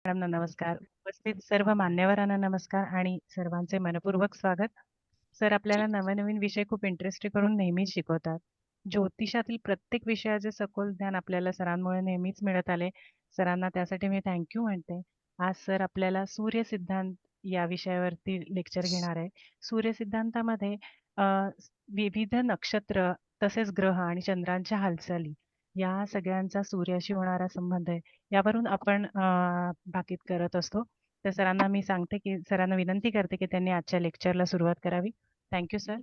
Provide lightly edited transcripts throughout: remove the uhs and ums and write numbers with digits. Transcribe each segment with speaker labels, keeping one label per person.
Speaker 1: मॅडमना नमस्कार. उपस्थित सर्व मान्यवरांना नमस्कार आणि सर्वांचे मनःपूर्वक स्वागत. सर आपल्याला नवनवीन विषय खूप इंटरेस्टिंग करून नेहमीच शिकवतात. ज्योतिषातील प्रत्येक विषयाचे सखोल ज्ञान आपल्याला सरांमुळे नेहमीच मिळत आले. सरांना त्यासाठी मी म्हणते. आज सर आपल्याला सूर्यसिद्धांत या विषयावरती लेक्चर घेणार आहे. सूर्यसिद्धांतामध्ये अ, विविध नक्षत्र तसेच ग्रह आणि चंद्रांच्या हालचाली या सगळ्यांचा सूर्याशी होणारा संबंध आहे. यावरून आपण भाकीत करत असतो. तर सरांना मी सांगते की सरांना विनंती करते की त्यांनी आजच्या लेक्चरला सुरुवात करावी. Thank you sir.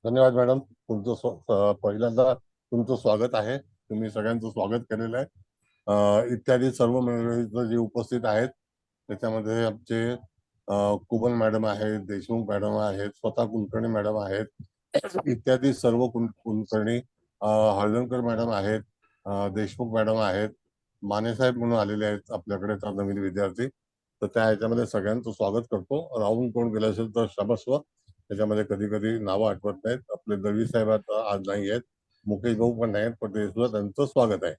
Speaker 2: धन्यवाद मॅडम. पहिल्यांदा तुमचं स्वागत आहे. तुम्ही सगळ्यांचं स्वागत केलेलं आहे. इत्यादी सर्व मंडळी जे उपस्थित आहेत त्याच्यामध्ये आमचे कुबल मॅडम आहेत, देशमुख मॅडम आहेत, स्वतः कुलकर्णी मॅडम आहेत, इत्यादी सर्व कुलकर्णी, हळदणकर मॅडम आहेत, देशमुख मॅडम आहेत, मानेसाहेब म्हणून आलेले आहेत आपल्याकडे नवीन विद्यार्थी. तर त्या ह्याच्यामध्ये सगळ्यांचं स्वागत करतो. राहून कोण गेलं असेल तर क्षमस्व. त्याच्यामध्ये कधी कधी नावं आठवत नाहीत. आपले दळवी साहेब आता आज नाही आहेत, मुकेश भाऊ पण नाहीत, पण ते सुद्धा त्यांचं स्वागत आहे.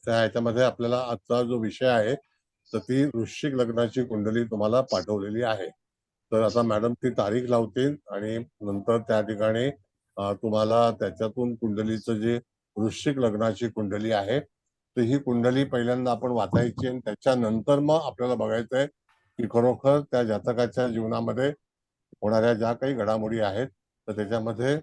Speaker 2: त्या ह्याच्यामध्ये आपल्याला आजचा जो विषय आहे तर ती वृश्चिक लग्नाची कुंडली तुम्हाला पाठवलेली आहे. तर आता मॅडम ती तारीख लावतील आणि नंतर त्या ठिकाणी तुम्हाला त्याच्यातून कुंडलीचं जे वृश्चिक लग्नाची कुंडली आहे तर ही कुंडली पहिल्यांदा आपण वाचायची आणि त्याच्यानंतर मग आपल्याला बघायचं आहे की खरोखर त्या जातकाच्या जीवनामध्ये होणाऱ्या ज्या काही घडामोडी आहेत तर त्याच्यामध्ये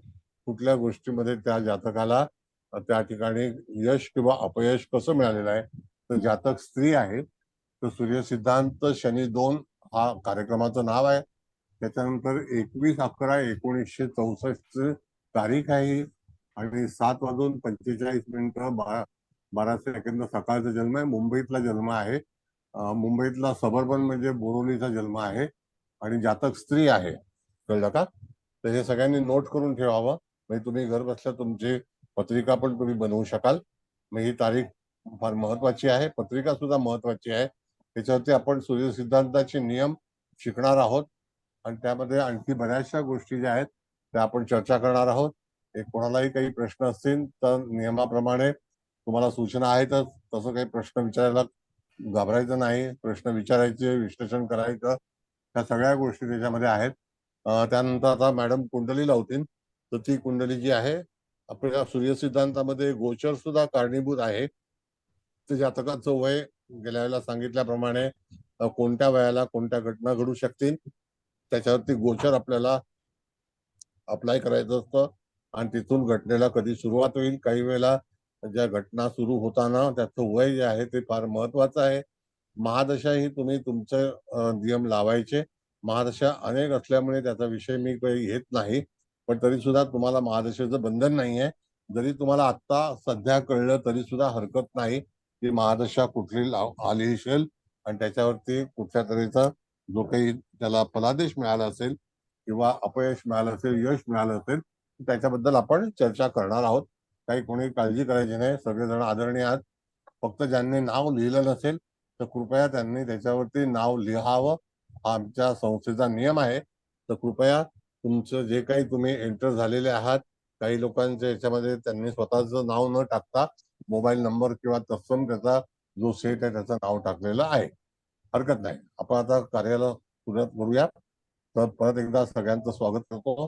Speaker 2: कुठल्या गोष्टीमध्ये त्या जातकाला त्या ठिकाणी यश किंवा अपयश कसं मिळालेलं आहे. तर जातक स्त्री आहे तर सूर्यसिद्धांत शनी 2 हा कार्यक्रमाचं नाव आहे. त्याच्यानंतर 21/11/1964 तारीख आहे आणि 7:45 12 सेकंद सकाळचा जन्म आहे. मुंबईतला जन्म आहे. मुंबईतला सबर्बन म्हणजे बोरिवलीचा जन्म आहे आणि जातक स्त्री आहे. कळलं का? तर हे सगळ्यांनी नोट करून ठेवावं. म्हणजे तुम्ही घर बसल्या तुमची पत्रिका पण तुम्ही बनवू शकाल. मग ही तारीख फार महत्वाची आहे. पत्रिका सुद्धा महत्वाची आहे. त्याच्यावरती आपण सूर्यसिद्धांताचे नियम शिकणार आहोत आणि त्यामध्ये आणखी बऱ्याचशा गोष्टी ज्या आहेत त्या आपण चर्चा करणार आहोत. एक कोणालाही काही प्रश्न असतील तर नियमाप्रमाणे तुम्हाला सूचना आहेतच, तसं काही प्रश्न विचारायला घाबरायचं नाही. प्रश्न विचारायचे, विश्लेषण करायचं, त्या सगळ्या गोष्टी त्याच्यामध्ये आहेत. त्यानंतर आता मॅडम कुंडली लावतील तर ती कुंडली जी आहे आपल्या सूर्यसिद्धांतामध्ये गोचर सुद्धा कारणीभूत आहे. ते जातकाचं वय गेल्या वेळेला सांगितल्याप्रमाणे कोणत्या वयाला कोणत्या घटना घडू शकतील त्याच्यावरती गोचर आपल्याला अप्लाय करायचं असतं आणि तिथून घटनेला कधी सुरुवात होईल. काही वेळेला ज्या घटना सुरू होताना त्याचं वय जे आहे ते फार महत्वाचं आहे. महादशा ही तुम्ही तुमचे नियम लावायचे. महादशा अनेक असल्यामुळे त्याचा विषय मी काही घेत नाही, पण तरी सुद्धा तुम्हाला महादशेचं बंधन नाही आहे. जरी तुम्हाला आता सध्या कळलं तरी सुद्धा हरकत नाही की महादशा कुठली आली असेल आणि त्याच्यावरती कुठल्या तऱ्हेचा जो काही त्याला फलादेश मिळाला असेल किंवा अपयश मिळालं असेल, यश मिळालं असेल, त्याच्याबद्दल आपण चर्चा करणार आहोत. काही कोणी काळजी करायची नाही, सगळेजण आदरणीय आहात. फक्त ज्यांनी नाव लिहिलं नसेल तर कृपया त्यांनी त्याच्यावरती नाव लिहावं. हा आमच्या संस्थेचा नियम आहे. तर कृपया तुमचं जे काही तुम्ही एंटर झालेले आहात, काही लोकांच्या याच्यामध्ये त्यांनी स्वतःचं नाव न टाकता मोबाईल नंबर किंवा तत्सम त्याचा जो सेट आहे त्याचं नाव टाकलेलं आहे. हरकत नाही. आपण आता कार्याला सुरुवात करूया. तर परत एकदा सगळ्यांचं स्वागत करतो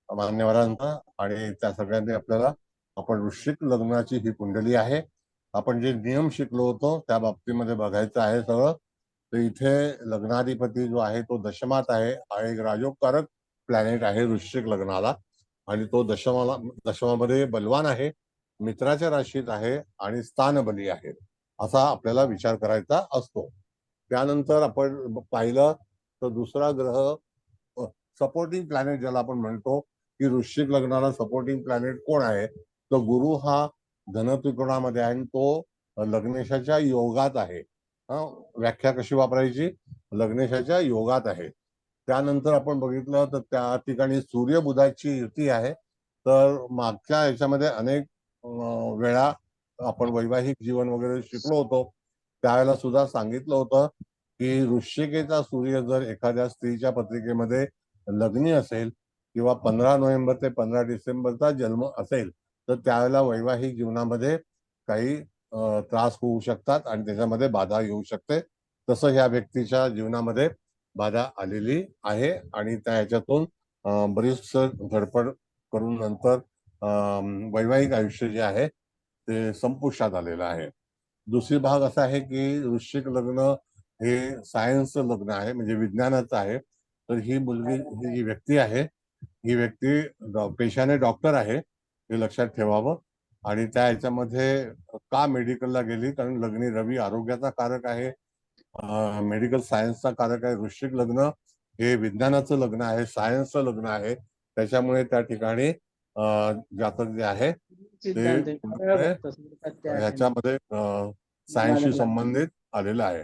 Speaker 2: मान्यवरांचं. आणि त्या सगळ्यांनी आपल्याला आपण वृश्चिक लग्नाची ही कुंडली आहे. आपण जे नियम शिकलो होतो त्या बाबतीमध्ये बघायचं आहे सगळं. तर इथे लग्नाधिपती जो आहे तो दशमात आहे. हा एक राजोगकारक प्लॅनेट आहे वृश्चिक लग्नाला आणि तो दशमामध्ये बलवान आहे, मित्राच्या राशीत आहे आणि स्थानबली आहे, असा आपल्याला विचार करायचा असतो. त्यानंतर आपण पाहिलं तर दुसरा ग्रह सपोर्टिंग प्लॅनेट ज्याला आपण म्हणतो की वृश्चिक लग्नाला सपोर्टिंग प्लॅनेट कोण आहे, तर गुरु हा धनत्रिकोणामध्ये आहे आणि तो लग्नेशाच्या योगात आहे. व्याख्या कशी वापरायची? लग्नेशाच्या योगात आहे. त्यानंतर आपण बघितलं तर त्या ठिकाणी सूर्य बुधाची युती आहे. तर मागच्या याच्यामध्ये अनेक वेळा आपण वैवाहिक जीवन वगैरे शिकलो होतो, त्यावेळेला सुद्धा सांगितलं होतं की वृश्चिकेचा सूर्य जर एखाद्या स्त्रीच्या पत्रिकेमध्ये लग्नी असेल किंवा 15 नोव्हेंबर ते 15 डिसेंबरचा जन्म असेल तर त्यावेळेला वैवाहिक जीवनामध्ये काही त्रास होऊ शकतात आणि त्याच्यामध्ये बाधा येऊ शकते. तसं ह्या व्यक्तीच्या जीवनामध्ये बाधा आलेली आहे आणि त्या ह्याच्यातून बरीच धडपड करून नंतर वैवाहिक आयुष्य जे आहे ते संपुष्टात आलेलं आहे. दुसरी भाग असा आहे की वृश्चिक लग्न हे सायन्सचं लग्न आहे, म्हणजे विज्ञानाचं आहे. तर ही मुलगी, ही जी व्यक्ती आहे, ही व्यक्ती पेशाने डॉक्टर आहे, हे लक्षात ठेवावं. आणि त्या ह्याच्यामध्ये का मेडिकलला गेली, कारण लग्नी रवी आरोग्याचा कारक आहे, मेडिकल सायन्सचा कारक आहे. वृश्चिक लग्न हे विज्ञानाचं लग्न आहे, सायन्सचं लग्न आहे. त्याच्यामुळे त्या ठिकाणी जातक जे आहे ते ह्याच्यामध्ये सायन्सशी संबंधित आलेलं आहे.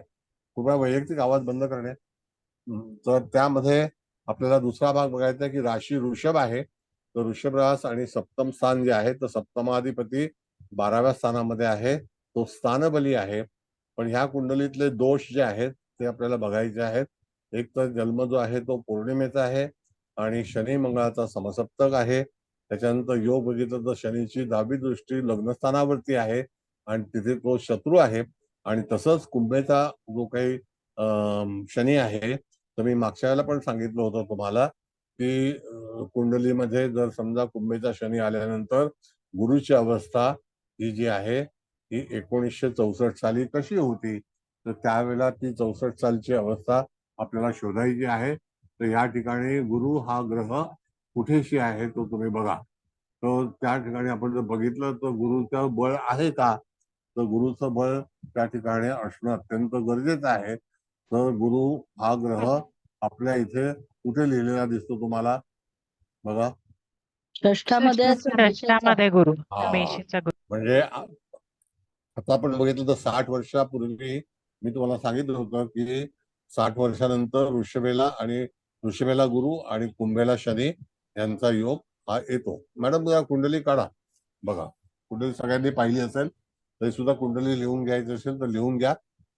Speaker 2: कृपया वैयक्तिक आवाज बंद करणे. तर त्यामध्ये आपल्याला दुसरा भाग बघायचा आहे की राशी वृषभ आहे. तर वृषभ रास आणि सप्तम स्थान जे आहे, तर सप्तमाधिपती 12व्या स्थानामध्ये आहे, तो स्थानबली आहे. पण ह्या कुंडलीतले दोष जे आहेत ते आपल्याला बघायचे आहेत. एक तर जन्म जो आहे तो पौर्णिमेचा आहे आणि शनी मंगळाचा समसप्तक आहे. त्याच्यानंतर योग बघितलं तर शनीची 10वी दृष्टी लग्नस्थानावरती आहे आणि तिथे तो शत्रू आहे. आणि तसंच कुंभेचा जो काही शनी आहे, तर मी मागच्या वेळेला पण सांगितलं होतं तुम्हाला की कुंडलीमध्ये जर समजा कुंभेचा शनी आल्यानंतर गुरुची अवस्था ही जी आहे ही 1964 साली कशी होती, तर त्यावेळेला ती 64 सालची अवस्था आपल्याला शोधायची आहे. तर या ठिकाणी गुरु हा ग्रह कुठेशी आहे तो तुम्ही बघा. तर त्या ठिकाणी आपण जर बघितलं तर गुरुचं बळ आहे का, तर गुरुचं बळ त्या ठिकाणी असणं अत्यंत गरजेचं आहे. तर गुरु हा ग्रह आपल्या इथे कुठे लिहिलेला दिसतो तुम्हाला बघा.
Speaker 3: षष्ठामध्ये
Speaker 1: षष्ठामध्ये गुरु,
Speaker 2: हा,
Speaker 1: मेषेचा गुरु.
Speaker 2: म्हणजे आता आपण बघितलं तर 60 वर्षापूर्वी मी तुम्हाला सांगितलं होतं की 60 वर्षानंतर वृषभेला गुरु आणि कुंभेला शनी यांचा योग हा येतो. मॅडम जरा कुंडली काढा बघा. कुंडली सगळ्यांनी पाहिली असेल, तरी सुद्धा कुंडली लिहून घ्यायची असेल तर लिहून घ्या,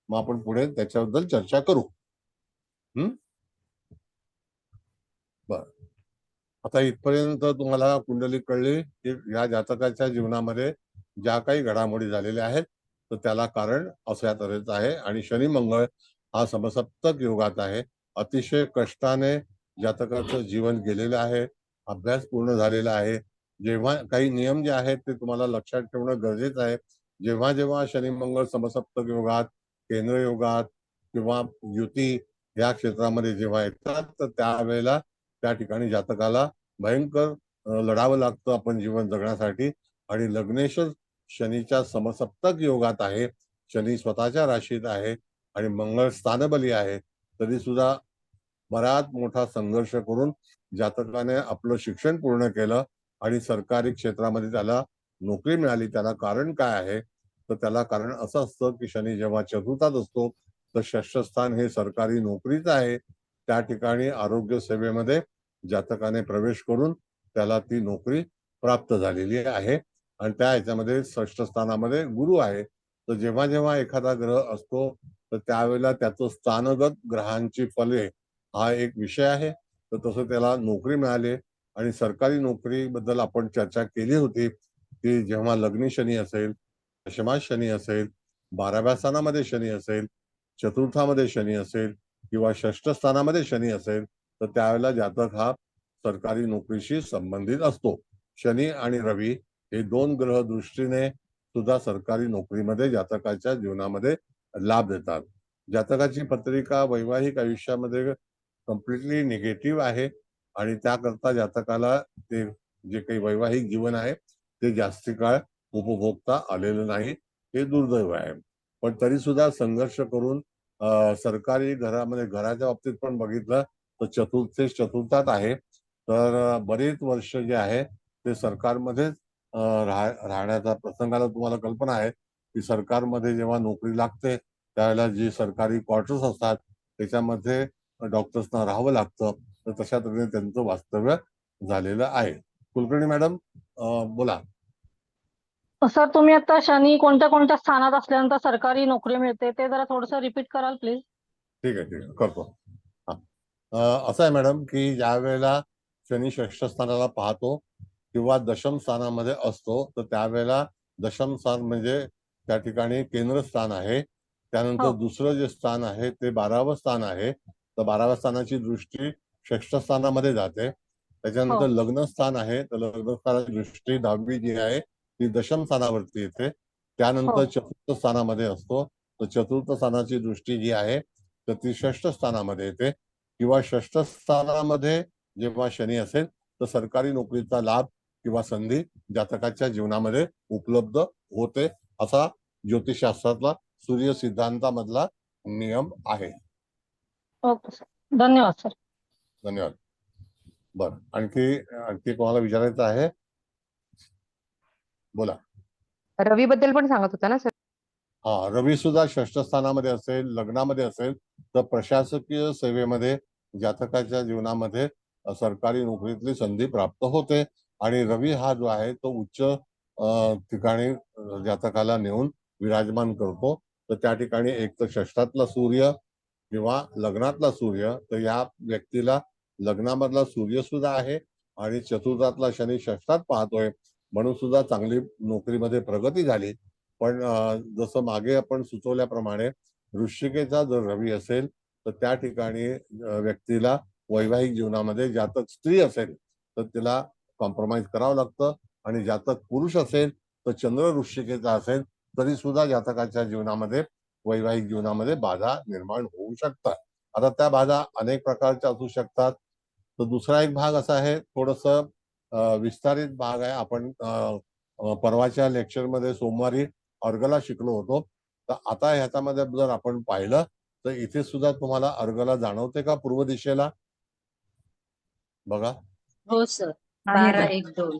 Speaker 2: मग आपण पुढे त्याच्याबद्दल चर्चा करू. बर, आता इथपर्यंत तुम्हाला कुंडली कळली की या जातकाच्या जीवनामध्ये ज्या काही घडामोडी झालेल्या आहेत तर त्याला कारण अशा तऱ्हेचं आहे. आणि शनी मंगळ हा समसप्तक योगात आहे. अतिशय कष्टाने जातकाचं जीवन गेलेलं आहे, अभ्यास पूर्ण झालेला आहे. जेव्हा काही नियम जे आहेत ते तुम्हाला लक्षात ठेवणं गरजेचं आहे. जेव्हा जेव्हा शनी मंगळ समसप्तक योगात, केंद्र योगात किंवा युती या क्षेत्रामध्ये जेव्हा येतात तर त्यावेळेला त्या ठिकाणी जातकाला भयंकर लढावं लागतं आपण जीवन जगण्यासाठी. आणि लग्नेश शनीच्या समसप्तक योगात आहे, शनी स्वतःच्या राशीत आहे आणि मंगळ स्थानबली आहे. तरी सुद्धा बराच मोठा संघर्ष करून जातकाने आपलं शिक्षण पूर्ण केलं आणि सरकारी क्षेत्रामध्ये त्याला नोकरी मिळाली. त्याला कारण काय आहे, तर त्याला कारण असं असतं की शनी जेव्हा चतुर्थात असतो तर षष्ठ स्थान हे सरकारी नोकरीच आहे. त्या ठिकाणी आरोग्य सेवेमध्ये जातकाने प्रवेश करून त्याला ती नोकरी प्राप्त झालेली आहे. आणि त्या ह्याच्यामध्ये षष्ठ स्थानामध्ये गुरु आहे. तर जेव्हा जेव्हा एखादा ग्रह असतो तर त्यावेळेला त्याचं स्थानगत ग्रहांची फले हा एक विषय आहे. तर तसं त्याला नोकरी मिळाली. आणि सरकारी नोकरीबद्दल आपण चर्चा केली होती की जेव्हा लग्नी शनी असेल, दशमात शनी असेल, 12व्या स्थानामध्ये शनी असेल, चतुर्थामध्ये शनी असेल किंवा षष्ठ स्थानामध्ये शनी असेल तर त्यावेळेला जातक हा सरकारी नोकरीशी संबंधित असतो. शनी आणि रवी हे दोन ग्रह दृष्टीने सुद्धा सरकारी नोकरीमध्ये जातकाच्या जीवनामध्ये लाभ देतात. जातकाची पत्रिका वैवाहिक आयुष्यामध्ये कम्प्लिटली निगेटिव्ह आहे आणि त्याकरता जातकाला ते जे काही वैवाहिक जीवन आहे ते जास्ती काळ उपभोगता आलेलं नाही, हे दुर्दैव आहे. पण तरी सुद्धा संघर्ष करून सरकारी घरामध्ये, घराच्या बाबतीत पण बघितलं तर चतुर्थात आहे. तर बरेच वर्ष जे आहे ते सरकारमध्येच राहण्याचा प्रसंगाला तुम्हाला कल्पना आहे की सरकारमध्ये जेव्हा नोकरी लागते त्यावेळेला जी सरकारी क्वार्टर्स असतात त्याच्यामध्ये डॉक्टर्सना राहावं लागतं. तर तशा तऱ्हेने त्यांचं वास्तव्य झालेलं आहे. कुलकर्णी मॅडम बोला.
Speaker 3: सर, तुम्ही आता शनी कोणत्या कोणत्या स्थानात असल्यानंतर सरकारी नोकरी मिळते ते जरा थोडंसं रिपीट कराल प्लीज.
Speaker 2: ठीक आहे करतो. असं आहे मॅडम की ज्या वेळेला शनी षष्ठ स्थानाला पाहतो किंवा दशम स्थानामध्ये असतो तर त्यावेळेला दशम स्थान म्हणजे त्या ठिकाणी केंद्रस्थान आहे. त्यानंतर
Speaker 3: हो.
Speaker 2: दुसरं जे स्थान आहे ते 12वं स्थान आहे. तर 12व्या स्थानाची दृष्टी षष्ठ स्थानामध्ये जाते. त्याच्यानंतर
Speaker 3: हो.
Speaker 2: लग्न स्थान आहे, तर लग्न स्थानाची दृष्टी 10वी जी आहे ती दशम स्थानावरती येते. त्यानंतर
Speaker 3: हो.
Speaker 2: चतुर्थ स्थानामध्ये असतो. तर चतुर्थ स्थानाची दृष्टी जी आहे तर ती षष्ठ स्थानामध्ये येते. किंवा षष्ठ स्थानामध्ये जेव्हा शनी असेल तर सरकारी नोकरीचा लाभ किंवा संधी जातकाच्या जीवनामध्ये उपलब्ध होते, असा ज्योतिषशास्त्रातला सूर्य सिद्धांतामधला नियम आहे.
Speaker 3: Okay sir. धन्यवाद सर.
Speaker 2: धन्यवाद. बर, आणखी कोणाला विचारायचं आहे? बोला.
Speaker 4: रवी बद्दल पण सांगत होता ना सर?
Speaker 2: हा, रवी सुद्धा षष्ठ स्थानामध्ये असेल, लग्नामध्ये असेल तर प्रशासकीय सेवेमध्ये जातकाच्या जीवनामध्ये सरकारी नोकरीतली संधी प्राप्त होते. आणि रवी हा जो आहे तो उच्च ठिकाणी जातकाला नेऊन विराजमान करतो. तर त्या ठिकाणी एक तर षष्ठातला सूर्य किंवा लग्नातला सूर्य, तर या व्यक्तीला लग्नामधला सूर्य सुद्धा आहे आणि चतुर्थातला शनी षष्ठात पाहतोय, म्हणून सुद्धा चांगली नोकरीमध्ये प्रगती झाली. पण जसं मागे आपण सुचवल्याप्रमाणे वृश्चिकेचा जर रवी असेल तर त्या ठिकाणी व्यक्तीला वैवाहिक जीवनामध्ये, जातक स्त्री असेल तर तिला कॉम्प्रोमाइज करावं लागतं, आणि जातक पुरुष असेल तर चंद्र वृश्चिकेचा असेल तरी सुद्धा जातकाच्या जीवनामध्ये, वैवाहिक जीवनामध्ये बाधा निर्माण होऊ शकतात. आता त्या बाधा अनेक प्रकारच्या असू शकतात. तर दुसरा एक भाग असा आहे, थोडस विस्तारित भाग आहे. आपण परवाच्या लेक्चरमध्ये सोमवारी अर्गला शिकलो होतो. तर आता ह्याच्यामध्ये जर आपण पाहिलं तर इथे सुद्धा तुम्हाला अर्गला जाणवते का पूर्व दिशेला? बघा.
Speaker 5: हो सर.
Speaker 1: आहे
Speaker 5: 12,
Speaker 1: ना.
Speaker 5: 1, 2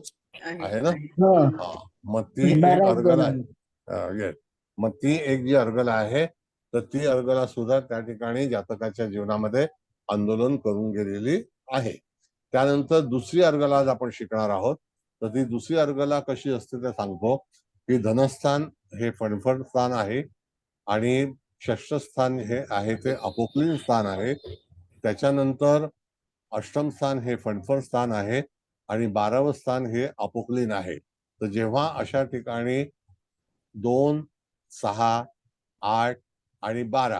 Speaker 2: आहे ना?
Speaker 6: हो,
Speaker 2: हा, मग ती एक
Speaker 6: 12
Speaker 2: अर्गल
Speaker 6: जण
Speaker 2: आहे. येस, मग ती एक जी अर्गल आहे तर ती अर्गला सुद्धा त्या ठिकाणी जातकाच्या जीवनामध्ये आंदोलन करून गेलेली आहे. त्यानंतर दुसरी अर्गला आज आपण शिकणार आहोत. तर ती दुसरी अर्गला कशी असते ते सांगतो. की धनस्थान हे फणफण स्थान आहे, आणि षष्ठ स्थान हे आहे ते अपोक्लिन स्थान आहे. त्याच्यानंतर अष्टम स्थान हे फणफण स्थान आहे, आणि 12वं स्थान हे अपोक्लिन आहे. तर जेव्हा अशा ठिकाणी 2, 6, 8 आणि 12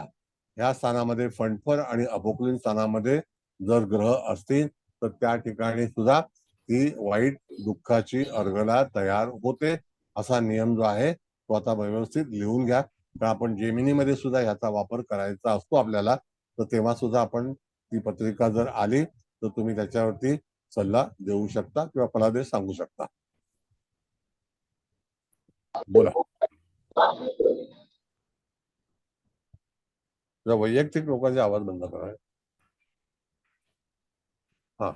Speaker 2: ह्या स्थानामध्ये फणफर आणि अपोक्लिन स्थानामध्ये जर ग्रह असतील तर त्या ठिकाणी सुद्धा ती वाईट दुःखाची अर्गला तयार होते. असा नियम जो आहे तो आता व्यवस्थित लिहून घ्या, कारण आपण जेमिनीमध्ये सुद्धा ह्याचा वापर करायचा असतो आपल्याला. तर तेव्हा सुद्धा आपण ती पत्रिका जर आली तर तुम्ही त्याच्यावरती सल्ला देऊ शकता किंवा फलादेश सांगू शकता. बोला. जरा वैयक्तिक लोकांचे आवाज बंद करा. हा,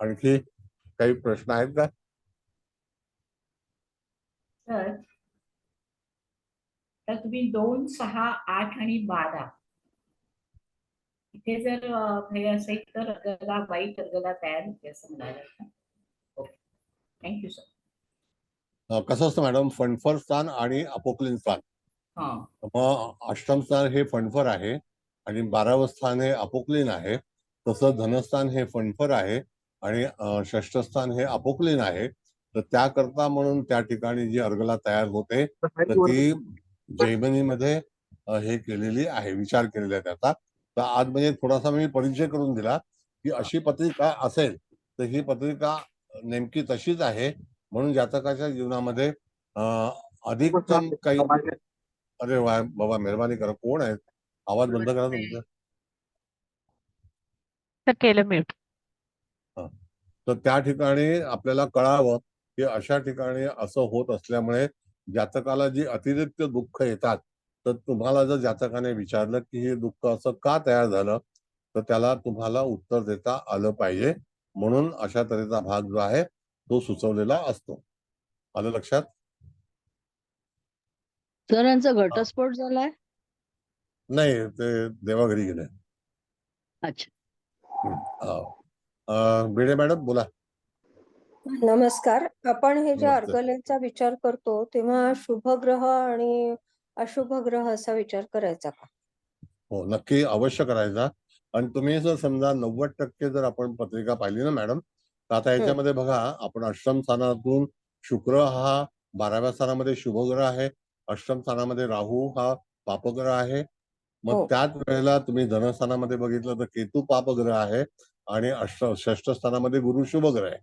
Speaker 2: आणखी काही प्रश्न आहेत का?
Speaker 5: तर तुम्ही 2, 6, 8 आणि 12 इथे जर हे असेल तर अर्गला, वाईट अर्गला तयार होते असं म्हणाले. Okay, thank you sir.
Speaker 2: कसं असतं मॅडम, फणफर स्थान आणि अपोक्लिन स्थान.
Speaker 5: हा,
Speaker 2: मग अष्टम स्थान हे फणफर आहे आणि 12वं स्थान हे अपोक्लिन आहे. तसं धनस्थान हे फणफर आहे आणि षष्ठ स्थान हे अपोक्लिन आहे. तर त्याकरता म्हणून त्या ठिकाणी जी अर्गला तयार होते तर ती जैमिनीमध्ये हे केलेली आहे, विचार केलेला आहे त्याचा. तर आज म्हणजे थोडासा मी परिचय करून दिला की अशी पत्रिका असेल तर ही पत्रिका नेमकी तशीच आहे, म्हणून जातकाच्या जीवनामध्ये अधिकतम काही. अरे वा बाबा, मेहरबानी करा. कोण आहे? आवाज बंद करा तुमचा.
Speaker 1: तर केलं म्यूट.
Speaker 2: तर त्या ठिकाणी आपल्याला कळावं की अशा ठिकाणी असं होत असल्यामुळे जातकाला जी अतिरिक्त दुःख येतात, तर तुम्हाला जर जातकाने विचारलं की हे दुःख असं का तयार झालं तर त्याला तुम्हाला उत्तर देता आलं पाहिजे, म्हणून अशा तऱ्हेचा भाग जो आहे तो सुचवलेला असतो. आलं लक्षात?
Speaker 6: सर यांचा घटस्फोट झालाय.
Speaker 2: नाही, ते देवाघरी गेले.
Speaker 6: अच्छा.
Speaker 2: भिडे मॅडम बोला.
Speaker 7: नमस्कार. आपण हे जे
Speaker 2: नमस्ते.
Speaker 7: अर्गलेचा विचार करतो तेव्हा शुभ ग्रह आणि अशुभ ग्रह असा विचार करायचा का?
Speaker 2: हो, नक्की अवश्य करायचा. आणि तुम्ही जर समजा 90% जर आपण पत्रिका पाहिली ना मॅडम, तर आता याच्यामध्ये बघा, आपण अष्टम स्थानातून शुक्र हा 12व्या स्थानामध्ये शुभग्रह आहे, अष्टम स्थानामध्ये राहू हा पापग्रह आहे. मग
Speaker 7: हो.
Speaker 2: त्याच वेळेला तुम्ही धनस्थानामध्ये बघितलं तर केतू पापग्रह आहे आणि षष्ठ स्थानामध्ये गुरु शुभग्रह आहे.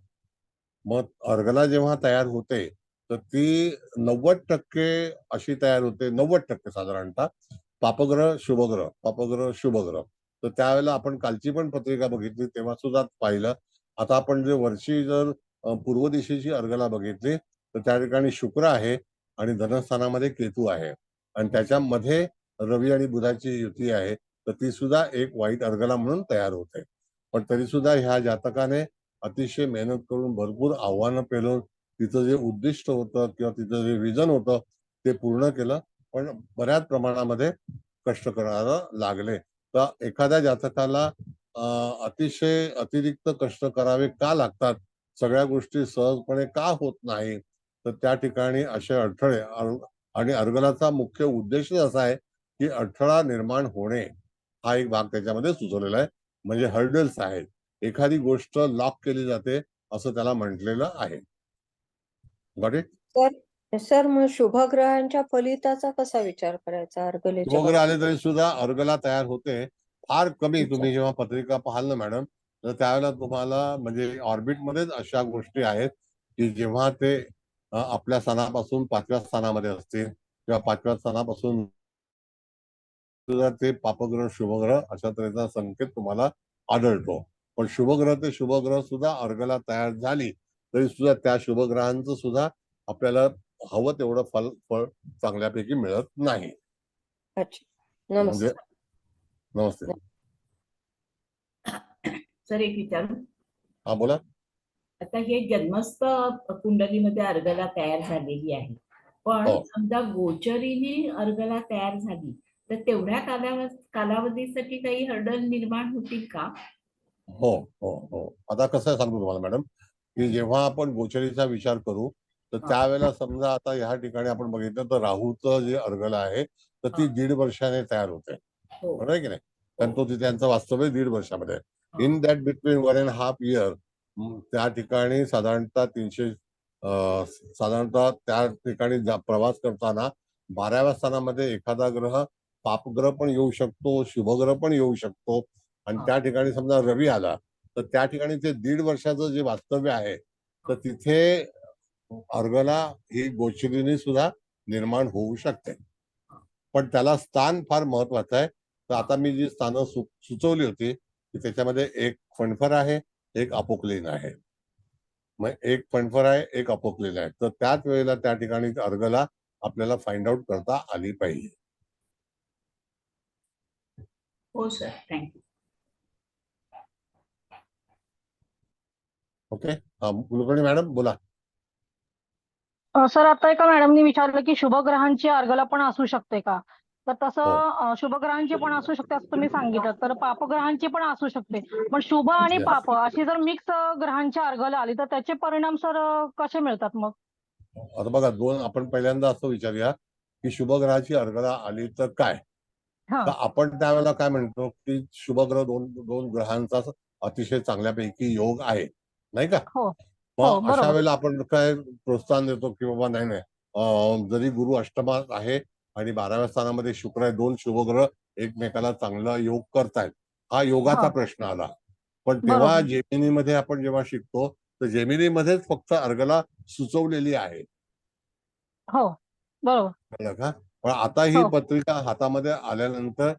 Speaker 2: मग अर्गला जेव्हा तयार होते तर ती 90% अशी तयार होते, 90% साधारणतः पापग्रह शुभग्रह. तर त्यावेळेला आपण कालची पण पत्रिका बघितली तेव्हा सुद्धा पाहिलं. आता आपण जे वरची जर पूर्व दिशेची अर्गला बघितली तर त्या ठिकाणी शुक्र आहे आणि धनस्थानामध्ये केतू आहे आणि त्याच्यामध्ये रवी आणि बुधाची युती आहे. तर ती सुद्धा एक वाईट अर्गला म्हणून तयार होते. पण तरी सुद्धा ह्या जातकाने अतिशय मेहनत करून भरपूर आव्हानं पेलून तिचं जे उद्दिष्ट होतं किंवा तिचं जे विजन होतं ते पूर्ण केलं. पण बऱ्याच प्रमाणामध्ये कष्ट करायला लागले. तर एखाद्या जातकाला अतिशय अतिरिक्त कष्ट करावे का लागतात, सगळ्या गोष्टी सहजपणे का होत नाही, तर त्या ठिकाणी असे अडथळे आणि अर्गलाचा मुख्य उद्देश असा आहे की अडथळा निर्माण होणे हा एक भाग त्याच्यामध्ये सुचवलेला आहे. म्हणजे हर्डल्स आहेत, एखादी गोष्ट लॉक केली जाते असं त्याला म्हटलेलं आहे. Got it?
Speaker 7: सर मग शुभग्रहांच्या फलिताचा कसा विचार करायचा अर्गलेच्या
Speaker 2: वगैरे आले
Speaker 7: बाबतीत?
Speaker 2: तरी सुद्धा अर्गला तयार होते. फार कमी
Speaker 7: अच्छा.
Speaker 2: तुम्ही जेव्हा पत्रिका पाहाल ना मॅडम, तर त्यावेळेला तुम्हाला म्हणजे ऑर्बिटमध्येच अशा गोष्टी आहेत की जेव्हा ते आपल्या स्थानापासून 5व्या स्थानामध्ये असतील किंवा 5व्या स्थानापासून सुद्धा ते पापग्रह शुभग्रह अशा तऱ्हेचा संकेत तुम्हाला आढळतो. पण शुभग्रह ते शुभग्रह सुद्धा अर्गला तयार झाली तरी सुद्धा त्या शुभग्रहांचं सुद्धा आपल्याला हवं तेवढं फळ चांगल्यापैकी मिळत नाही.
Speaker 7: अच्छा.
Speaker 2: म्हणजे
Speaker 7: नमस्कार.
Speaker 2: नमस्ते.
Speaker 5: सर एक विचारू.
Speaker 2: हा बोला.
Speaker 5: आता हे जन्मस्थ कुंडलीमध्ये अर्गला तयार झालेली आहे, पण
Speaker 2: हो.
Speaker 5: समजा गोचरीने अर्गला तयार झाली तर तेवढ्या कालावधीसाठी काही हर्डल निर्माण होतील का?
Speaker 2: हो हो हो. आता कसं आहे सांगतो तुम्हाला मॅडम, की जेव्हा आपण गोचरीचा विचार करू तर
Speaker 5: हा.
Speaker 2: त्यावेळेला समजा आता ह्या ठिकाणी आपण बघितलं तर राहूचं जे अर्गल आहे तर ती
Speaker 5: हा.
Speaker 2: 1.5 वर्षाने तयार होते.
Speaker 5: हो.
Speaker 2: बरोबर आहे की नाही? कारण तो त्यांचं वास्तव्य 1.5 वर्षामध्ये आहे.
Speaker 5: हा.
Speaker 2: इन दॅट बिटवीन 1.5 इयर त्या ठिकाणी साधारणतः साधारणतः त्या ठिकाणी प्रवास करताना 12व्या स्थानामध्ये एखादा ग्रह पापग्रह पण येऊ शकतो, शुभग्रह पण येऊ शकतो आणि
Speaker 5: हा.
Speaker 2: त्या ठिकाणी समजा रवी आला तर त्या ठिकाणी ते 1.5 वर्षाचं जे वास्तव्य आहे तर तिथे अर्गला ही गोचरीने सुद्धा निर्माण होऊ शकते. पण त्याला स्थान फार महत्वाचं आहे. तर आता मी जी स्थानं सुचवली होती की त्याच्यामध्ये एक फणफर आहे, एक अपोक्लिन आहे. मग एक फणफर आहे, एक अपोक्लिन आहे. तर त्याच वेळेला त्या ठिकाणी अर्गला आपल्याला फाइंड आउट करता आली पाहिजे.
Speaker 5: हो sir, thank you.
Speaker 2: Okay. Kulkarni madam बोला.
Speaker 3: सर आता एका मॅडमनी विचारलं की शुभग्रहांची अर्गला पण असू शकते का? तर
Speaker 2: हो.
Speaker 3: तसं शुभग्रहांची पण असू शकते असं तुम्ही सांगितलं, तर पापग्रहांची पण असू शकते. पण शुभ आणि
Speaker 2: Yes.
Speaker 3: पाप अशी जर मिक्स ग्रहांच्या अर्गला आली तर त्याचे परिणाम सर कसे मिळतात मग?
Speaker 2: आता बघा आपण पहिल्यांदा असं विचारूया की शुभग्रहाची अर्गला आली तर काय?
Speaker 3: हा.
Speaker 2: तर आपण त्यावेळेला काय म्हणतो की शुभग्रह दोन ग्रहांचा अतिशय चांगल्यापैकी योग आहे, नाही का?
Speaker 3: हो हो
Speaker 2: मग अशा
Speaker 3: बरोबर.
Speaker 2: वेळेला आपण काय प्रोत्साहन देतो की बाबा नाही जरी गुरु अष्टमात आहे आणि 12व्या स्थानामध्ये शुक्र आहे, 2 शुभग्रह एकमेकाला चांगला योग करतायत, हा योगाचा
Speaker 3: हा
Speaker 2: प्रश्न आला. पण तेव्हा
Speaker 3: बरोबर.
Speaker 2: जेमिनीमध्ये आपण जेव्हा शिकतो तर जेमिनीमध्येच फक्त अर्गला सुचवलेली आहे,
Speaker 3: हो बरोबर.
Speaker 2: कळलं का? पण आता ही
Speaker 3: हो
Speaker 2: पत्रिका हातामध्ये आल्यानंतर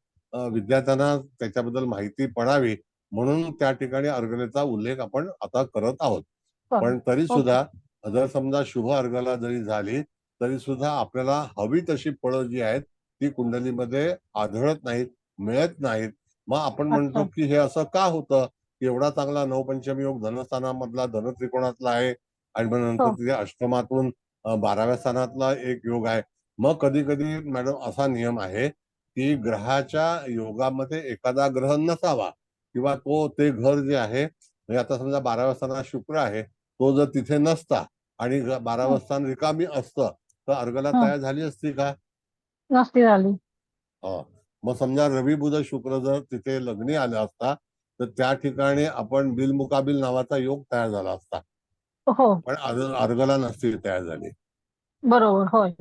Speaker 2: विद्यार्थ्यांना त्याच्याबद्दल माहिती पडावी म्हणून त्या ठिकाणी अर्गलेचा उल्लेख आपण आता करत आहोत.
Speaker 3: बरोबर.
Speaker 2: पण तरी
Speaker 3: ओके.
Speaker 2: सुद्धा जर समजा शुभ अर्गला जरी झाली तरी सुद्धा आपल्याला हवी तशी फळं जी आहेत ती कुंडलीमध्ये आढळत नाहीत, मिळत नाहीत. मग आपण म्हणतो
Speaker 3: अच्छा.
Speaker 2: की हे असं का होतं की एवढा चांगला नवपंचमी योग धनस्थानामधला धनत्रिकोणातला आहे आणि मग नंतर
Speaker 3: हो
Speaker 2: तिथे अष्टमातून 12व्या स्थानातला एक योग आहे. मग कधी कधी मॅडम असा नियम आहे की ग्रहाच्या योगामध्ये एखादा ग्रह नसावा किंवा ते घर जे आहे म्हणजे आता समजा 12व्या स्थानात शुक्र आहे, तो जर तिथे नसता आणि 12वं
Speaker 3: हं,
Speaker 2: स्थान रिकामी असतं तर अर्गला
Speaker 3: हं.
Speaker 2: तयार झाली असती का?
Speaker 3: नसती झाली.
Speaker 2: मग समजा रवी बुध शुक्र जर तिथे लग्नी आला असता तर त्या ठिकाणी आपण बिलमुकाबिल नावाचा योग तयार झाला असता,
Speaker 3: हो
Speaker 2: पण अर्गला नसती तयार झाली,
Speaker 3: बरोबर. होय.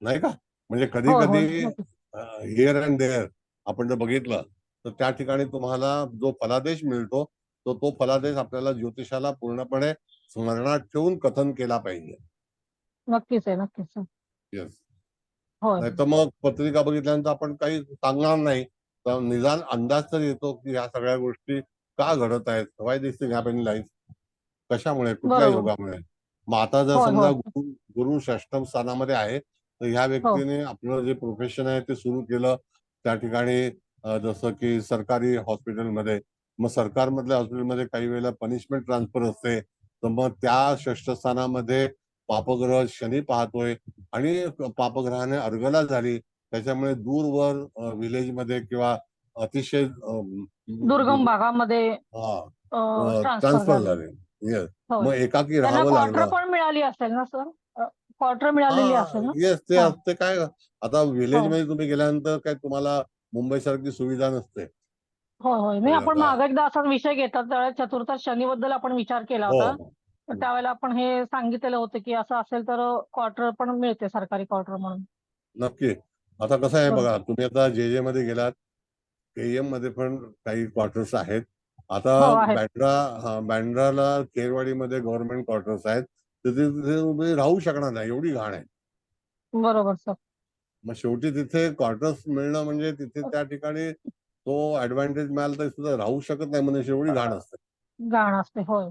Speaker 2: नाही का? म्हणजे कधी
Speaker 3: हो हो
Speaker 2: कधी
Speaker 3: नक्कीच.
Speaker 2: हिअर अँड देअर आपण जर बघितलं तर त्या ठिकाणी तुम्हाला जो फलादेश मिळतो तो फलादेश आपल्याला ज्योतिषाला पूर्णपणे स्मरणात ठेवून कथन केला पाहिजे.
Speaker 3: नक्कीच आहे नक्कीच आहे.
Speaker 2: येस.
Speaker 3: होय
Speaker 2: नाही तर मग पत्रिका बघितल्यानंतर आपण काही सांगणार नाही, तर निदान अंदाज तर येतो की ह्या सगळ्या गोष्टी का घडत आहेत, why this thing happening life, कशामुळे, कुठल्या
Speaker 3: बरोबर.
Speaker 2: योगामुळे. मग आता जर
Speaker 3: होय
Speaker 2: समजा
Speaker 3: होय
Speaker 2: गुरु षष्टम स्थानामध्ये आहे तर ह्या
Speaker 3: हो
Speaker 2: व्यक्तीने आपलं जे प्रोफेशन आहे ते सुरू केलं त्या ठिकाणी, जसं की सरकारी हॉस्पिटलमध्ये. मग सरकारमधल्या हॉस्पिटलमध्ये काही वेळेला पनिशमेंट ट्रान्सफर असते, तर मग त्या षष्ठ स्थानामध्ये पापग्रह शनी पाहतोय आणि पापग्रहाने अर्गला झाली, त्याच्यामुळे दूरवर विलेजमध्ये किंवा अतिशय
Speaker 3: दुर्गम भागामध्ये ट्रान्सफर
Speaker 2: ट्रान्सफर
Speaker 3: झाले.
Speaker 2: झाले. येस.
Speaker 3: होय
Speaker 2: मग एकाकी
Speaker 3: त्यांना
Speaker 2: राहावं
Speaker 3: क्वार्टर
Speaker 2: लागलं.
Speaker 3: पण मिळाली असेल ना सर? क्वार्टर मिळालेली
Speaker 2: हा,
Speaker 3: असेल ना?
Speaker 2: येस. ते
Speaker 3: हा
Speaker 2: असते काय, आता विलेज
Speaker 3: हो
Speaker 2: मध्ये तुम्ही गेल्यानंतर काय तुम्हाला मुंबई सारखी सुविधा नसते.
Speaker 3: होय होय नाही
Speaker 2: कळलं
Speaker 3: आपण
Speaker 2: का?
Speaker 3: मागे एकदा असाच विषय घेतात त्यावेळेस चतुर्थ शनीबद्दल आपण विचार केला
Speaker 2: हो.
Speaker 3: होता. तर त्यावेळेला आपण हे सांगितलेलं होतं की असं असेल तर क्वार्टर पण मिळते सरकारी क्वार्टर म्हणून.
Speaker 2: नक्की. आता कसं आहे
Speaker 3: बरोबर
Speaker 2: बघा, तुम्ही आता जे मध्ये गेलात, केएम मध्ये पण काही क्वार्टर्स आहेत. आता
Speaker 3: हो आहेत
Speaker 2: बँड्राला केरवाडीमध्ये गव्हर्नमेंट क्वार्टर्स आहेत, तर तिथे तुम्ही राहू शकणार नाही, एवढी घाण आहे.
Speaker 3: बरोबर सर.
Speaker 2: मग शेवटी तिथे क्वार्टर्स मिळणं म्हणजे तिथे त्या ठिकाणी तो ऍडव्हान्टेज मिळाला तरी सुद्धा राहू शकत नाही, म्हणजे एवढी घाण असते.
Speaker 3: घाण असते होय.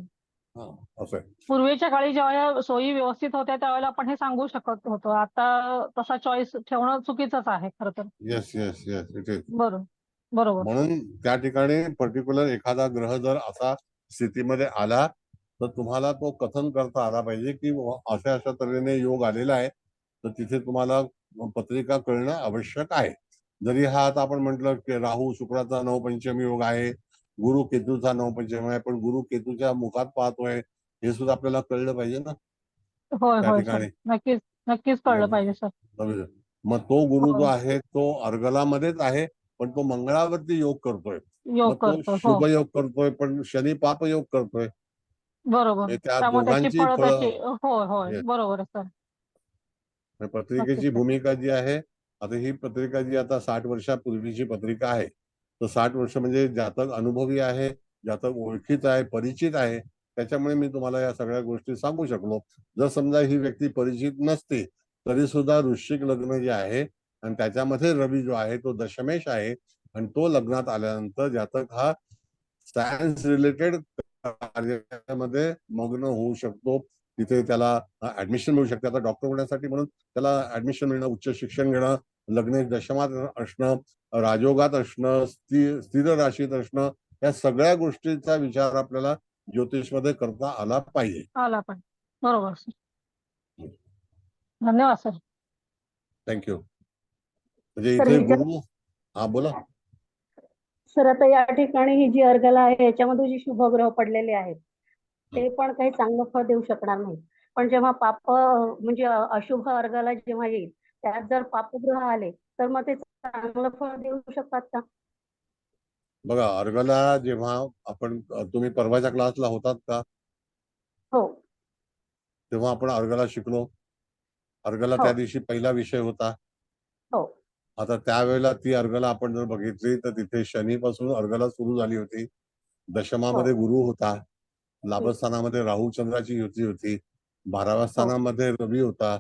Speaker 2: हा, असं आहे.
Speaker 3: पूर्वीच्या काळी जेव्हा या सोयी व्यवस्थित होत्या त्यावेळेला आपण हे सांगू शकत होतो. आता तसा चॉईस ठेवणं चुकीचंच आहे खरं तर.
Speaker 2: Yes yes yes, it is.
Speaker 3: बरोबर बरोबर
Speaker 2: म्हणून त्या ठिकाणी पर्टिक्युलर एखादा ग्रह जर असा स्थितीमध्ये आला तर तुम्हाला तो कथन करता आला पाहिजे की अशा अशा तऱ्हेने योग आलेला आहे, तर तिथे तुम्हाला पत्रिका कळणं आवश्यक आहे. जरी हा आता आपण म्हटलं की राहू शुक्राचा नवपंचमी योग आहे, गुरु केतूचा नवपंचमी आहे, पण गुरु केतूच्या मुखात पाहतोय हे सुद्धा आपल्याला कळलं पाहिजे ना
Speaker 3: होय
Speaker 2: त्या
Speaker 3: होय सर.
Speaker 2: ठिकाणी.
Speaker 3: नक्कीच नक्कीच कळलं पाहिजे सर.
Speaker 2: मग तो गुरु जो
Speaker 3: हो
Speaker 2: आहे तो अर्गलामध्येच आहे, पण तो मंगळावरती योग करतोय. मग
Speaker 3: योग
Speaker 2: तो
Speaker 3: करतो हो
Speaker 2: शुभ योग करतोय, पण शनी पाप योग करतोय.
Speaker 3: बरोबर.
Speaker 2: म्हणजे त्या
Speaker 3: त्यामुळे त्याची
Speaker 2: दोघांची
Speaker 3: फळं
Speaker 2: फळं.
Speaker 3: त्याची होय होय
Speaker 2: Yes.
Speaker 3: बरोबर आहे सर.
Speaker 2: म्हणजे
Speaker 3: नक्कीच
Speaker 2: पत्रिकेची
Speaker 3: सर.
Speaker 2: भूमिका जी आहे, आता ही पत्रिका जी आता 60 वर्षापूर्वीची पत्रिका आहे, तर 60 वर्ष म्हणजे जातक अनुभवी आहे, जातक ओळखीच आहे, परिचित आहे, त्याच्यामुळे मी तुम्हाला या सगळ्या गोष्टी सांगू शकलो. जर समजा ही व्यक्ती परिचित नसते तरी सुद्धा वृश्चिक लग्न जे आहे आणि त्याच्यामध्ये रवी जो आहे तो दशमेश आहे, आणि तो लग्नात आल्यानंतर जातक हा सायन्स रिलेटेड कार्यामध्ये मग्न होऊ शकतो. तिथे त्याला ऍडमिशन मिळू शकते. आता डॉक्टर होण्यासाठी म्हणून त्याला ऍडमिशन मिळणं, उच्च शिक्षण घेणं, लग्न दशमात असणं, राजयोगात असणं, स्थिर राशीत असणं, या सगळ्या गोष्टींचा विचार आपल्याला ज्योतिषमध्ये करता आला पाहिजे.
Speaker 3: आला पण बरोबर सर. धन्यवाद सर.
Speaker 2: थँक्यू. म्हणजे
Speaker 7: तर
Speaker 2: इथे
Speaker 7: ह्याच्या
Speaker 2: गुरु. हा, बोला.
Speaker 7: सर आता या ठिकाणी ही जी अर्गला आहे याच्यामध्ये जी शुभग्रह पडलेले आहेत ते पण काही चांगलं फळ देऊ शकणार नाही. पण जेव्हा पाप म्हणजे अशुभ अर्गला जेव्हा येईल त्यात जर पापग्रह आले तर मग ते चांगलं फळ देऊ शकतात का?
Speaker 2: बघा, अर्गला जेव्हा आपण तुम्ही परवाच्या क्लासला होतात का?
Speaker 7: हो
Speaker 2: तेव्हा आपण अर्गला शिकलो. अर्गला
Speaker 7: हो
Speaker 2: त्या दिवशी पहिला विषय होता.
Speaker 7: हो
Speaker 2: आता त्यावेळेला ती अर्गला आपण जर बघितली तर तिथे शनीपासून अर्गला सुरू झाली होती.
Speaker 7: हो
Speaker 2: दशमामध्ये गुरु होता, लाभस्थानामध्ये राहू चंद्राची युती होती, 12व्या
Speaker 7: हो
Speaker 2: स्थानामध्ये रवी होता,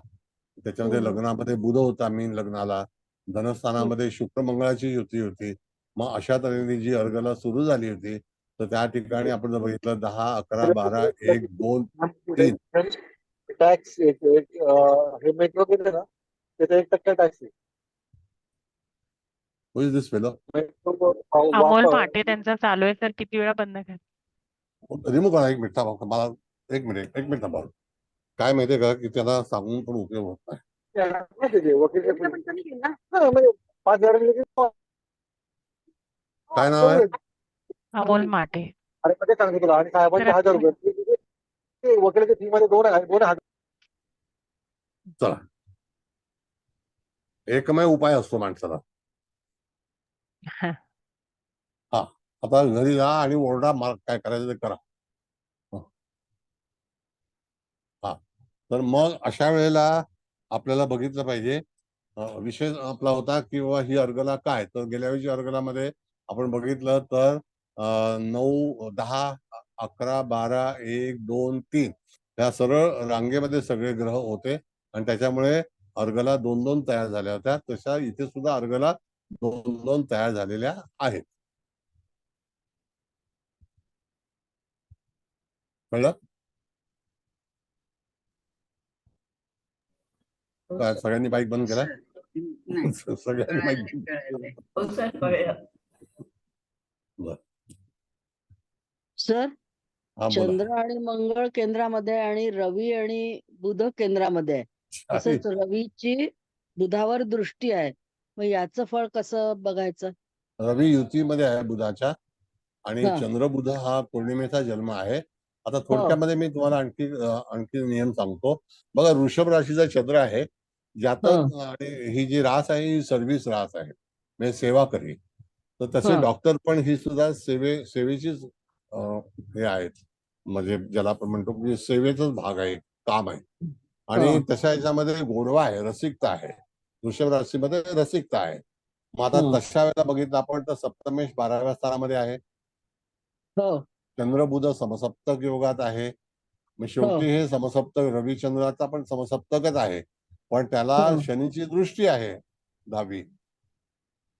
Speaker 2: त्याच्यामध्ये
Speaker 7: हम्म,
Speaker 2: लग्नामध्ये बुध होता मीन लग्नाला,
Speaker 7: हम्म.
Speaker 2: धनस्थानामध्ये शुक्र मंगळाची युती होती. मग अशा तऱ्हेने जी अर्गला सुरू झाली होती, तर त्या ठिकाणी आपण जर बघितलं 10, 11, 12, 1, 2, 3.
Speaker 8: टॅक्स हे मेट्रो केलं ना त्याचा 1% टॅक्स आहे.
Speaker 2: Who is this fellow?
Speaker 8: Metro
Speaker 1: Amol
Speaker 8: वापर
Speaker 1: माटे त्यांचा चालू आहे सर, किती वेळा बंद करा.
Speaker 2: रिमूव्ह करा. एक मिनिट थांबा. मला एक मिनिट थांबा. काय माहितीये का की त्याला सांगून पण उपयोग होत नाही.
Speaker 8: वकील म्हणजे 5,000
Speaker 2: काय नाव आहे?
Speaker 1: अमोल माटे.
Speaker 8: अरे कधी सांगतो तुला, आणि साहेबांचे
Speaker 1: सर
Speaker 8: 1,000 रुपये वकिलाच्या फी मध्ये 2,000.
Speaker 2: चला, एकमेव उपाय असतो माणसाला. हा, आता घरी जा आणि ओरडा, मला काय करायचं ते करा. हा, तर मग अशा वेळेला आपल्याला बघितलं पाहिजे विषय आपला होता की बाबा ही अर्गला काय, तर गेल्या वेळी अर्गलामध्ये आपण बघितलं तर 9, 10, 11, 12, 1, 2, 3 ह्या सरळ रांगेमध्ये सगळे ग्रह होते आणि त्याच्यामुळे अर्गला 2-2 तयार झाल्या होत्या. तशा इथे सुद्धा अर्गला 2-2 तयार झालेल्या आहेत. कळलं?
Speaker 5: हो
Speaker 2: काय
Speaker 5: सर.
Speaker 2: सगळ्यांनी बाईक बंद केला?
Speaker 6: नाही
Speaker 2: सगळ्यांनी बाईक बंद
Speaker 6: कळालंय.
Speaker 5: हो सर, कळलं.
Speaker 6: सर
Speaker 2: हा बोला.
Speaker 6: चंद्र आणि मंगळ केंद्रामध्ये आणि रवी आणि बुध केंद्रामध्ये आहे. तसेच रवीची बुधावर दृष्टी आहे. मग याचं फळ कसं बघायचं?
Speaker 2: रवी युतीमध्ये आहे बुधाच्या आणि
Speaker 6: हा.
Speaker 2: चंद्र बुध हा पौर्णिमेचा जन्म आहे. आता
Speaker 6: हो.
Speaker 2: थोडक्यामध्ये मी तुम्हाला आणखी नियम सांगतो. बघा, वृषभ राशीचा चंद्र आहे जातक आणि ही जी रास आहे ही सर्व्हिस रास आहे, म्हणजे सेवा करी. तर तसे
Speaker 6: हा.
Speaker 2: डॉक्टर पण ही सुद्धा सेवेचीच हे आहेत, म्हणजे ज्याला आपण म्हणतो की सेवेचाच भाग आहे, काम आहे. आणि तशा ह्याच्यामध्ये गोडवा आहे, रसिकता आहे. वृषभ राशीमध्ये रसिकता आहे. मग आता तशा वेळेला बघितलं आपण तर सप्तमेश 12व्या स्थानामध्ये आहे.
Speaker 6: हो.
Speaker 2: चंद्र बुध समसप्तक योगात आहे. मग शेवटी हे समसप्तक रविचंद्राचा पण समसप्तकच आहे, पण त्याला शनीची दृष्टी आहे 10वी.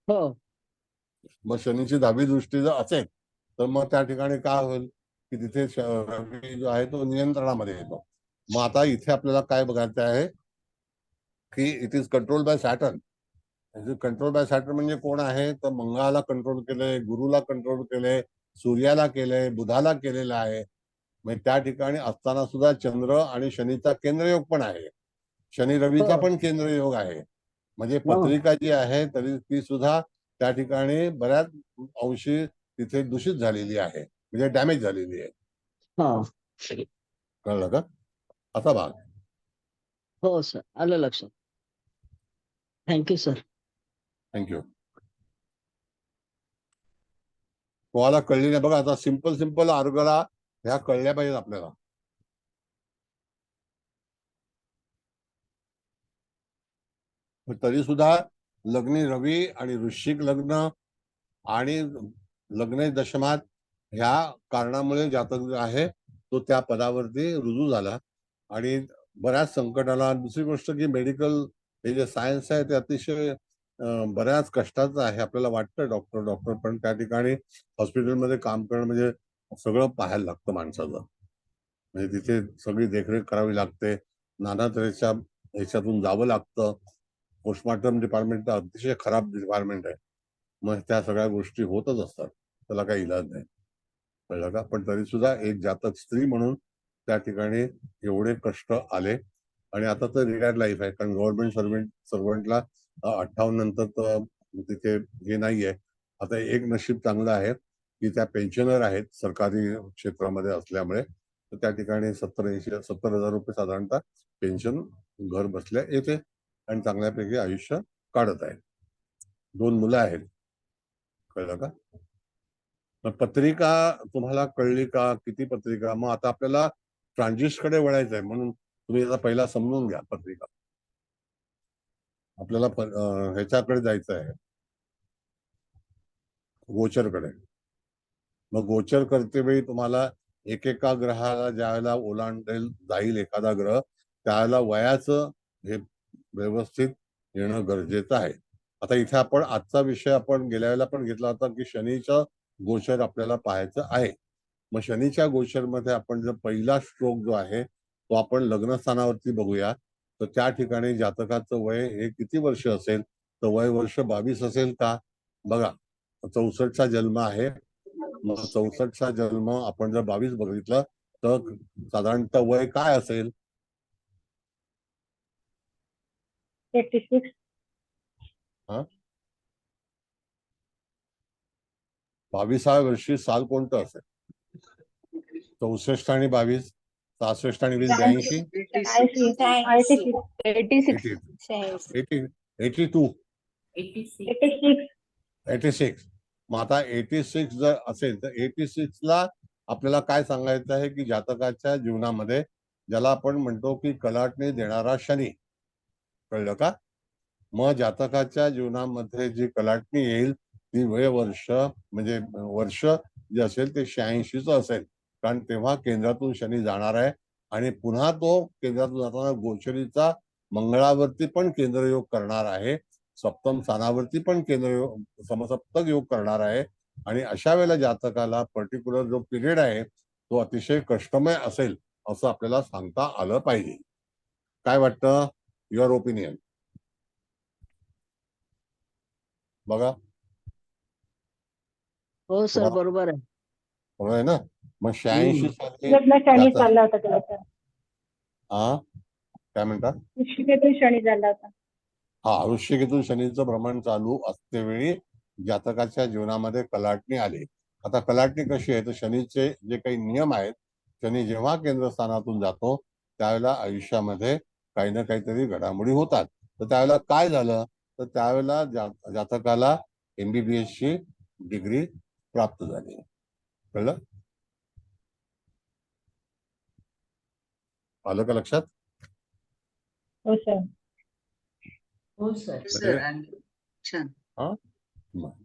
Speaker 6: हो.
Speaker 2: मग शनीची 10वी दृष्टी जर असेल तर मग त्या ठिकाणी काय होईल की तिथे रवी जो आहे तो नियंत्रणामध्ये येतो. मग आता इथे आपल्याला काय बघायचं आहे की it is control by Saturn. Control by Saturn म्हणजे कोण आहे, तर मंगळाला कंट्रोल केलंय, गुरुला कंट्रोल केलंय, सूर्याला केलंय, बुधाला केलेलं आहे. म्हणजे त्या ठिकाणी असताना सुद्धा चंद्र आणि शनीचा केंद्रयोग पण आहे, शनी रवीचा पण केंद्रयोग आहे. म्हणजे पत्रिका जी आहे तरी ती सुद्धा त्या ठिकाणी बऱ्याच अंशी तिथे दूषित झालेली आहे, म्हणजे डॅमेज झालेली आहे. कळलं का? असा भाग.
Speaker 6: हो सर, आलं लक्षात. Thank you sir.
Speaker 2: थँक्यू. तुम्हाला कळली नाही बघा, आता सिंपल अर्गला ह्या कळल्या पाहिजेत आपल्याला. तरी सुद्धा लग्नी रवी आणि वृश्चिक लग्न आणि लग्न दशमात ह्या कारणामुळे जातक जो आहे तो त्या पदावरती रुजू झाला आणि बऱ्याच संकटाला. दुसरी गोष्ट की मेडिकल हे जे सायन्स आहे ते अतिशय बऱ्याच कष्टाचं आहे. आपल्याला वाटतं डॉक्टर पण त्या ठिकाणी हॉस्पिटलमध्ये काम करणं म्हणजे सगळं पाहायला लागतं माणसाचं. म्हणजे तिथे सगळी देखरेख करावी लागते, नाना तऱ्हेच्या ह्याच्यातून जावं लागतं. पोस्टमॉर्टम डिपार्टमेंट तर अतिशय खराब डिपार्टमेंट आहे. मग त्या सगळ्या गोष्टी होतच असतात, त्याला काही इलाज नाही. कळलं का? पण तरी सुद्धा एक जातक स्त्री म्हणून त्या ठिकाणी एवढे कष्ट आले. आणि आता तर रिटायर्ड लाईफ आहे, कारण गव्हर्नमेंट सर्वंटला 58 नंतर तर तिथे हे नाहीये. आता एक नशीब चांगलं आहे की त्या पेन्शनर आहेत सरकारी क्षेत्रामध्ये असल्यामुळे, तर त्या ठिकाणी 70,000 रुपये साधारणतः पेन्शन घर बसल्या येते आणि चांगल्यापैकी आयुष्य काढत आहे. 2 मुलं आहेत. कळलं का? मग पत्रिका तुम्हाला कळली का? किती पत्रिका? मग आता आपल्याला ट्रान्झिस्टकडे वळायचं आहे, म्हणून तुम्ही आता पहिला समजून घ्या पत्रिका. आपल्याला ह्याच्याकडे जायचं आहे, गोचरकडे. मग गोचर करते वेळी तुम्हाला एकेका ग्रहाला ज्यावेळेला ओलांडेल जाईल एखादा ग्रह, त्यावेळेला वयाचं हे व्यवस्थित येणं गरजेचं आहे. आता इथे आपण आजचा विषय आपण गेल्या वेळेला पण घेतला होता की शनीचं गोचर आपल्याला पाहायचं आहे. मग शनीच्या गोचरमध्ये आपण जर पहिला स्ट्रोक जो आहे तो आपण लग्नस्थानावरती बघूया, तर त्या ठिकाणी जातकाचं वय हे किती वर्ष असेल, तर वय वर्ष 22 असेल का? बघा, 64चा जन्म आहे. मग 64चा जन्म आपण जर 22 बघितलं तर साधारणतः वय काय असेल?
Speaker 7: 86.
Speaker 2: हा, 22व्या वर्षी साल कोणतं असेल? 64 आणि 22, 66 आणि 20, 82, 86. मग आता 86 जर असेल तर 86 ला आपल्याला काय सांगायचं आहे की जातकाच्या जीवनामध्ये ज्याला आपण म्हणतो की कलाटणी देणारा शनी. कळलं का? मग जातकाच्या जीवनामध्ये जी कलाटणी येईल ती वर्ष म्हणजे वर्ष जे असेल ते 86च असेल, कारण तेव्हा केंद्रातून शनी जाणार आहे आणि पुन्हा तो केंद्रातून जाताना गोचरीचा मंगळावरती पण केंद्रयोग करणार आहे, सप्तम स्थानावरती पण केंद्रयोग समसप्तक योग करणार आहे. आणि अशा वेळेला जातकाला पर्टिक्युलर जो पिरियड आहे तो अतिशय कष्टमय असेल असं आपल्याला सांगता आलं पाहिजे. काय वाटतं? युअर ओपिनियन बघा.
Speaker 6: हो सर,
Speaker 2: तुम्हाला
Speaker 6: बरोबर आहे.
Speaker 2: बरोबर आहे ना? मग 86 साली
Speaker 7: लग्न शनी
Speaker 2: जातक
Speaker 7: चालला होता त्याचा.
Speaker 2: हा काय म्हणतात?
Speaker 7: वृश्चिकेतून शनी झाला होता.
Speaker 2: हा, वृश्चिकेतून शनीचं भ्रमण चालू असते वेळी जातकाच्या जीवनामध्ये कलाटणी आली. आता कलाटणी कशी आहे तर शनीचे जे काही नियम आहेत, शनी जेव्हा केंद्रस्थानातून जातो त्यावेळेला आयुष्यामध्ये काही ना काहीतरी घडामोडी होतात. तर त्यावेळेला काय झालं तर त्यावेळेला जातकाला MBBS ची डिग्री प्राप्त झाली. कळलं? आलं का लक्षात?
Speaker 7: हो सर.
Speaker 5: हो सर.
Speaker 2: म्हणजे
Speaker 6: छान.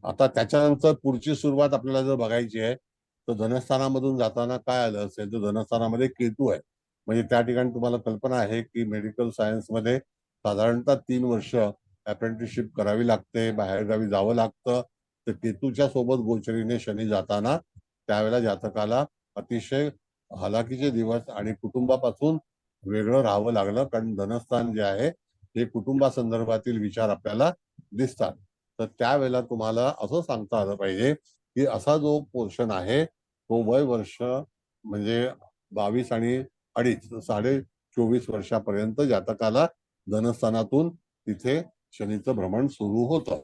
Speaker 2: आता त्याच्यानंतर पुढची सुरुवात आपल्याला जर बघायची आहे तर धनस्थानामधून जाताना काय आलं असेल तर धनस्थानामध्ये केतू आहे. म्हणजे त्या ठिकाणी तुम्हाला कल्पना आहे की मेडिकल सायन्स मध्ये साधारणतः 3 वर्ष अप्रेंटिसशिप करावी लागते, बाहेरगावी जावं लागतं. तर केतूच्या सोबत गोचरीने शनी जाताना त्यावेळेला जातकाला अतिशय हालाकीचे दिवस आणि कुटुंबापासून वेगळं राहावं लागलं, कारण धनस्थान जे आहे हे कुटुंबासंदर्भातील विचार आपल्याला दिसतात. तर त्यावेळेला तुम्हाला असं सांगता आलं पाहिजे की असा जो पोर्शन आहे तो वय वर्ष म्हणजे 22 आणि 2.5 24 वर्षापर्यंत जातकाला धनस्थानातून तिथे शनीचं भ्रमण सुरू होतं.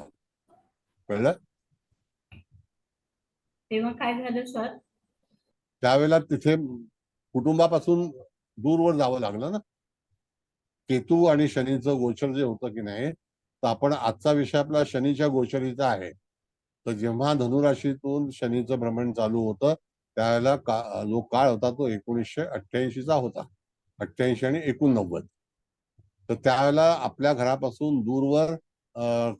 Speaker 2: कळलं?
Speaker 5: तेव्हा काय झालं सर?
Speaker 2: त्यावेळेला तिथे कुटुंबापासून दूरवर जावं लागलं ना. केतू आणि शनीचं गोचर जे होतं की नाही, तर आपण आजचा विषय आपला शनीच्या गोचरीचा आहे. तर जेव्हा धनुराशीतून शनीचं भ्रमण चालू होतं त्यावेळेला जो काळ होता तो 1988चा होता. 88 आणि 89. तर त्यावेळेला आपल्या घरापासून दूरवर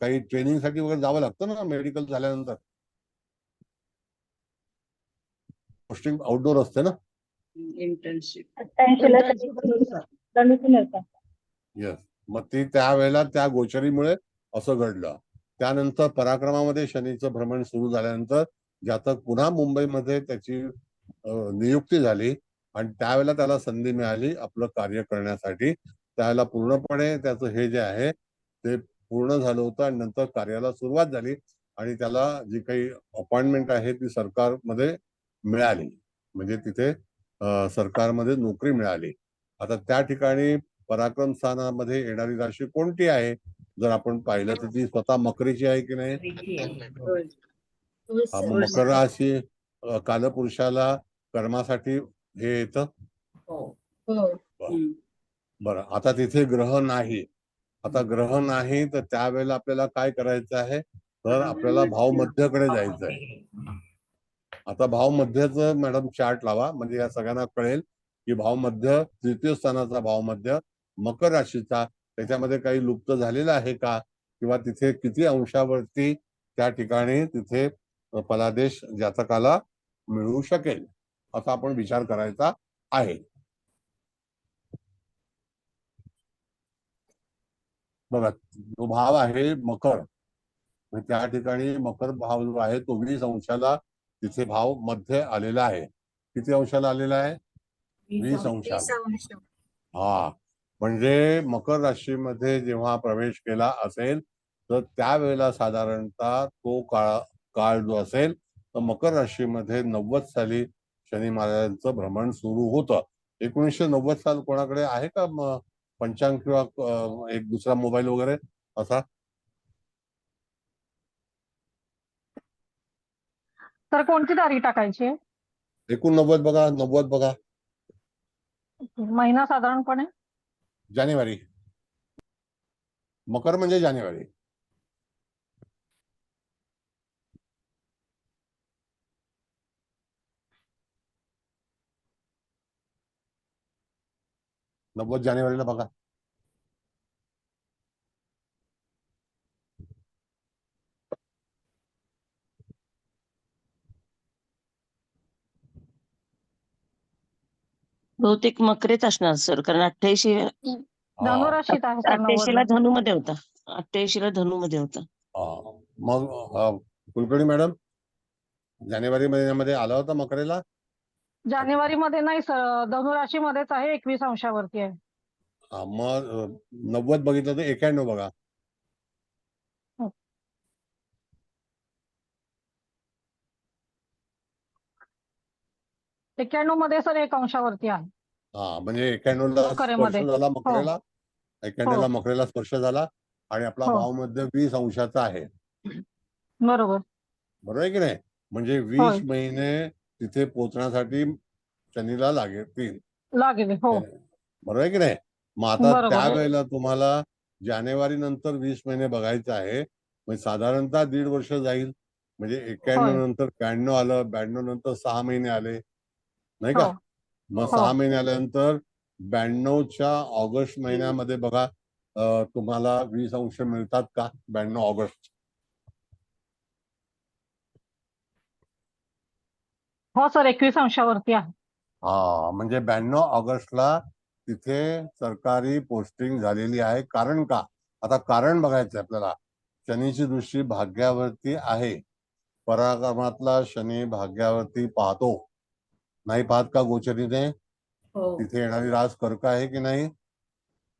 Speaker 2: काही ट्रेनिंगसाठी वगैरे जावं लागतं ना, मेडिकल झाल्यानंतर. पोस्टिंग आउटडोर असते ना.
Speaker 6: इंटर्नशिप.
Speaker 7: 88ला शनी होता.
Speaker 2: येस. मग ती त्यावेळेला त्या गोचरीमुळे असं घडलं. त्यानंतर पराक्रमामध्ये शनीचं भ्रमण सुरू झाल्यानंतर जातक पुन्हा मुंबईमध्ये त्याची नियुक्ती झाली आणि त्यावेळेला त्याला संधी मिळाली आपलं कार्य करण्यासाठी. त्यावेळेला पूर्णपणे त्याचं हे जे आहे ते पूर्ण झालं होतं आणि नंतर कार्याला सुरुवात झाली आणि त्याला जी काही अपॉइंटमेंट आहे ती सरकारमध्ये मिळाली. म्हणजे तिथे सरकारमध्ये नोकरी मिळाली. आता त्या ठिकाणी पराक्रम स्थानामध्ये येणारी राशी कोणती आहे जर आपण पाहिलं तर ती स्वतः मकरीची आहे की नाही?
Speaker 5: त्रिची आहे.
Speaker 6: होय.
Speaker 2: मग मकर राशी कालपुरुषाला कर्मासाठी हे येतं.
Speaker 5: हो.
Speaker 2: बरं, आता तिथे ग्रह नाही. आता ग्रह नाही तर त्यावेळेला आपल्याला काय करायचं आहे तर आपल्याला भाव मध्यकडे जायचं आहे. आता भाव मध्यचं मॅडम चार्ट लावा म्हणजे या सगळ्यांना कळेल की भाव मध्य तृतीय स्थानाचा भाव मध्य मकर राशीचा त्याच्यामध्ये काही लुप्त झालेला आहे का, किंवा तिथे किती अंशावरती त्या ठिकाणी तिथे फलादेश जातकाला मिळू शकेल असा आपण विचार करायचा आहे. बघा, जो भाव आहे मकर, म्हणजे त्या ठिकाणी मकर भाव जो आहे तो 20 अंशाला तिथे भाव मध्य आलेला आहे. किती अंशाला आलेला आहे? 20 अंशाला. हा, म्हणजे मकर राशीमध्ये जेव्हा प्रवेश केला असेल तर त्यावेळेला साधारणतः तो काळ जो असेल तर मकर राशीमध्ये 90 साली शनी महाराजांचं भ्रमण सुरू होतं. 1990 साल कोणाकडे आहे का पंचांग किंवा एक दुसरा मोबाईल वगैरे असा?
Speaker 3: तर कोणती तारीख टाकायची आहे?
Speaker 2: 89 बघा, 90 बघा.
Speaker 3: महिना साधारणपणे
Speaker 2: जानेवारी. मकर म्हणजे जानेवारी. जानेवारीला बघा.
Speaker 9: बहुतेक मकरेच असणार सर, कारण 88
Speaker 3: धनुराशीत आहे सर
Speaker 9: 88 ला
Speaker 3: 90.
Speaker 9: धनु मध्ये होता. 88 ला धनु मध्ये होता.
Speaker 2: मग कुलकर्णी मॅडम, जानेवारी महिन्यामध्ये आला होता मकरेला?
Speaker 3: जानेवारी मध्ये नाही सर, धनुराशी मध्येच आहे, 21 अंशावरती आहे.
Speaker 2: मग 90 बघितलं तर 91 बघा.
Speaker 3: हो. एक्क्याण्णव मध्ये सर 1 अंशावरती आहे.
Speaker 2: म्हणजे 91 ला
Speaker 3: मकरेमध्ये.
Speaker 2: स्पर्श झाला मकरेला, 91 ला
Speaker 3: हो.
Speaker 2: मकरेला स्पर्श झाला आणि आपला
Speaker 3: हो.
Speaker 2: भाव मध्य 20 अंशाचा आहे.
Speaker 3: बरोबर.
Speaker 2: बरोबर आहे की नाही? म्हणजे 20 महिने तिथे पोहोचण्यासाठी शनीला लागतील.
Speaker 3: लागेल. हो.
Speaker 2: बरोबर आहे की नाही? मग आता
Speaker 3: बरोबर.
Speaker 2: त्यावेळेला तुम्हाला जानेवारी नंतर 20 महिने बघायचं आहे. म्हणजे साधारणतः 1.5 वर्ष जाईल. म्हणजे 91 नंतर 92 आलं, 92 नंतर 6 महिने आले, नाही का?
Speaker 3: हो.
Speaker 2: मग 6 महिने आल्यानंतर 92च्या ऑगस्ट महिन्यामध्ये बघा, तुम्हाला 20 अंश मिळतात का? 92 ऑगस्ट.
Speaker 3: हो सर, 21 अंशावरती आहे.
Speaker 2: म्हणजे 92 ऑगस्टला तिथे सरकारी पोस्टिंग झालेली आहे. कारण का? आता कारण बघायचं आपल्याला. शनीची दृष्टी भाग्यावरती आहे. पराक्रमातला शनी भाग्यावरती पाहतो, नाही पाहत का गोचरीने?
Speaker 5: हो.
Speaker 2: तिथे येणारी रास कर्क आहे की नाही?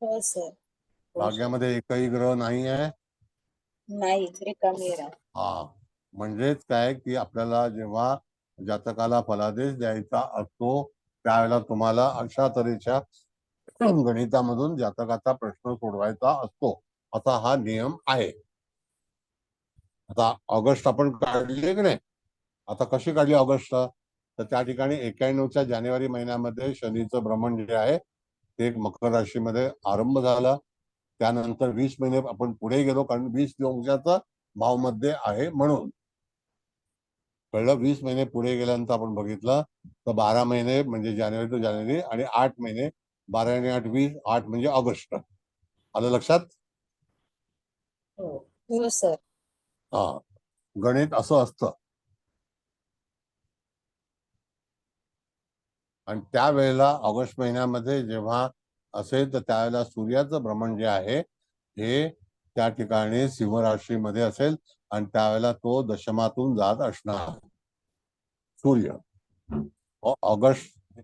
Speaker 10: हो सर.
Speaker 2: भाग्यामध्ये एकही ग्रह नाही आहे.
Speaker 10: नाही, रिकामी आहे.
Speaker 2: म्हणजेच काय की आपल्याला जेव्हा जातकाला फलादेश द्यायचा असतो त्यावेळेला तुम्हाला अशा तऱ्हेच्या गणितामधून जातकाचा प्रश्न सोडवायचा असतो, असा हा नियम आहे. आता ऑगस्ट आपण काढली की नाही? आता कशी काढली ऑगस्ट? तर त्या ठिकाणी 91च्या जानेवारी महिन्यामध्ये शनीचं भ्रमण जे आहे ते मकर राशीमध्ये आरंभ झाला. त्यानंतर 20 महिने आपण पुढे गेलो, कारण 20 अंशाचा भाव मध्ये आहे म्हणून. कळलं? 20 महिने पुढे गेल्यानंतर आपण बघितलं तर 12 महिने म्हणजे जानेवारी टू जानेवारी आणि 8 महिने, 12 आणि 8 20, 8 म्हणजे ऑगस्ट. आलं लक्षात?
Speaker 10: हो सर.
Speaker 2: गणित असं असतं. आणि त्यावेळेला ऑगस्ट महिन्यामध्ये जेव्हा असेल तर त्यावेळेला सूर्याचं भ्रमण जे आहे हे त्या ठिकाणी सिंह राशीमध्ये असेल आणि त्यावेळेला तो दशमातून जात असणार. सूर्य ऑगस्ट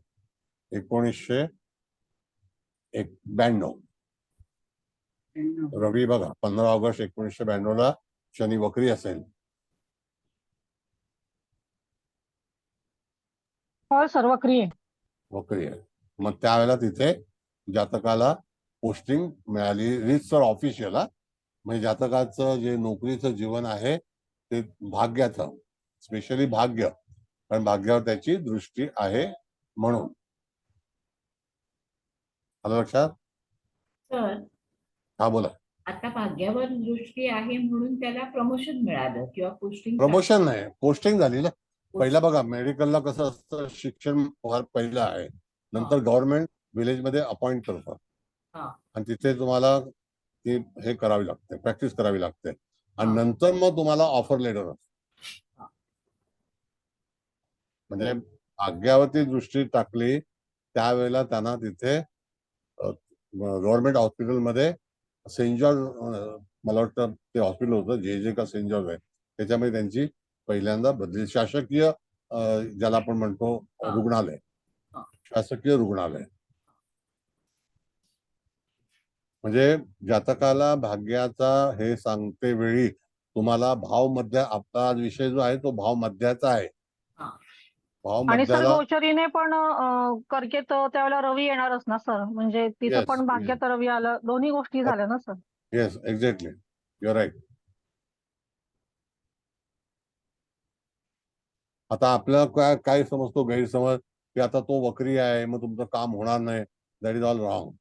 Speaker 2: 1992. रवी बघा 15 ऑगस्ट 1992 ला शनी वक्री असेल.
Speaker 3: हो सर, वक्री आहे.
Speaker 2: वक्री आहे. मग त्यावेळेला तिथे जातकाला पोस्टिंग मिळाली रीतसर ऑफिशियल. म्हणजे जातकाचं जे नोकरीचं जीवन आहे ते भाग्याचं, स्पेशली भाग्य, कारण भाग्यावर त्याची दृष्टी आहे म्हणून. आलं लक्षात?
Speaker 5: सर,
Speaker 2: बोला.
Speaker 5: आता भाग्यावर दृष्टी आहे म्हणून त्याला प्रमोशन मिळालं किंवा पोस्टिंग?
Speaker 2: प्रमोशन नाही, पोस्टिंग झाली ना. पहिला बघा मेडिकलला कसं असतं, शिक्षण पहिलं आहे, नंतर गव्हर्नमेंट विलेज मध्ये अपॉइंट करतं आणि तिथे तुम्हाला ती हे करावी लागते, प्रॅक्टिस करावी लागते आणि नंतर मग तुम्हाला ऑफर लेटर असतं. म्हणजे भाग्यावरती दृष्टी टाकली त्यावेळेला त्यांना तिथे गव्हर्नमेंट हॉस्पिटलमध्ये सेंट जॉर्ज, मला वाटतं ते हॉस्पिटल होतं जे का सेंट जॉर्ज आहे, त्याच्यामध्ये त्यांची पहिल्यांदा बदली. शासकीय ज्याला आपण म्हणतो रुग्णालय, शासकीय रुग्णालय. म्हणजे जातकाला भाग्याचा हे सांगते वेळी तुम्हाला भाव मध्य, आपला विषय जो आहे तो भाव मध्याचा आहे. भाव
Speaker 3: आणि सर
Speaker 2: मध्याला
Speaker 3: गोचरीने पण कर्केत त्यावेळेला रवी येणारच ना सर, म्हणजे तिथं पण भाग्यात रवी आलं, दोन्ही गोष्टी झाल्या ना sir.
Speaker 2: Yes, exactly, you are right. आता आपल्याला काय समजतो गैरसमज की आता तो वक्री आहे मग तुमचं काम होणार नाही. That is all wrong.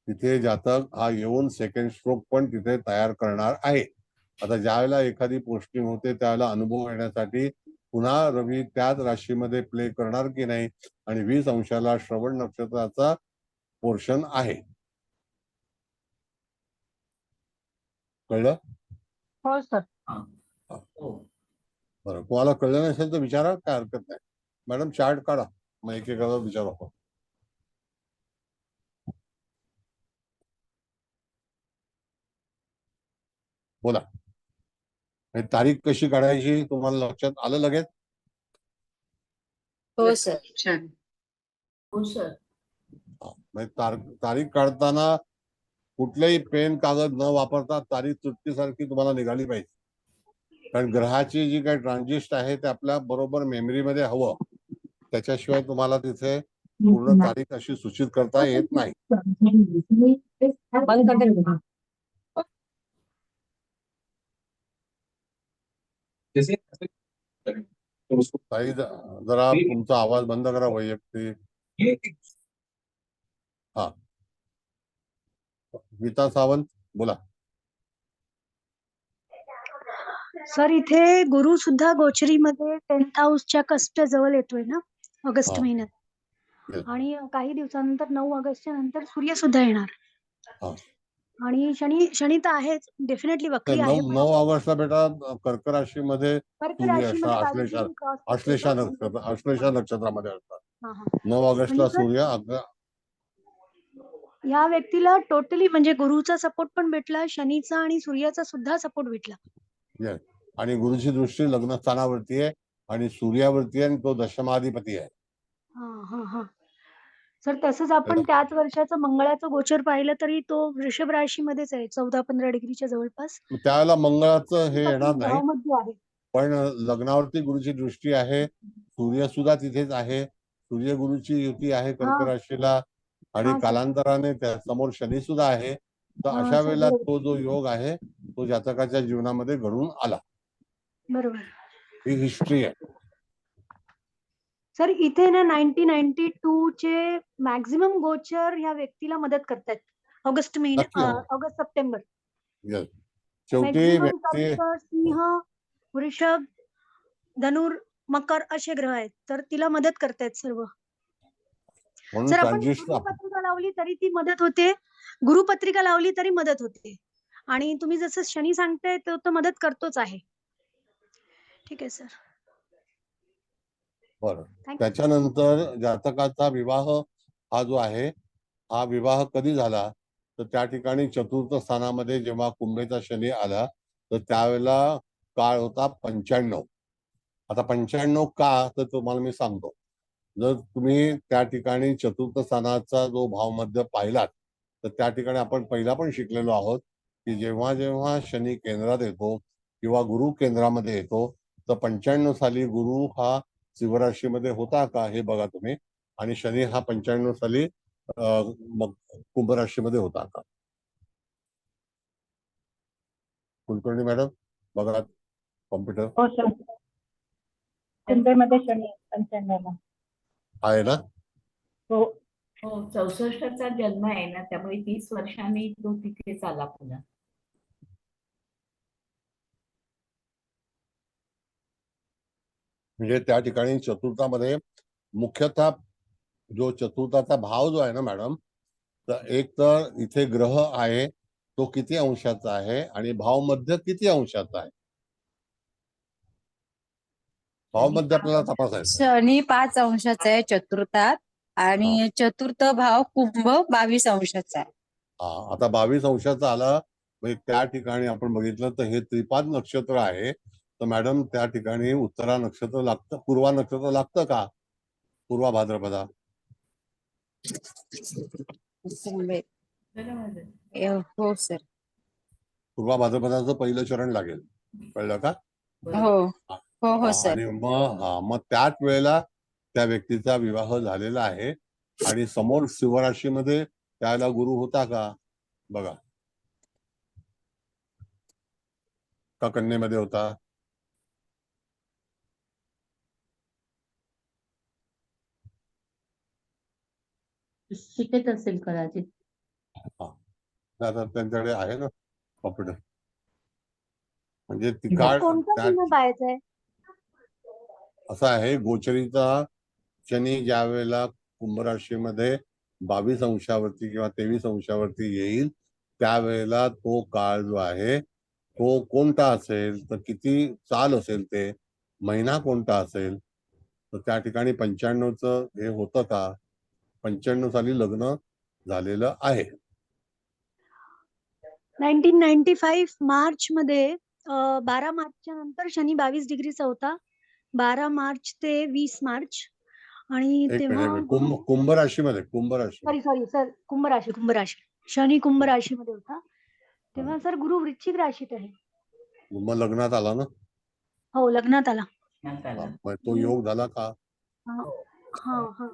Speaker 2: तिथे जातक हा येऊन सेकंड स्ट्रोक पण तिथे तयार करणार आहे. आता ज्यावेळेला एखादी पोस्टिंग होते त्यावेळेला अनुभव येण्यासाठी पुन्हा रवी त्याच राशीमध्ये प्ले करणार की नाही, आणि 20 अंशाला श्रवण नक्षत्राचा पोर्शन आहे. कळलं?
Speaker 3: हो सर.
Speaker 2: बरं, तुम्हाला कळलं नसेल तर विचारा, काय हरकत नाही. मॅडम चार्ट काढा, मग एक विचारू आपण. बोला. हे तारीख कशी काढायची तुम्हाला लक्षात आलं लगेच?
Speaker 10: हो सर.
Speaker 5: हो सर.
Speaker 2: तारीख काढताना कुठलेही पेन कागद न वापरता तारीख चुटकीसारखी तुम्हाला निघाली पाहिजे. कारण ग्रहाची जी काही ट्रान्झिस्ट आहे ते आपल्या बरोबर मेमरीमध्ये हवं, त्याच्याशिवाय तुम्हाला तिथे पूर्ण तारीख अशी सूचित करता येत नाही. ताई जरा तुमचा आवाज बंद करा वैयक्तिक. हा, गीता सावंत बोला.
Speaker 11: सर इथे गुरु सुद्धा गोचरीमध्ये 10th हाऊसच्या कस्पच्या जवळ येतोय ना ऑगस्ट
Speaker 2: हा.
Speaker 11: महिन्यात,
Speaker 2: Yes.
Speaker 11: आणि काही दिवसानंतर 9 ऑगस्टच्या नंतर सूर्य सुद्धा येणार.
Speaker 2: हा.
Speaker 11: आणि शनी तर आहेच, डेफिनेटली वक्री आहे.
Speaker 2: 9 ऑगस्टला बेटा कर्क राशीमध्ये
Speaker 11: कर्क
Speaker 2: सूर्य
Speaker 11: राशीमध्ये
Speaker 2: असतात.
Speaker 11: बावीस क्रॉस करतो
Speaker 2: आश्लेषा
Speaker 11: तो.
Speaker 2: नक्षत्र, आश्लेषा नक्षत्रामध्ये असतात.
Speaker 11: हा, हा.
Speaker 2: 9 ऑगस्टला
Speaker 11: म्हणजे सर,
Speaker 2: सूर्य
Speaker 11: या व्यक्तीला टोटली म्हणजे गुरुचा सपोर्ट पण भेटला, शनीचा आणि सूर्याचा सुद्धा सपोर्ट भेटला.
Speaker 2: Yes. आणि गुरुची दृष्टी लग्न स्थानावरती आहे आणि सूर्यावरती आहे आणि तो दशमाधिपती आहे.
Speaker 11: हा हा हा. सर तसंच आपण त्याच वर्षाचं मंगळाचं गोचर पाहिलं तरी तो वृषभ राशीमध्येच आहे, 14-15 डिग्रीच्या जवळपास.
Speaker 2: त्यावेळेला मंगळाचं हे येणार नाही,
Speaker 11: भावमध्ये आहे.
Speaker 2: पण लग्नावरती गुरुची दृष्टी आहे. सूर्य सुद्धा तिथेच आहे. सूर्य गुरुची युती आहे कर्क राशीला आणि
Speaker 11: हा, सर.
Speaker 2: कालांतराने त्या समोर शनी सुद्धा आहे. तर
Speaker 11: हा,
Speaker 2: अशा
Speaker 11: सर,
Speaker 2: वेळेला
Speaker 11: बरोबर.
Speaker 2: तो जो योग आहे तो जातकाच्या जीवनामध्ये घडून आला.
Speaker 11: बरोबर.
Speaker 2: ही हिस्ट्री आहे.
Speaker 11: सर इथे ना 1992 चे मॅक्झिमम गोचर ह्या व्यक्तीला मदत करतात. ऑगस्ट
Speaker 2: नक्की हो.
Speaker 11: August September
Speaker 2: Yes. शेवटी
Speaker 11: मॅक्झिमम
Speaker 2: व्यक्ती
Speaker 11: सिंह, वृषभ, धनुर, मकर असे ग्रह आहेत, तर तिला मदत करतायत सर्व.
Speaker 2: म्हणून
Speaker 11: सर आपण
Speaker 2: ट्रान्झिशन
Speaker 11: गुरुपत्रिका लावली तरी ती मदत होते, गुरुपत्रिका लावली तरी मदत होते, आणि तुम्ही जसं शनी सांगताय तो मदत करतोच आहे. ठीक आहे सर.
Speaker 2: बरं. त्याच्यानंतर जातकाचा विवाह हा जो आहे, हा विवाह कधी झाला तर त्या ठिकाणी चतुर्थ स्थानामध्ये जेव्हा कुंभेचा शनी आला तर त्यावेळेला काळ होता 95. आता 95 का तर तुम्हाला मी सांगतो. जर तुम्ही त्या ठिकाणी चतुर्थ स्थानाचा जो भावमध्य पाहिलात तर त्या ठिकाणी आपण पहिला पण शिकलेलो आहोत की जेव्हा जेव्हा शनी केंद्रात येतो किंवा गुरु केंद्रामध्ये येतो तर 95 साली गुरु हा सिंह राशीमध्ये होता का हे बघा तुम्ही, आणि शनी हा 95 साली मग कुंभ राशीमध्ये होता का. कुलकर्णी मॅडम बघा कॉम्प्युटर.
Speaker 7: हो सर. कुंभेमध्ये शनी 95
Speaker 2: आहे ना.
Speaker 7: हो.
Speaker 5: हो 64चा जन्म आहे ना, त्यामुळे 30 वर्षांनी तो तिथेच आला पुन्हा.
Speaker 2: म्हणजे त्या ठिकाणी चतुर्थामध्ये मुख्यतः जो चतुर्थाचा भाव जो आहे ना मॅडम, तर एक तर इथे ग्रह आहे तो किती अंशाचा आहे आणि भावमध्य किती अंशाचा आहे, भावमध्य आपल्याला तपासायचं.
Speaker 10: शनी 5 अंशाचा आहे चतुर्थात, आणि चतुर्थ भाव कुंभ 22 अंशाचा आहे.
Speaker 2: आता 22 अंशाचा आला म्हणजे त्या ठिकाणी आपण बघितलं तर हे त्रिपाद नक्षत्र आहे. तर मॅडम त्या ठिकाणी उत्तरा नक्षत्र लागतं, पूर्वा नक्षत्र लागतं का, पूर्वा भाद्रपदा.
Speaker 10: हो सर.
Speaker 2: पूर्वा भाद्रपदाचं पहिलं चरण लागेल, कळलं का.
Speaker 10: हो हो हो सर.
Speaker 2: आणि मग त्याच वेळेला त्या व्यक्तीचा विवाह झालेला आहे आणि समोर सिंह राशीमध्ये त्याला गुरु होता का बघा, का कन्येमध्ये होता.
Speaker 7: शिकत असेल कदाचित.
Speaker 2: आता त्यांच्याकडे आहे ना कॉम्प्युटर. म्हणजे
Speaker 11: कोणतं चिन्ह पाहायचं आहे.
Speaker 2: असं आहे, गोचरीचा शनी ज्या वेळेला कुंभ राशीमध्ये 22 अंशावरती किंवा 23 अंशावरती येईल त्यावेळेला तो काळ जो आहे तो कोणता असेल, तर किती चाल असेल, ते महिना कोणता असेल, तर त्या ठिकाणी 95चं हे होतं का. 95 साली लग्न झालेलं आहे.
Speaker 11: 1995 मार्च मध्ये 12 मार्चच्या नंतर शनी 22 डिग्रीचा होता. 12 मार्च ते 20 मार्च आणि
Speaker 2: एक
Speaker 11: तेव्हा
Speaker 2: मिनिट कुंभ राशीमध्ये कुंभ राशी
Speaker 11: सॉरी सर कुंभ राशी शनी कुंभ राशीमध्ये होता. तेव्हा सर गुरु वृश्चिक राशीत आहे.
Speaker 2: मग लग्नात आला ना.
Speaker 11: हो लग्नात आला.
Speaker 2: मग तो योग झाला का?
Speaker 11: हा हा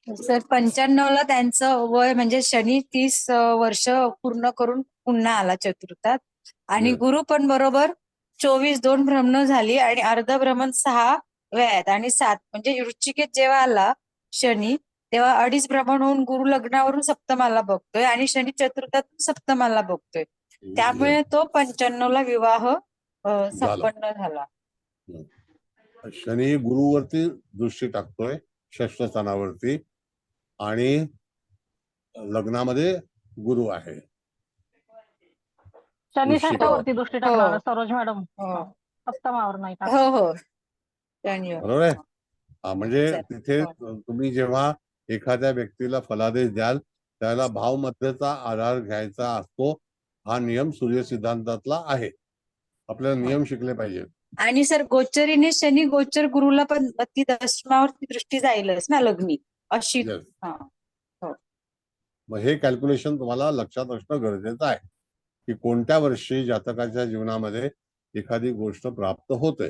Speaker 10: सर 95 ला त्यांचं वय म्हणजे शनी 30 वर्ष पूर्ण करून पुन्हा आला चतुर्थात आणि
Speaker 2: Yes.
Speaker 10: गुरु पण बरोबर 24 भ्रमण झाली आणि अर्ध भ्रमण 6 वेळात आणि 7 म्हणजे वृश्चिकेत जेव्हा आला शनी तेव्हा 2.5 भ्रमण होऊन गुरु लग्नावरून सप्तमाला बघतोय आणि शनी चतुर्थात सप्तमाला बघतोय. त्यामुळे तो 95 ला विवाह संपन्न झाला.
Speaker 2: शनी गुरुवरती दृष्टी टाकतोय षष्ठ स्थानावरती आणि लग्नामध्ये गुरु आहे.
Speaker 3: शनी
Speaker 2: वृश्चिक.
Speaker 3: षष्ठावरती दृष्टी टाकणार सरोज मॅडम. सप्तमावर नाही टाकणार.
Speaker 10: हो शनिवार.
Speaker 2: बरोबर आहे. म्हणजे तिथे तुम्ही जेव्हा एखाद्या व्यक्तीला फलादेश द्याल त्याला भाव मध्येचा आधार घ्यायचा असतो. हा नियम सूर्य सिद्धांतातला आहे. आपल्याला नियम शिकले पाहिजेत.
Speaker 10: आणि सर गोचरीने शनी गोचर गुरुला पण ती दशमावरती दृष्टी जाईलच ना लग्नी अशी.
Speaker 2: मग हे कॅल्क्युलेशन तुम्हाला लक्षात असणं गरजेचं आहे की कोणत्या वर्षी जातकाच्या जीवनामध्ये एखादी गोष्ट प्राप्त होते.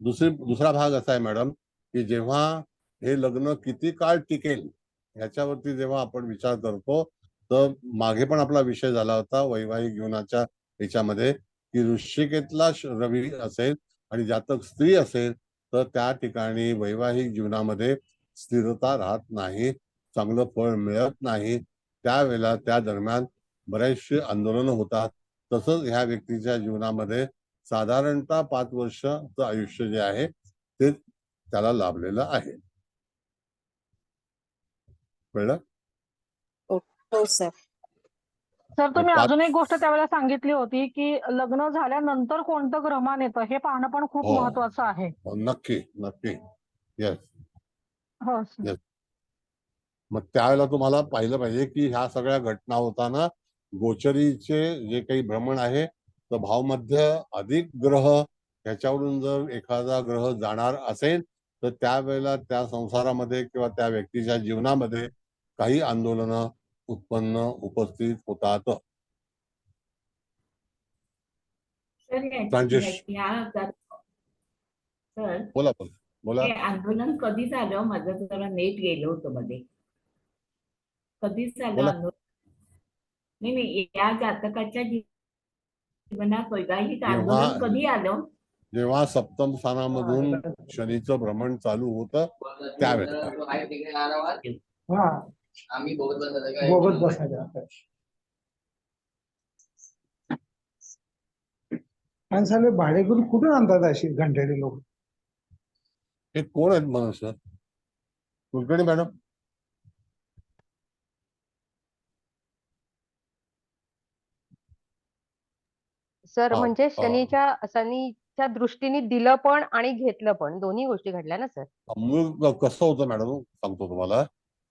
Speaker 2: दुसरा भाग असा आहे मॅडम की जेव्हा हे लग्न किती काळ टिकेल ह्याच्यावरती जेव्हा आपण विचार करतो तर मागे पण आपला विषय झाला होता वैवाहिक जीवनाच्या ह्याच्यामध्ये की वृश्चिकेतला रवी असेल आणि जातक स्त्री असेल तर त्या ठिकाणी वैवाहिक जीवनामध्ये स्थिरता राहत नाही, चांगलं फळ मिळत नाही. त्यावेळेला त्या दरम्यान बरेचसे आंदोलन होतात. तसंच ह्या व्यक्तीच्या जीवनामध्ये साधारणतः 5 वर्षाचं आयुष्य जे आहे ते त्याला लाभलेलं आहे. कळलं?
Speaker 10: हो सर.
Speaker 3: सर तुम्ही अजून एक गोष्ट त्यावेळेला सांगितली होती की लग्न झाल्यानंतर कोणतं ग्रहमान येतं हे पाहणं पण खूप महत्वाचं आहे.
Speaker 2: नक्की नक्की. येस
Speaker 3: हो
Speaker 2: येस. मग त्यावेळेला तुम्हाला पाहिलं पाहिजे की ह्या सगळ्या घटना होताना गोचरीचे जे काही भ्रमण आहे तर भावमध्य अधिक ग्रह ह्याच्यावरून जर एखादा ग्रह जाणार असेल तर त्यावेळेला त्या संसारामध्ये किंवा त्या व्यक्तीच्या जीवनामध्ये काही आंदोलनं उत्पन्न उपस्थित होतात. बोला बोला.
Speaker 5: हे आंदोलन कधी झालं? माझं जरा नेट गेलं होतं मध्ये. कधी झालं आंदोलन? नाही या जातकाच्या जीवनात वैवाहिक आंदोलन कधी आलं?
Speaker 2: जेव्हा सप्तम स्थानामधून शनीचं भ्रमण चालू होतं त्यावेळेस.
Speaker 12: आम्ही बघत बसायचं. आणि सगळे भाडेकरून कुठून आणतात अशी घंटेडी लोक?
Speaker 2: हे कोण आहेत मनुष्य? कुलकर्णी मॅडम.
Speaker 4: सर म्हणजे शनीच्या दृष्टीने दिलं पण आणि घेतलं पण दोन्ही गोष्टी घडल्या ना सर.
Speaker 2: मूळ कसं होतं मॅडम सांगतो तुम्हाला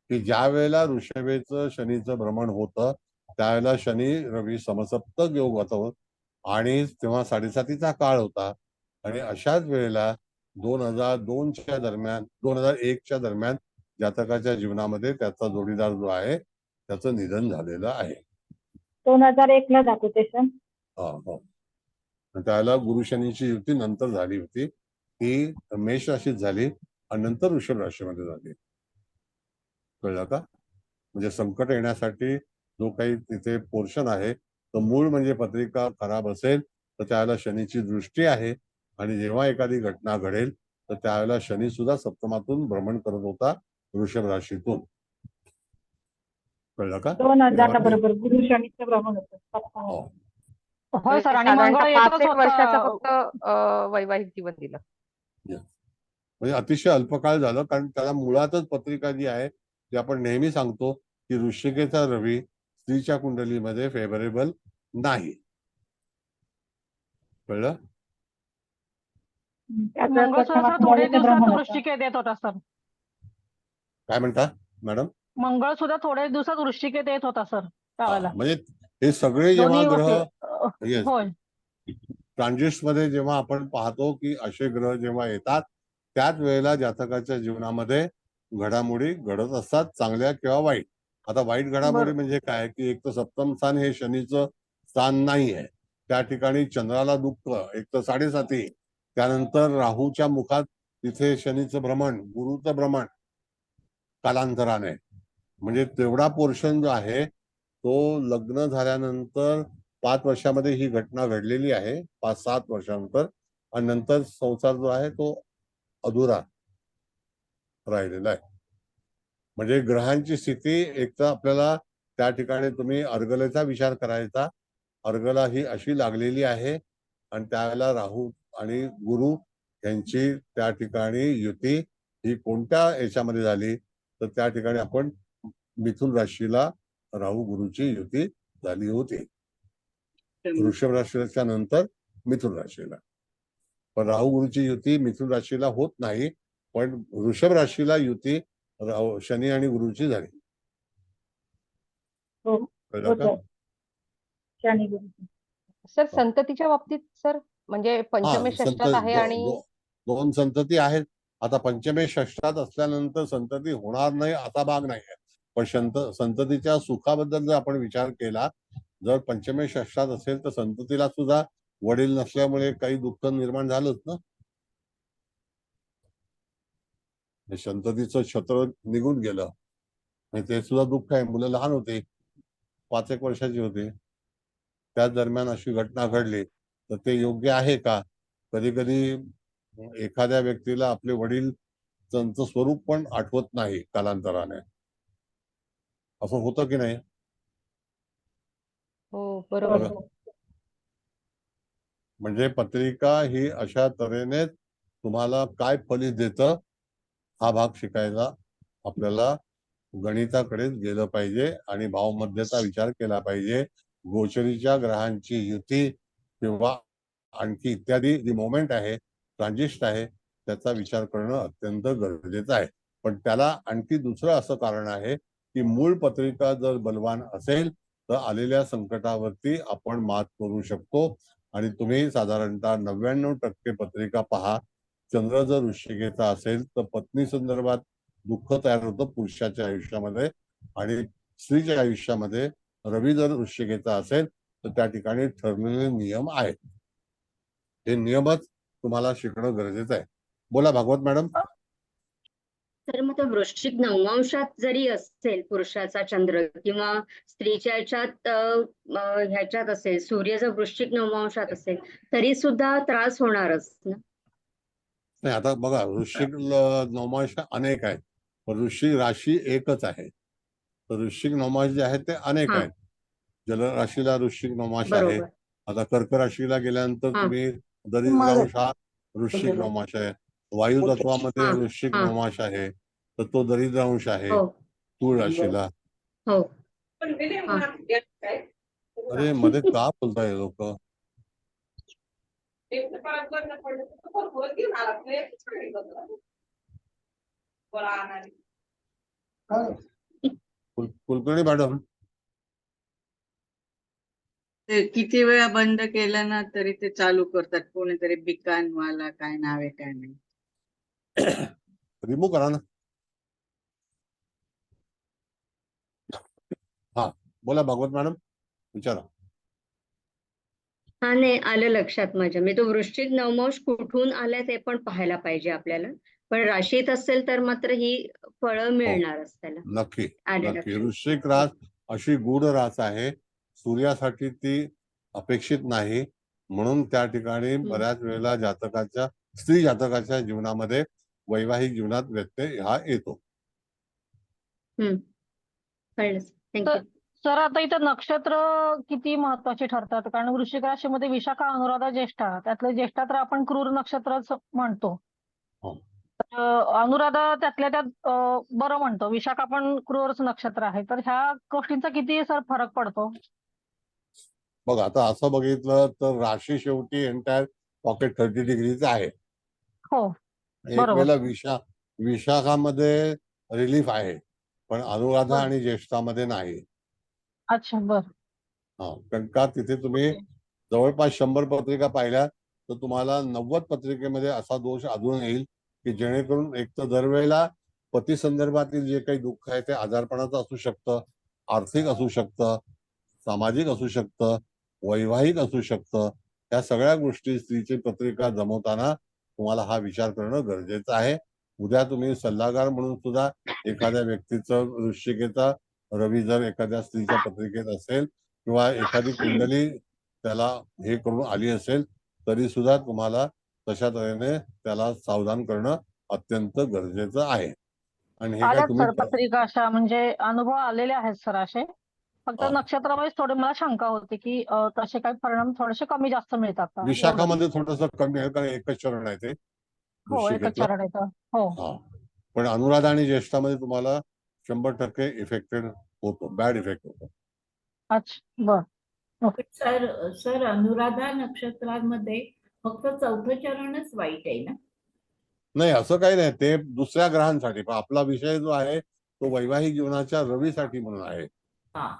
Speaker 2: की ज्या वेळेला ऋषभेचं शनीचं भ्रमण होतं त्यावेळेला शनी रवी समसप्तक योग होता आणि तेव्हा 7.5चा काळ होता आणि अशाच वेळेला 2002च्या दरम्यान 2001च्या दरम्यान जातकाच्या जीवनामध्ये त्याचा जोडीदार जो आहे त्याचं निधन झालेलं आहे.
Speaker 3: 2001ला जातो ते सर.
Speaker 2: हो. त्याला गुरु शनीची युती नंतर झाली होती. ती मेष राशीत झाली आणि नंतर वृषभ राशीमध्ये झाली. कळलं का? म्हणजे संकट येण्यासाठी जो काही तिथे पोर्शन आहे तर मूळ म्हणजे पत्रिका खराब असेल तर त्यावेळेला शनीची दृष्टी आहे आणि जेव्हा एखादी घटना घडेल तर त्यावेळेला शनी सुद्धा सप्तमातून भ्रमण करत होता वृषभ राशीतून. कळलं का?
Speaker 3: 2000 बरोबर गुरु शनीचं भ्रमण होतं. होय सर. आणि मंगळ
Speaker 4: 5 वर्षाचं फक्त वैवाहिक जीवन दिलं.
Speaker 2: म्हणजे अतिशय अल्पकाळ झालं कारण त्याला मुळातच पत्रिका जी आहे ती आपण नेहमी सांगतो की वृश्चिकेचा रवी स्त्रीच्या कुंडलीमध्ये फेवरेबल नाही. कळलं?
Speaker 3: मंगळ सुद्धा थोडे दिवसात वृश्चिकेत येत होता सर.
Speaker 2: काय म्हणता मॅडम?
Speaker 3: मंगळ सुद्धा थोड्या दिवसात वृश्चिकेत येत होता सर त्यावेळेला.
Speaker 2: म्हणजे हे सगळे जेव्हा
Speaker 3: दोन्ही
Speaker 2: ग्रह
Speaker 3: गोष्टी
Speaker 2: येस
Speaker 3: होय.
Speaker 2: ट्रान्झिट्स मध्ये जेव्हा आपण पाहतो की असे ग्रह जेव्हा येतात त्याच वेळेला जातकाच्या जीवनामध्ये घडामोडी घडत असतात, चांगल्या किंवा वाईट. आता वाईट घडामोडी
Speaker 3: बरं.
Speaker 2: म्हणजे काय की एक तर सप्तम स्थान हे शनीचं स्थान नाही आहे, त्या ठिकाणी चंद्राला दुःख, एक तर 7.5, त्यानंतर राहूच्या मुखात तिथे शनीचं भ्रमण, गुरुचं भ्रमण कालांतराने, म्हणजे तेवढा पोर्शन जो आहे तो लग्न झाल्यानंतर 5 वर्षामध्ये ही घटना घडलेली आहे, 5-7 वर्षानंतर, आणि नंतर संसार जो आहे तो अधुरा राहिलेला आहे. म्हणजे ग्रहांची स्थिती एक तर आपल्याला त्या ठिकाणी तुम्ही अर्गलेचा विचार करायचा. अर्गला ही अशी लागलेली आहे आणि त्यावेळेला राहू आणि गुरु यांची त्या ठिकाणी युती ही कोणत्या याच्यामध्ये झाली तर त्या ठिकाणी आपण मिथुन राशीला राहू गुरुची युती झाली होती. वृषभ राशीच्या नंतर मिथुन राशीला. पण राहू गुरुची युती मिथुन राशीला होत नाही, पण वृषभ राशीला युती शनी आणि गुरुची झाली. कळलं का?
Speaker 4: सर संततीच्या बाबतीत सर म्हणजे पंचमे षष्ठात आहे आणि
Speaker 2: दोन संतती आहेत. आता पंचमे षष्ठात असल्यानंतर संतती होणार नाही असा भाग नाही आहे, पण संततीच्या सुखाबद्दल जर आपण विचार केला, जर पंचमे षष्ठात असेल तर संततीला सुद्धा वडील नसल्यामुळे काही दुःख निर्माण झालंच ना. संततीचं छत्र निघून गेलं आणि ते सुद्धा दुःख आहे. मुलं लहान होते, 5-1 वर्षाची होते, त्याच दरम्यान अशी घटना घडली तर ते योग्य आहे का? कधी कधी एखाद्या व्यक्तीला आपले वडील त्यांचं स्वरूप पण आठवत नाही कालांतराने, असं होतं की नाही?
Speaker 4: हो बरोबर.
Speaker 2: म्हणजे पत्रिका ही अशा तऱ्हेने तुम्हाला काय फलित देतं हा भाग शिकायला आपल्याला गणिताकडेच गेलं पाहिजे आणि भावमध्येचा विचार केला पाहिजे. गोचरीच्या ग्रहांची युती किंवा आणखी इत्यादी जी मोमेंट आहे, ट्रान्झिस्ट आहे, त्याचा विचार करणं अत्यंत गरजेचं आहे. पण त्याला आणखी दुसरं असं कारण आहे की मूळ पत्रिका जर बलवान असेल तर आलेल्या संकटावरती आपण मात करू शकतो. आणि तुम्ही साधारणतः 99% पत्रिका पहा. चंद्र जर वृश्चिकेचा असेल तर पत्नी संदर्भात दुःख तयार होतं पुरुषाच्या आयुष्यामध्ये, आणि स्त्रीच्या आयुष्यामध्ये रवी जर वृश्चिकेचा असेल तर त्या ठिकाणी ठरलेले नियम आहेत. हे नियमच तुम्हाला शिकणं गरजेचं आहे. बोला भागवत मॅडम.
Speaker 13: तर मग तो वृश्चिक नवमांशात जरी असेल पुरुषाचा चंद्र किंवा स्त्रीच्या ह्याच्यात असेल, सूर्य जर वृश्चिक नवमांशात असेल तरी सुद्धा त्रास होणारच ना?
Speaker 2: नाही, आता बघा वृश्चिक नवमांश अनेक आहेत, पण वृश्चिक राशी एकच आहे. तर वृश्चिक नवमांश जे आहेत ते अनेक आहेत. जलराशीला वृश्चिक नवमांश आहे. आता कर्क राशीला गेल्यानंतर तुम्ही दरिद्रांश हा वृश्चिक नवमांश आहे. वायू तत्वामध्ये वृश्चिक नवमांश आहे तर तो दरिद्रांश आहे तूळ राशीला. अरे मध्ये का बोलताय लोक? कुलकर्णी मॅडम,
Speaker 14: ते किती वेळा बंद केलं ना तरी ते चालू करतात. कोणीतरी बिकानवाला, काय नाव आहे काय नाही,
Speaker 2: रिमूव्ह करा ना. हा बोला भागवत मॅडम, विचारा.
Speaker 13: हा नाही आलं लक्षात माझ्या. मी तो वृश्चिक नवमांश कुठून आलाय ते पण पाहायला पाहिजे आपल्याला. पण राशीत असेल तर मात्र ही फळं मिळणारच त्याला.
Speaker 2: नक्की नक्की. वृश्चिक रास अशी गूढ रास आहे, सूर्यासाठी ती अपेक्षित नाही, म्हणून त्या ठिकाणी बऱ्याच वेळेला जातकाच्या स्त्री जातकाच्या जीवनामध्ये वैवाहिक जीवनात व्यत्यय हा येतो.
Speaker 3: सर आता इथं नक्षत्र किती महत्वाचे ठरतात? कारण वृश्चिक राशीमध्ये विशाखा, अनुराधा, ज्येष्ठा, त्यातलं ज्येष्ठा तर आपण क्रूर नक्षत्रच म्हणतो. अनुराधा त्यातल्या त्यात बरं म्हणतो, विशाखा पण क्रूरच नक्षत्र आहे. तर ह्या गोष्टींचा किती सर फरक पडतो?
Speaker 2: बघ आता असं बघितलं तर राशी शेवटी एंटायर पॉकेट 30 डिग्रीच आहे.
Speaker 3: हो
Speaker 2: एक वेळेला विशाखामध्ये रिलीफ आहे, पण अनुराधा आणि ज्येष्ठामध्ये नाही.
Speaker 3: अच्छा बर.
Speaker 2: कारण का तिथे तुम्ही जवळपास 100 पत्रिका पाहिल्या तर तुम्हाला 90 पत्रिकेमध्ये असा दोष आढळून येईल की जेणेकरून एक तर दरवेळेला पती संदर्भातील जे काही दुःख आहे ते आजारपणाचं असू शकतं, आर्थिक असू शकतं, सामाजिक असू शकतं, वैवाहिक असू शकतं. या सगळ्या गोष्टी स्त्रीची पत्रिका जमवताना तुम्हाला हा विचार करणं गरजेचं आहे. उद्या तुम्ही सल्लागार म्हणून सुद्धा एखाद्या व्यक्तीचं वृश्चिकेचा रवी जर एखाद्या स्त्रीच्या पत्रिकेत असेल किंवा एखादी कुंडली त्याला हे करून आली असेल तरी सुद्धा तुम्हाला तशा तऱ्हेने त्याला सावधान करणं अत्यंत गरजेचं आहे. आणि हे काय
Speaker 3: आल्यात
Speaker 2: तुम्ही
Speaker 3: सर पत्रिका अशा म्हणजे अनुभव आलेले आहेत सर असे. फक्त
Speaker 2: हा.
Speaker 3: नक्षत्रामध्ये थोडी मला शंका होती की तसे काही परिणाम थोडेसे कमी जास्त मिळतात का? एवढंच.
Speaker 2: विशाखामध्ये थोडस कमी आहे कारण एकच चरण आहे ते
Speaker 3: हो एकच
Speaker 2: वृश्चिकेतलं.
Speaker 3: चरण येतं. हो
Speaker 2: हा पण अनुराधा आणि ज्येष्ठामध्ये तुम्हाला 100% इफेक्टेड होतो, बॅड इफेक्ट होतो.
Speaker 3: अच्छा बर.
Speaker 5: सर सर अनुराधा नक्षत्रामध्ये फक्त चौथं चरणच वाईट आहे ना?
Speaker 2: नाही असं काही नाही, ते दुसऱ्या ग्रहांसाठी. पण आपला विषय जो आहे तो वैवाहिक जीवनाच्या रवीसाठी म्हणून आहे.
Speaker 5: हा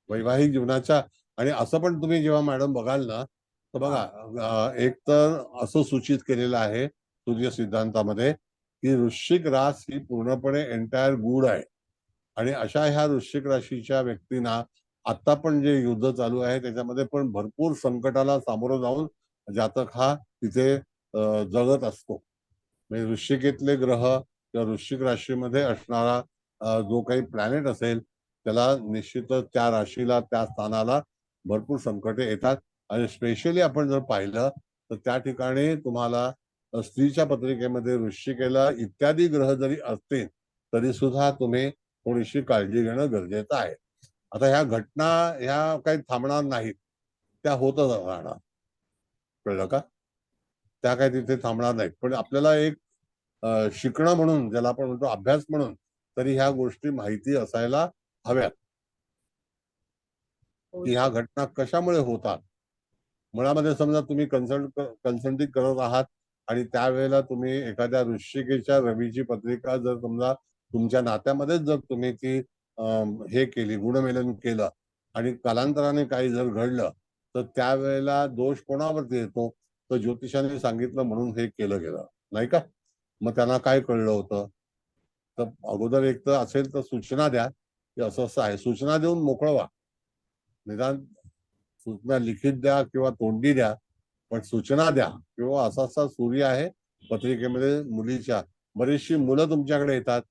Speaker 2: वैवाहिक जीवनाच्या. आणि असं पण तुम्ही जेव्हा मॅडम बघाल ना तर बघा एक तर असं सूचित केलेलं आहे सूर्य सिद्धांतामध्ये की वृश्चिक रास ही पूर्णपणे एंटायर गुड आहे. आणि अशा ह्या वृश्चिक राशीच्या व्यक्तींना आता पण जे युद्ध चालू आहे त्याच्यामध्ये पण भरपूर संकटाला सामोरं जाऊन जातक हा तिथे जगत असतो. म्हणजे वृश्चिकेतले ग्रह किंवा वृश्चिक राशीमध्ये असणारा जो काही प्लॅनेट असेल त्याला निश्चितच त्या राशीला त्या स्थानाला भरपूर संकटे येतात. आणि स्पेशली आपण जर पाहिलं तर त्या ठिकाणी तुम्हाला स्त्रीच्या पत्रिकेमध्ये वृश्चिकेला इत्यादी ग्रह जरी असतील तरी सुद्धा तुम्ही थोडीशी काळजी घेणं गरजेचं आहे. आता ह्या घटना ह्या काही थांबणार नाहीत, त्या होतच राहणार. कळलं का? त्या काही तिथे थांबणार नाहीत. पण आपल्याला एक शिकणं म्हणून ज्याला आपण म्हणतो अभ्यास म्हणून तरी ह्या गोष्टी माहिती असायला हव्यात की ह्या घटना कशामुळे होतात. मुळामध्ये समजा तुम्ही कन्सल्टिंग करत आहात आणि त्यावेळेला तुम्ही एखाद्या वृश्चिकेच्या रवीची पत्रिका जर समजा तुमच्या नात्यामध्येच जर तुम्ही ती हे केली, गुणमेलन केलं आणि कालांतराने काही जर घडलं तर त्यावेळेला दोष कोणावरती येतो? तर ज्योतिषाने सांगितलं म्हणून हे केलं गेलं नाही का? मग त्यांना काय कळलं होतं? तर अगोदर एक तर असेल तर सूचना द्या की असं असं आहे. सूचना देऊन मोकळं व्हा. निदान सूचना लिखित द्या किंवा तोंडी द्या पण सूचना द्या किंवा असा असा सूर्य आहे पत्रिकेमध्ये मुलीच्या. बरीचशी मुलं तुमच्याकडे येतात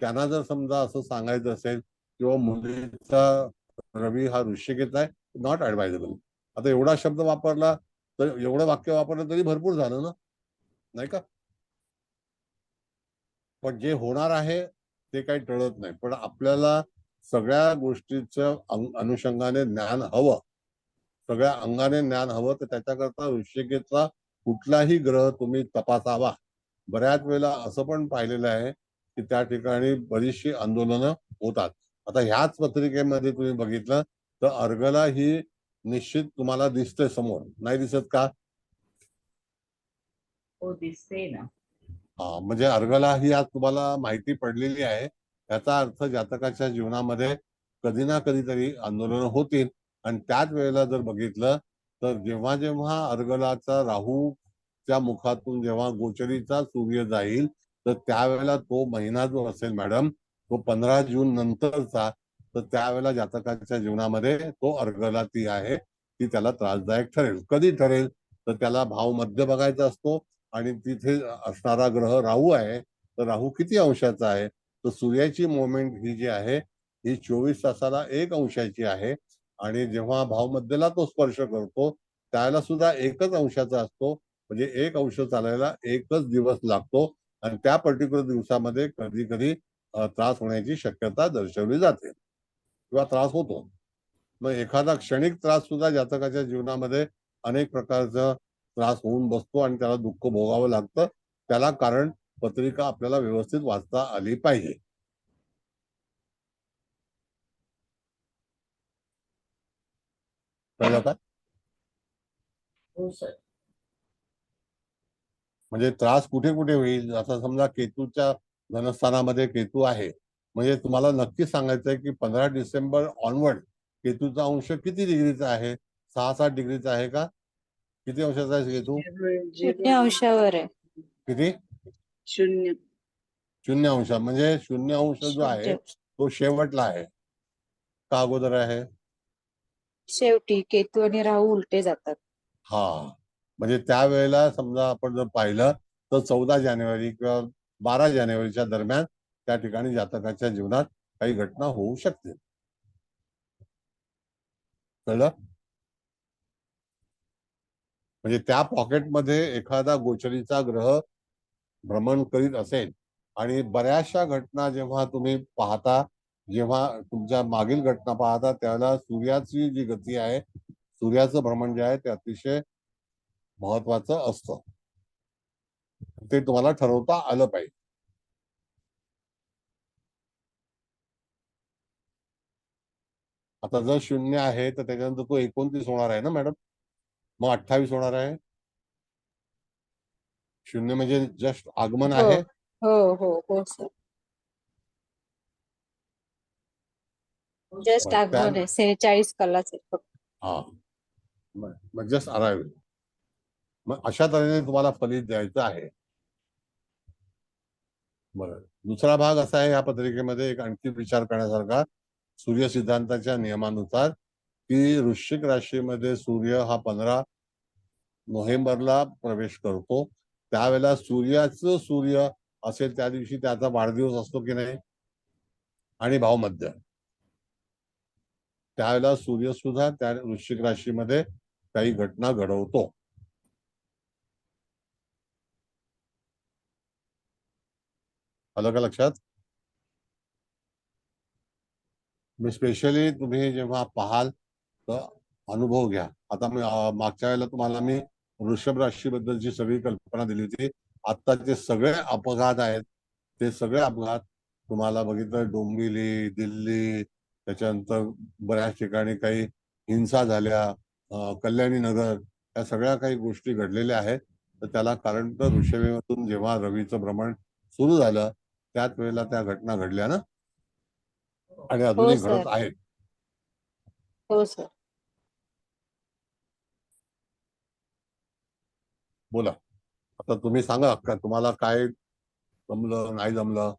Speaker 2: त्यांना जर समजा असं सांगायचं असेल किंवा मुलीचा रवी हा वृश्चिकेत आहे, नॉट ऍडवायझेबल. आता एवढा शब्द वापरला तर एवढं वाक्य वापरलं तरी भरपूर झालं ना, नाही का? पण जे होणार आहे ते काही टळत नाही. पण आपल्याला सगळ्या गोष्टीचं अनुषंगाने ज्ञान हवं, सगळ्या अंगाने ज्ञान हवं. तर त्याच्याकरता वृश्चिकेचा कुठलाही ग्रह तुम्ही तपासावा. बऱ्याच वेळेला असं पण पाहिलेलं आहे की त्या ठिकाणी बरीचशी आंदोलनं होतात. आता ह्याच पत्रिकेमध्ये तुम्ही बघितलं तर अर्गला ही निश्चित तुम्हाला दिसते समोर, नाही दिसत का?
Speaker 5: हो दिसते ना.
Speaker 2: म्हणजे अर्गला ही आज तुम्हाला माहिती पडलेली आहे. याचा अर्थ जातकाच्या जीवनामध्ये कधी ना कधीतरी आंदोलन होतील. आणि त्याच वेळेला जर बघितलं तर जेव्हा जेव्हा अर्गलाचा राहूच्या मुखातून जेव्हा गोचरीचा सूर्य जाईल तर त्यावेळेला तो महिना जो असेल मॅडम तो 15 जून नंतरचा, तर त्यावेळेला जातकाच्या जीवनामध्ये तो अर्गला ती आहे ती त्याला त्रासदायक ठरेल. कधी ठरेल तर त्याला भाव मध्य बघायचा असतो आणि तिथे असणारा ग्रह राहू आहे. तर राहू किती अंशाचा आहे? तर सूर्याची मोमेंट ही जी आहे ही 24 तासाला 1 अंशाची आहे. आणि जेव्हा भावमध्येला तो स्पर्श करतो त्याला सुद्धा 1च अंशाचा असतो. म्हणजे 1 अंश चालायला 1च दिवस लागतो. आणि त्या पर्टिक्युलर दिवसामध्ये कधी कधी त्रास होण्याची शक्यता दर्शवली जाते किंवा त्रास होतो. मग एखादा क्षणिक त्रास सुद्धा जातकाच्या जीवनामध्ये अनेक प्रकारचा त्रास होऊन बसतो आणि त्याला दुःख भोगावं लागतं. त्याला कारण पत्रिका आपल्याला व्यवस्थित वाचता आली पाहिजे. कळलं का?
Speaker 5: हो सर.
Speaker 2: म्हणजे त्रास कुठे कुठे होईल? आता समजा केतूच्या धनस्थानामध्ये केतू आहे म्हणजे तुम्हाला नक्की सांगायचंय की 15 डिसेंबर ऑनवर्ड केतूचा अंश किती डिग्रीचा आहे? 6-7 डिग्रीचा आहे का? किती अंशाचा आहे केतू?
Speaker 10: शून्य अंशावर आहे.
Speaker 2: किती?
Speaker 14: 0.
Speaker 2: 0 अंश. म्हणजे 0 अंश जो आहे तो शेवटला आहे का अगोदर आहे?
Speaker 10: शेवटी केतू आणि राहू उलटे जातात.
Speaker 2: हा, म्हणजे त्यावेळेला समजा आपण जर पाहिलं तर 14 जानेवारी किंवा 12 जानेवारीच्या दरम्यान त्या ठिकाणी जातकाच्या जीवनात काही घटना होऊ शकते. कळलं? म्हणजे त्या पॉकेटमध्ये एखादा गोचरीचा ग्रह भ्रमण करीत असेल आणि बऱ्याचशा घटना जेव्हा तुम्ही पाहता, जेव्हा तुमच्या मागील घटना पाहता, त्यावेळेला सूर्याची जी गती आहे, सूर्याचं भ्रमण जे आहे ते अतिशय महत्वाचं असतं. ते तुम्हाला ठरवता आलं पाहिजे. आता जर 0 आहे तर त्याच्यानंतर तो 29 होणार आहे ना मॅडम? मग 28 होणार आहे. 0 म्हणजे जस्ट आगमन
Speaker 10: हो
Speaker 2: आहे.
Speaker 10: हो हो हो सर. जस्ट आगमन आहे. 46 कलाच आहे फक्त.
Speaker 2: हा, मग जस्ट अरायव्हल. मग अशा तऱ्हेने तुम्हाला फलित द्यायचं आहे. बरं, दुसरा भाग असा आहे या पत्रिकेमध्ये एक आणखी विचार करण्यासारखा, सूर्य सिद्धांताच्या नियमानुसार की वृश्चिक राशीमध्ये सूर्य हा 15 नोव्हेंबरला प्रवेश करतो. त्यावेळेला सूर्य असेल त्या दिवशी त्याचा वाढदिवस असतो की नाही, आणि भावमध्य, त्यावेळेला सूर्य सुद्धा त्या वृश्चिक राशीमध्ये काही घटना घडवतो. आलं का लक्षात? स्पेशली तुम्ही जेव्हा पाहाल तर अनुभव घ्या. आता मी मागच्या वेळेला तुम्हाला मी वृषभ राशीबद्दलची सगळी कल्पना दिली होती. आता जे सगळे अपघात आहेत ते सगळे अपघात तुम्हाला बघितलं, डोंबिवली, दिल्ली, त्याच्यानंतर बऱ्याच ठिकाणी काही हिंसा झाल्या, कल्याणी नगर, या सगळ्या काही गोष्टी घडलेल्या आहेत. तर त्याला कारण तर ऋषभेमधून जेव्हा रवीचं भ्रमण सुरू झालं त्याच वेळेला त्या घटना घडल्या ना, आणि
Speaker 10: हो
Speaker 2: अजूनही घडत
Speaker 10: सर.
Speaker 2: आहेत.
Speaker 10: हो सर.
Speaker 2: बोला, आता तुम्ही सांगा का तुम्हाला काय जमलं नाही जमलं?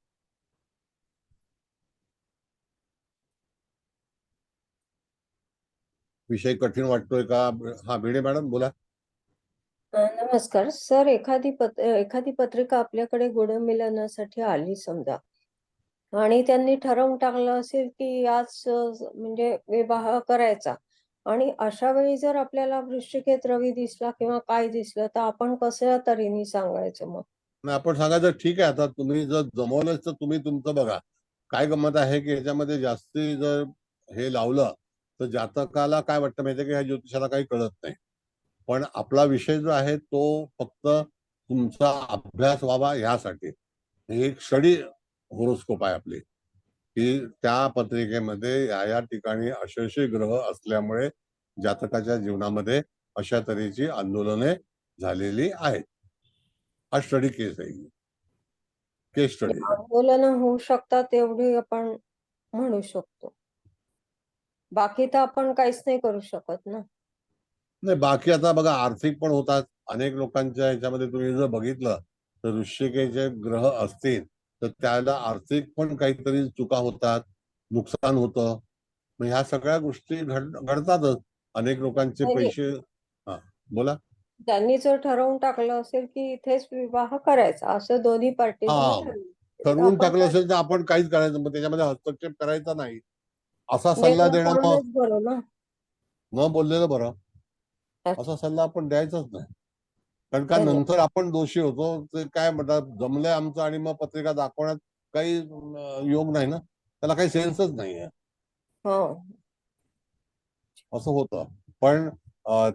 Speaker 2: विषय कठीण वाटतोय का? हा, भिडे मॅडम बोला.
Speaker 15: नमस्कार सर. एखादी पत्रिका आपल्याकडे गुणमिलनासाठी आली समजा, आणि त्यांनी ठरवून टाकलं असेल की आज म्हणजे विवाह करायचा, आणि अशा वेळी जर आपल्याला वृश्चिकेत रवी दिसला किंवा काय दिसलं तर आपण कशा तऱ्हेने सांगायचं मग?
Speaker 2: नाही, आपण सांगायचं ठीक आहे, आता तुम्ही जर जमवलंच तर तुम्ही तुमचं बघा. काय गंमत आहे की ह्याच्यामध्ये जास्ती जर हे लावलं तर जातकाला काय वाटतं माहितीये की ह्या ज्योतिषाला काही कळत नाही. पण आपला विषय जो आहे तो फक्त तुमचा अभ्यास व्हावा ह्यासाठी. ही एक स्टडी होरोस्कोप आहे आपली, की त्या पत्रिकेमध्ये या ठिकाणी असे ग्रह असल्यामुळे जातकाच्या जीवनामध्ये अशा तऱ्हेची आंदोलने झालेली आहेत. हा स्टडी केस आहे, केस स्टडी.
Speaker 15: आंदोलन होऊ शकतात एवढी आपण म्हणू शकतो. बाकी तर आपण काहीच नाही करू शकत ना.
Speaker 2: नाही, बाकी आता बघा आर्थिक पण होतात अनेक लोकांच्या ह्याच्यामध्ये. तुम्ही जर बघितलं तर वृश्चिकेचे ग्रह असतील तर त्याला आर्थिक पण काहीतरी चुका होतात, नुकसान होतं. मग ह्या सगळ्या गोष्टी घडतातच. अनेक लोकांचे पैसे. हा, बोला.
Speaker 15: त्यांनी जर ठरवून टाकलं असेल की इथेच विवाह करायचा, असं दोन्ही पार्टीजने
Speaker 2: हा, ठरवून टाकलं असेल तर आपण काहीच करायचं, मग त्याच्यामध्ये हस्तक्षेप करायचा नाही, असा सल्ला देणं मग
Speaker 15: बरं ना,
Speaker 2: न बोललेलं बरं. असा सल्ला आपण द्यायचाच नाही, कारण का नंतर आपण दोषी होतो. ते काय म्हणतात, जमलंय आमचं आणि मग पत्रिका दाखवण्यात काही योग नाही ना, त्याला काही सेन्सच नाहीये. असं होतं. पण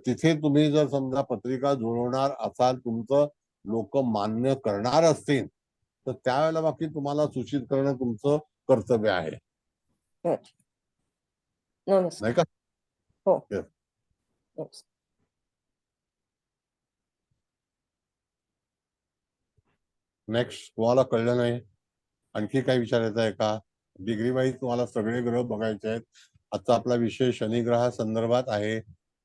Speaker 2: तिथे तुम्ही जर समजा पत्रिका जुळवणार असाल, तुमचं लोक मान्य करणार असतील तर त्यावेळेला बाकी तुम्हाला सूचित करणं तुमचं कर्तव्य आहे, नाही का?
Speaker 15: हो.
Speaker 2: नेक्स्ट, तुम्हाला कळलं नाही आणखी काही विचारायचं आहे का? डिग्री वाईज तुम्हाला सगळे ग्रह बघायचे आहेत. आजचा आपला विषय शनिग्रहा संदर्भात आहे.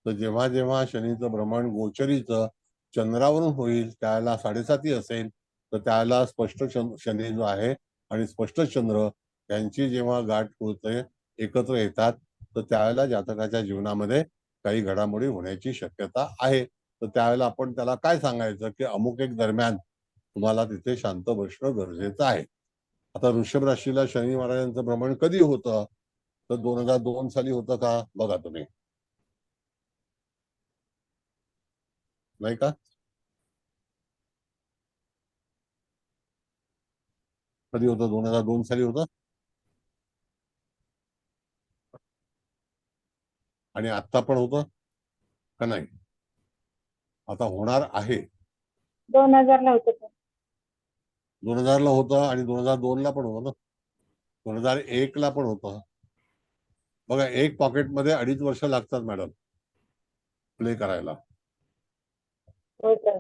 Speaker 2: तर जेव्हा जेव्हा शनीचं भ्रमण गोचरीचं चंद्रावरून होईल त्याला 7.5 असेल, तर त्याला स्पष्ट शनी जो आहे आणि स्पष्ट चंद्र यांची जेव्हा गाठ होते, एकत्र येतात, तर त्यावेळेला जातकाच्या जीवनामध्ये काही घडामोडी होण्याची शक्यता आहे. तर त्यावेळेला आपण त्याला काय सांगायचं की अमुक एक दरम्यान तुम्हाला तिथे शांत बसणं गरजेचं आहे. आता वृषभ राशीला शनी महाराजांचं भ्रमण कधी होतं? तर 2002 साली होतं का? बघा तुम्ही, नाही का? कधी होतं? 2002 साली होतं. आणि आता पण होतं का नाही? आता होणार आहे.
Speaker 11: 2000 ला होतं सर.
Speaker 2: 2000 ला होतं आणि 2002 ला पण होतं ना, 2001 ला पण होतं. बघा, एक पॉकेटमध्ये 2.5 वर्ष लागतात मॅडम प्ले करायला.
Speaker 11: हो सर.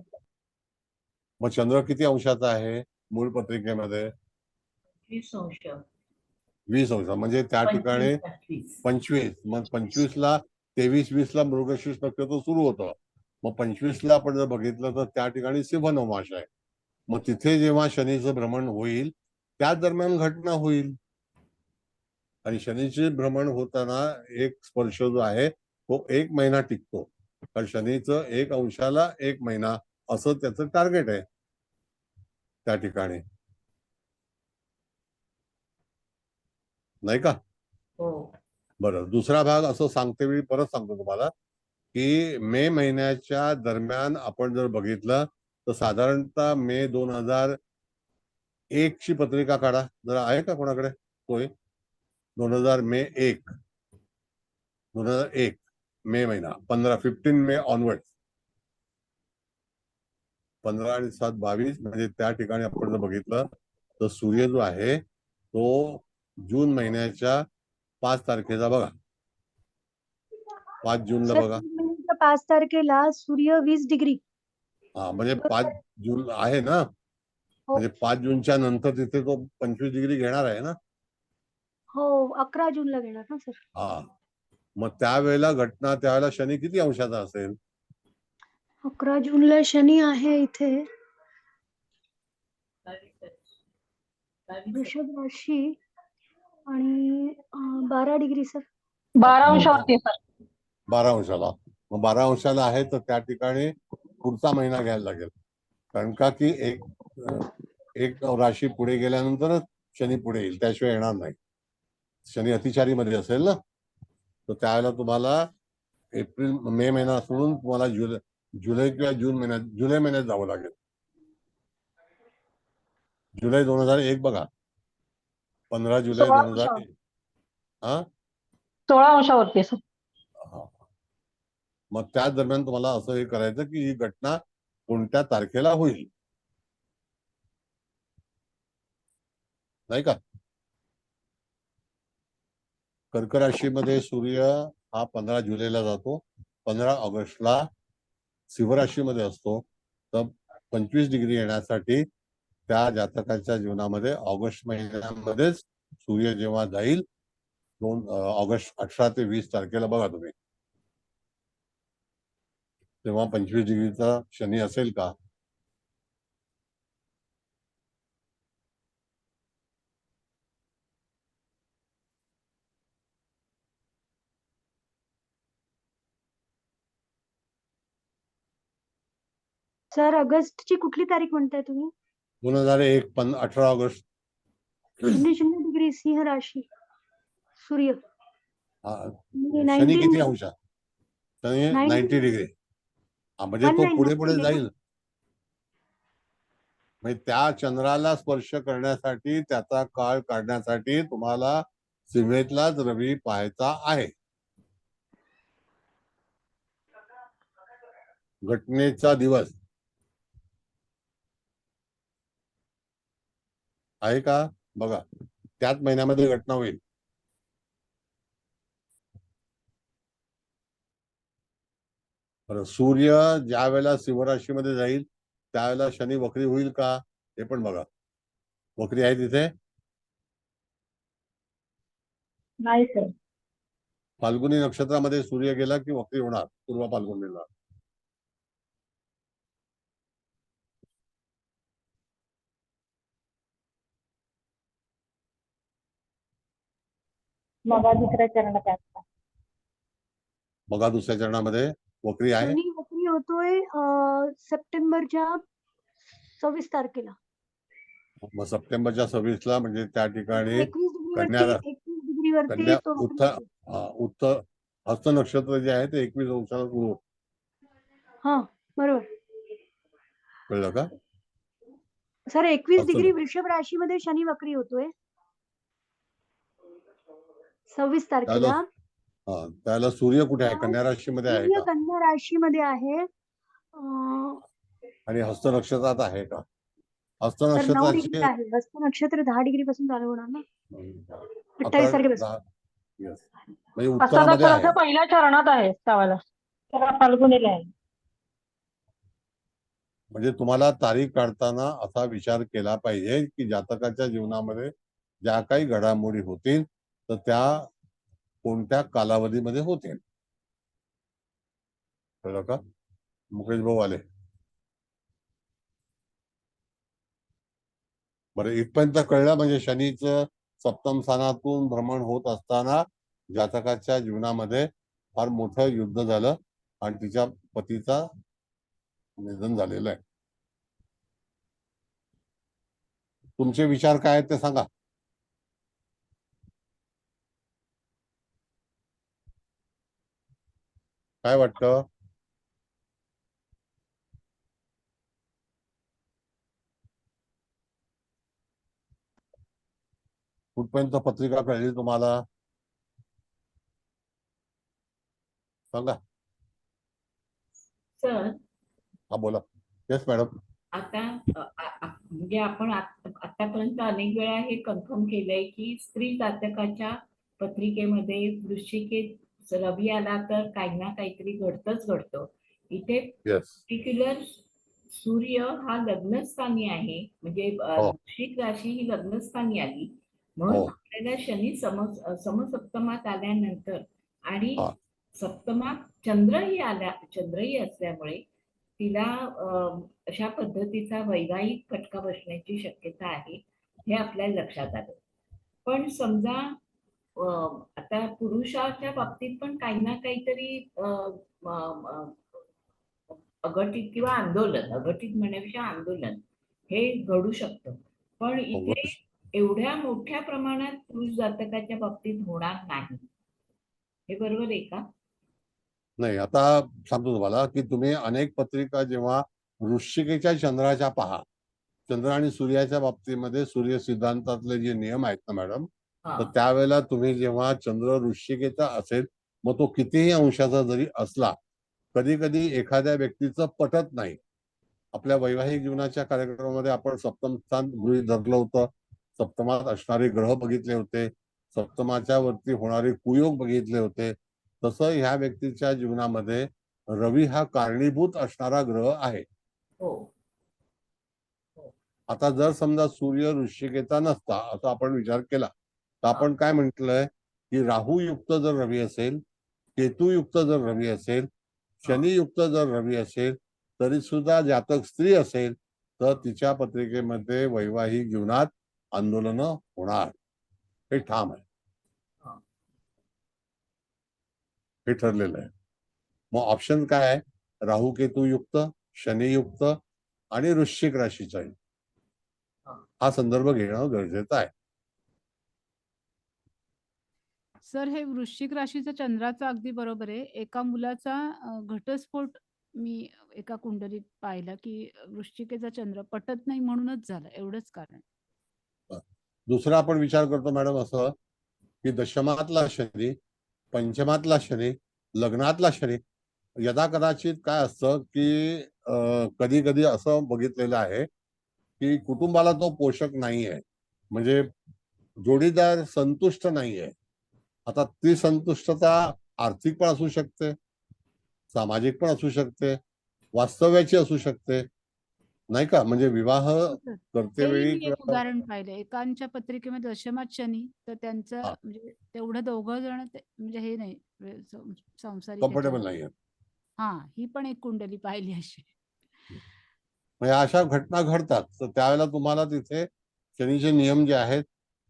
Speaker 2: मग चंद्र किती अंशाचा आहे मूळ पत्रिकेमध्ये?
Speaker 5: 20 अंश.
Speaker 2: 20 अंश, म्हणजे त्या ठिकाणी 25. मग 25 ला 23-20 ला मृगशीर्ष नक्षत्र सुरू होतं. मग 25 ला आपण जर बघितलं तर त्या ठिकाणी सिंह नवमाश आहे. मग तिथे जेव्हा शनीचं भ्रमण होईल त्या दरम्यान घटना होईल. आणि शनीचे भ्रमण होताना एक स्पर्श जो आहे तो 1 महिना टिकतो. कारण शनीचं 1 अंशाला 1 महिना असं त्याचं टार्गेट आहे त्या ठिकाणी, नाही का?
Speaker 5: हो.
Speaker 2: बरं, दुसरा भाग असं सांगते वेळी परत सांगतो तुम्हाला की मे महिन्याच्या दरम्यान आपण जर बघितलं तर साधारणतः मे 2001 ची पत्रिका काढा जरा. आहे का कोणाकडे? होय, 2001 मे महिना 15 मे ऑनवर्ड, 15 आणि 7 22, म्हणजे त्या ठिकाणी आपण जर बघितलं तर सूर्य जो आहे तो जून महिन्याच्या 5 तारखेचा बघा, 5 जूनला
Speaker 11: सर
Speaker 2: बघा.
Speaker 11: 5 तारखेला सूर्य 20 डिग्री.
Speaker 2: हा, म्हणजे 5 जून आहे ना,
Speaker 11: हो
Speaker 2: म्हणजे 5 जूनच्या नंतर तिथे तो 25 डिग्री घेणार आहे ना.
Speaker 11: हो 11 जूनला घेणार ना सर.
Speaker 2: हा, मग त्यावेळेला घटना, त्यावेळेला शनी किती अंशाचा असेल?
Speaker 11: 11 जूनला शनी आहे इथे वृषभ राशी आणि 12 डिग्री सर.
Speaker 3: 12 अंशावरती सर.
Speaker 2: 12 अंशाला. मग 12 अंशाला आहे तर त्या ठिकाणी पुढचा महिना घ्यायला लागेल. कारण का की एक राशी पुढे गेल्यानंतरच शनी पुढे येईल, त्याशिवाय येणार नाही. शनी अतिचारीमध्ये असेल ना, तर त्यावेळेला तुम्हाला मे महिना सोडून तुम्हाला जुलै किंवा जुलै महिन्यात जावं लागेल. जुलै 2001 बघा, 15 जुलै 2001. हा,
Speaker 3: 16 अंशावरती सर.
Speaker 2: मग त्या दरम्यान तुम्हाला असं हे करायचं की ही घटना कोणत्या तारखेला होईल, नाही का? कर्क राशीमध्ये सूर्य हा 15 जुलैला जातो, 15 ऑगस्टला सिंह राशीमध्ये असतो. तर 25 डिग्री येण्यासाठी त्या जातकाच्या जीवनामध्ये ऑगस्ट महिन्यामध्येच सूर्य जेव्हा जाईल, ऑगस्ट 18 ते 20 तारखेला बघा तुम्ही, तेव्हा 25 डिग्रीचा शनी असेल का?
Speaker 11: सर ऑगस्टची कुठली तारीख म्हणताय तुम्ही?
Speaker 2: 2001 18 ऑगस्ट.
Speaker 11: 00 डिग्री सिंह राशी सूर्य.
Speaker 2: शनी किती अंश? शनी 90 डिग्री. म्हणजे तो पुढे पुढे जाईल. म्हणजे त्या चंद्राला स्पर्श करण्यासाठी, त्याचा काळ काढण्यासाठी तुम्हाला सीमेतलाच रवी पाहायचा आहे. घटनेचा दिवस आहे का बघा, त्याच महिन्यामध्ये घटना होईल. सूर्य ज्या वेळेला सिंह राशीमध्ये जाईल त्यावेळेला शनी वक्री होईल का हे पण बघा. वक्री आहे तिथे?
Speaker 3: नाही सर.
Speaker 2: फाल्गुनी नक्षत्रामध्ये सूर्य गेला की वक्री होणार पूर्व फाल्गुनीला.
Speaker 3: मग दुसऱ्या चरणात आहे.
Speaker 2: बघा दुसऱ्या चरणामध्ये वक्री आहे.
Speaker 11: शनी वक्री होतोय सप्टेंबरच्या 26 तारखेला.
Speaker 2: मग सप्टेंबरच्या 26ला म्हणजे त्या ठिकाणी
Speaker 11: 21 डिग्रीवरती तो वक्री होतो.
Speaker 2: उत्तर हस्त नक्षत्र जे आहे ते 21 अंशाला सुरू होतं.
Speaker 11: हा बरोबर
Speaker 2: कळलं का
Speaker 11: सर. 21
Speaker 2: असं
Speaker 11: डिग्री
Speaker 2: नाही.
Speaker 11: वृषभ राशीमध्ये शनी वक्री होतोय 26 तारखेला.
Speaker 2: त्याला सूर्य कुठे आहे? कन्या राशीमध्ये आहे
Speaker 11: सूर्य
Speaker 2: का?
Speaker 11: कन्या राशीमध्ये आहे.
Speaker 2: आणि हस्त नक्षत्रात आहे का? हस्त
Speaker 11: तर 9
Speaker 2: नक्षत्राची
Speaker 11: डिग्री आहे. हस्त नक्षत्र 10 डिग्री पासून चालू होणार ना 28
Speaker 2: 11,
Speaker 11: तारखेपासून.
Speaker 2: 10, yes. म्हणजे
Speaker 3: हस्त
Speaker 2: उत्तरामध्ये
Speaker 3: नक्षत्र
Speaker 2: आहे.
Speaker 3: पहिल्या चरणात आहे त्यावेळेला. तेव्हा फाल्गुनीला आहे.
Speaker 2: म्हणजे तुम्हाला तारीख काढताना असा विचार केला पाहिजे की जातकाच्या जीवनामध्ये ज्या काही घडामोडी होतील तर त्या कोणत्या कालावधीमध्ये होतील. कळलं का? मुकेश भाऊ आले. बरं इथपर्यंत कळलं. म्हणजे शनीचं सप्तम स्थानातून भ्रमण होत असताना जातकाच्या जीवनामध्ये फार मोठं युद्ध झालं आणि तिच्या पतीचा निधन झालेलं आहे. तुमचे विचार काय आहेत ते सांगा. काय वाटतं? कुठपर्यंत पत्रिका कळली तुम्हाला? सांगा.
Speaker 5: सर
Speaker 2: हा बोला. Yes madam.
Speaker 5: आता म्हणजे आपण आतापर्यंत अनेक वेळा हे कन्फर्म केलंय की स्त्री जातकाच्या पत्रिकेमध्ये वृश्चिकेत रवी आला तर काही ना काहीतरी घडतं. इथे पर्टिक्युलर सूर्य हा लग्नस्थानी आहे. म्हणजे वृश्चिक राशी ही लग्नस्थानी आली म्हणून आपल्याला शनी समसप्तमात आल्यानंतर आणि सप्तमात चंद्रही असल्यामुळे तिला अशा पद्धतीचा वैवाहिक फटका बसण्याची शक्यता आहे हे आपल्या लक्षात आलं. पण समजा आता पुरुषाच्या बाबतीत पण काही ना काहीतरी अघटित किंवा अघटित म्हणण्यापेक्षा आंदोलन हे घडू शकतं. पण इथे एवढ्या मोठ्या प्रमाणात पुरुष जातकाच्या बाबतीत होणार नाही. हे बरोबर आहे का?
Speaker 2: नाही. आता सांगतो तुम्हाला की तुम्ही अनेक पत्रिका जेव्हा वृश्चिकेच्या चंद्राच्या पहा. चंद्र आणि सूर्याच्या बाबतीमध्ये सूर्य सिद्धांतातले जे नियम आहेत ना मॅडम, तर त्यावेळेला तुम्ही जेव्हा चंद्र वृश्चिकेचा असेल मग तो कितीही अंशाचा जरी असला कधी कधी एखाद्या व्यक्तीचं पटत नाही. आपल्या वैवाहिक जीवनाच्या कार्यक्रमामध्ये आपण सप्तम स्थान गृहीत धरलं होतं. सप्तमात असणारे ग्रह बघितले होते. सप्तमाच्या वरती होणारे कुयोग बघितले होते. तसं ह्या व्यक्तीच्या जीवनामध्ये रवी हा कारणीभूत असणारा ग्रह आहे. आता जर समजा सूर्य वृश्चिकेचा नसता असा आपण विचार केला तर आपण काय म्हटलंय की राहूयुक्त जर रवी असेल, केतुयुक्त जर रवी असेल, शनियुक्त जर रवी असेल तरी सुद्धा जातक स्त्री असेल तर तिच्या पत्रिकेमध्ये वैवाहिक जीवनात आंदोलनं होणार. हे ठाम आहे. हे ठरलेलं आहे. मग ऑप्शन काय आहे? राहू केतुयुक्त, शनियुक्त आणि वृश्चिक राशीचा हा संदर्भ घेणं गरजेचं आहे.
Speaker 16: सर हे वृश्चिक राशीचं चंद्राचं अगदी बरोबर आहे. एका मुलाचा घटस्फोट मी एका कुंडलीत पाहिला की वृश्चिकेचा चंद्र पटत नाही म्हणूनच झाला. एवढंच कारण.
Speaker 2: दुसरा आपण विचार करतो मॅडम असं की दशमातला शनी, पंचमातला शनी, लग्नातला शनी. यदा कदाचित काय असतं की कधी कधी असं बघितलेलं आहे की कुटुंबाला तो पोषक नाहीये. म्हणजे जोडीदार संतुष्ट नाहीये. आता ती संतुष्टता आर्थिक पण असू शकते, सामाजिक पण असू शकते, वास्तव्याची असू शकते, नाही का? म्हणजे विवाह करतेवेळी
Speaker 16: मी एक उदाहरण पाहिलं. एकांच्या पत्रिकेमध्ये दशमात शनी तर त्यांचं म्हणजे तेवढं दोघं जण म्हणजे हे नाही संसारिक
Speaker 2: कम्फर्टेबल
Speaker 16: याच्यामध्ये.
Speaker 2: नाहीये.
Speaker 16: हा, ही पण एक कुंडली पाहिली अशी.
Speaker 2: म्हणजे अशा घटना घडतात, तर त्यावेळेला तुम्हाला तिथे शनीचे नियम जे आहेत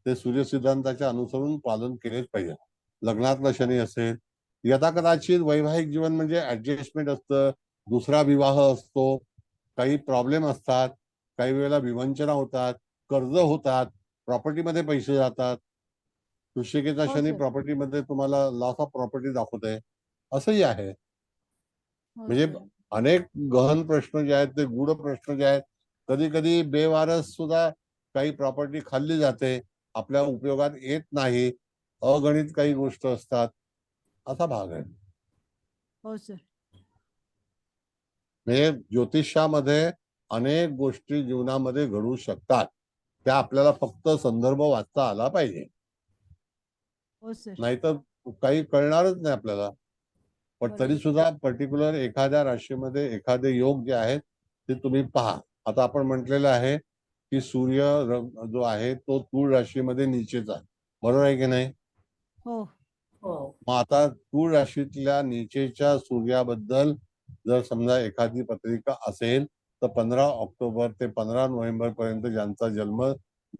Speaker 2: ते सूर्य सिद्धांताच्या अनुसरून पालन केलेच पाहिजे. लग्नातला शनी असेल, यथाकदाचित वैवाहिक जीवन म्हणजे ऍडजस्टमेंट असतं, दुसरा विवाह असतो, काही प्रॉब्लेम असतात, काही वेळेला विवंचना होतात, कर्ज होतात, प्रॉपर्टीमध्ये पैसे जातात. वृश्चिकेचा
Speaker 16: हो
Speaker 2: शनी
Speaker 16: सर.
Speaker 2: प्रॉपर्टीमध्ये तुम्हाला लॉस ऑफ प्रॉपर्टी दाखवत आहे, असंही आहे.
Speaker 16: हो
Speaker 2: म्हणजे
Speaker 16: सर.
Speaker 2: अनेक गहन प्रश्न जे आहेत ते गूढ प्रश्न जे आहेत, कधी कधी बेवारस सुद्धा काही प्रॉपर्टी खाल्ली जाते, आपल्या उपयोगात येत नाही, अगणित काही गोष्ट असतात, असा भाग आहे.
Speaker 16: हो सर.
Speaker 2: म्हणजे ज्योतिषामध्ये अनेक गोष्टी जीवनामध्ये घडू शकतात, त्या आपल्याला फक्त संदर्भ वाचता आला पाहिजे,
Speaker 16: हो सर.
Speaker 2: नाहीतर काही कळणारच नाही आपल्याला. पण
Speaker 16: बरोबर.
Speaker 2: तरी सुद्धा पर्टिक्युलर एखाद्या राशीमध्ये एखादे योग जे आहेत ते तुम्ही पहा. आता आपण म्हटलेलं आहे की सूर्य जो आहे तो तूळ राशीमध्ये नीचेचा आहे, बरोबर आहे की नाही?
Speaker 16: हो.
Speaker 5: हो.
Speaker 2: मग आता तूळ राशीतल्या नीचेच्या सूर्याबद्दल जर समजा एखादी पत्रिका असेल तर 15 ऑक्टोबर ते 15 नोव्हेंबर पर्यंत ज्यांचा जन्म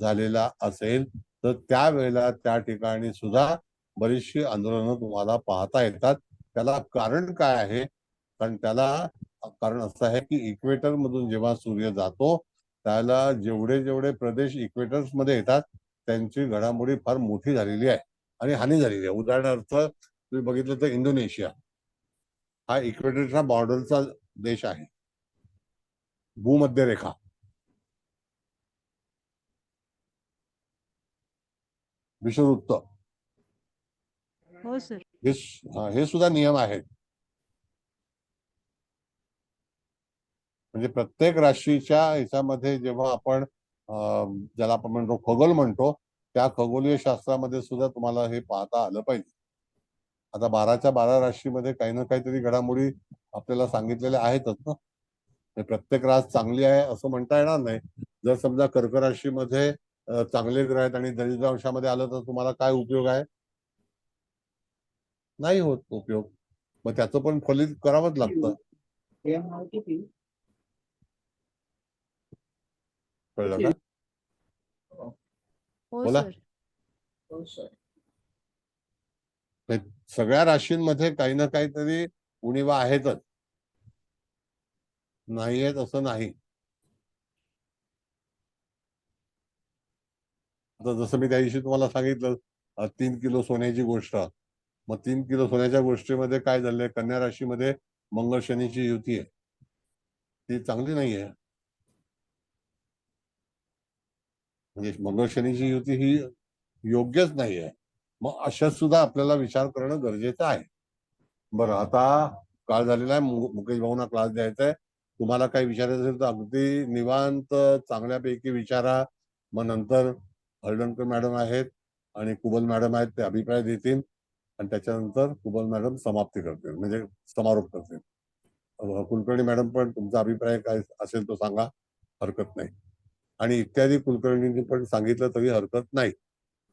Speaker 2: झालेला असेल तर त्यावेळेला त्या ठिकाणी सुद्धा बरीचशी आंदोलनं तुम्हाला पाहता येतात. त्याला कारण काय आहे? कारण त्याला कारण असं आहे की इक्वेटर मधून जेव्हा सूर्य जातो त्याला जेवढे जेवढे प्रदेश इक्वेटर्स मध्ये येतात त्यांची घडामोडी फार मोठी झालेली आहे आणि हानी झालेली आहे. उदाहरणार्थ तुम्ही बघितलं तर इंडोनेशिया हा इक्वेटरच्या बॉर्डरचा देश आहे, भूमध्य रेखा. विषुववृत्त
Speaker 16: हो सर.
Speaker 2: हे सुद्धा नियम आहेत. म्हणजे प्रत्येक राशीच्या ह्याच्यामध्ये जेव्हा आपण ज्याला आपण म्हणतो खगोल म्हणतो, त्या खगोलीय शास्त्रामध्ये सुद्धा तुम्हाला हे पाहता आलं पाहिजे. आता 12च्या 12 राशीमध्ये काही ना काहीतरी घडामोडी आपल्याला सांगितलेल्या आहेतच ना. प्रत्येक रास चांगली आहे असं म्हणता येणार नाही. जर समजा कर्क राशीमध्ये चांगले ग्रह आहेत आणि दरिद्र अंशामध्ये आलं तर तुम्हाला काय उपयोग आहे? नाही होत उपयोग. मग त्याचं पण फलित करावंच लागतं. कळलं का?
Speaker 16: हो
Speaker 2: बोला.
Speaker 16: सर.
Speaker 5: हो सर.
Speaker 2: सगळ्या राशींमध्ये काही ना काहीतरी उणिवा आहेतच, नाही आहेत असं नाही. आता जसं मी त्या दिवशी तुम्हाला सांगितलं 3 किलो सोन्याची गोष्ट, मग 3 किलो सोन्याच्या गोष्टीमध्ये काय झालंय, कन्या राशीमध्ये मंगळ शनीची युती आहे, ती चांगली नाही आहे. म्हणजे मंगळ शनीची युती ही योग्यच नाही आहे. मग अशा सुद्धा आपल्याला विचार करणं गरजेचं आहे. बरं, आता काळ झालेला आहे, मुकेश भाऊंना क्लास द्यायचा आहे. तुम्हाला काही विचारायचं असेल तर अगदी निवांत चांगल्यापैकी विचारा. मग नंतर हळदणकर मॅडम आहेत आणि कुबल मॅडम आहेत, ते अभिप्राय देतील आणि त्याच्यानंतर कुबल मॅडम समाप्ती करतील, म्हणजे समारोप करतील. कुलकर्णी मॅडम पण तुमचा अभिप्राय काय असेल तो सांगा, हरकत नाही. आणि इत्यादी कुलकर्णींनी पण सांगितलं तरी हरकत नाही.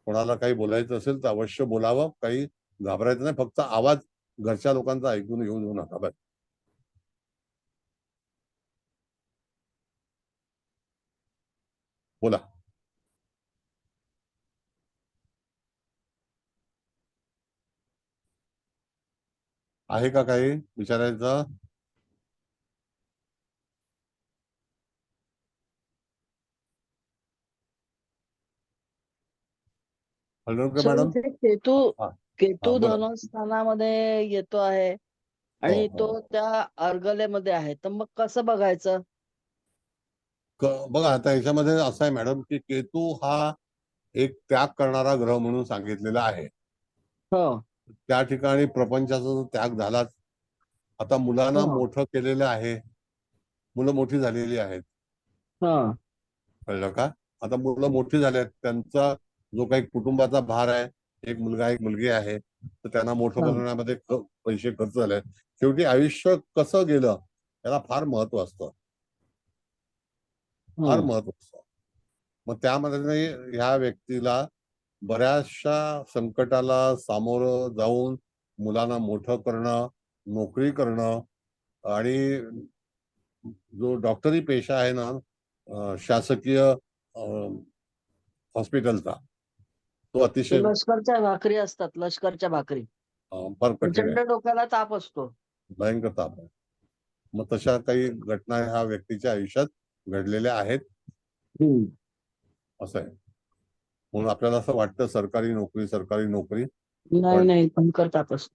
Speaker 2: कोणाला काही बोलायचं असेल तर अवश्य बोलावं, काही घाबरायचं नाही. फक्त आवाज घरच्या लोकांचा ऐकून घेऊ देऊ नका. बस बोला. आहे का काही विचारायचं? Haldankar
Speaker 6: sir
Speaker 2: madam.
Speaker 6: इथे केतू
Speaker 2: हा
Speaker 6: केतू
Speaker 2: बोला.
Speaker 6: धनस्थानामध्ये येतो आहे आणि
Speaker 2: हो.
Speaker 6: तो त्या अर्गलेमध्ये आहे, तर मग कसं बघायचं?
Speaker 2: बघा आता याच्यामध्ये असं आहे मॅडम की केतू हा एक त्याग करणारा ग्रह म्हणून सांगितलेला आहे.
Speaker 6: हो.
Speaker 2: त्या ठिकाणी प्रपंचाचा जो त्याग झालाच. आता मुलांना
Speaker 6: हो.
Speaker 2: मोठं केलेलं आहे, मुलं मोठी झालेली आहेत,
Speaker 6: हा.
Speaker 2: कळलं का? आता मुलं मोठी झाली आहेत, त्यांचा जो काही कुटुंबाचा भार आहे, एक मुलगा एक मुलगी आहे, तर त्यांना मोठं
Speaker 6: हा.
Speaker 2: बनवण्यामध्ये पैसे खर्च झाले. शेवटी आयुष्य कसं गेलं याला फार महत्व असतं, फार महत्व असतं. मग त्यामध्ये ह्या व्यक्तीला बऱ्याचशा संकटाला सामोरं जाऊन मुलांना मोठं करणं, नोकरी करणं आणि जो डॉक्टरी पेशा आहे ना शासकीय हॉस्पिटलचा, तो अतिशय
Speaker 6: लष्करच्या भाकरी असतात, लष्करच्या भाकरी
Speaker 2: फार कठीण आहे,
Speaker 6: प्रचंड डोक्याला ताप असतो.
Speaker 2: भयंकर ताप आहे. मग तशा काही घटना ह्या व्यक्तीच्या आयुष्यात घडलेल्या आहेत असं आहे. म्हणून आपल्याला असं वाटतं सरकारी नोकरी
Speaker 6: नाही नाही भयंकर ताप असतो.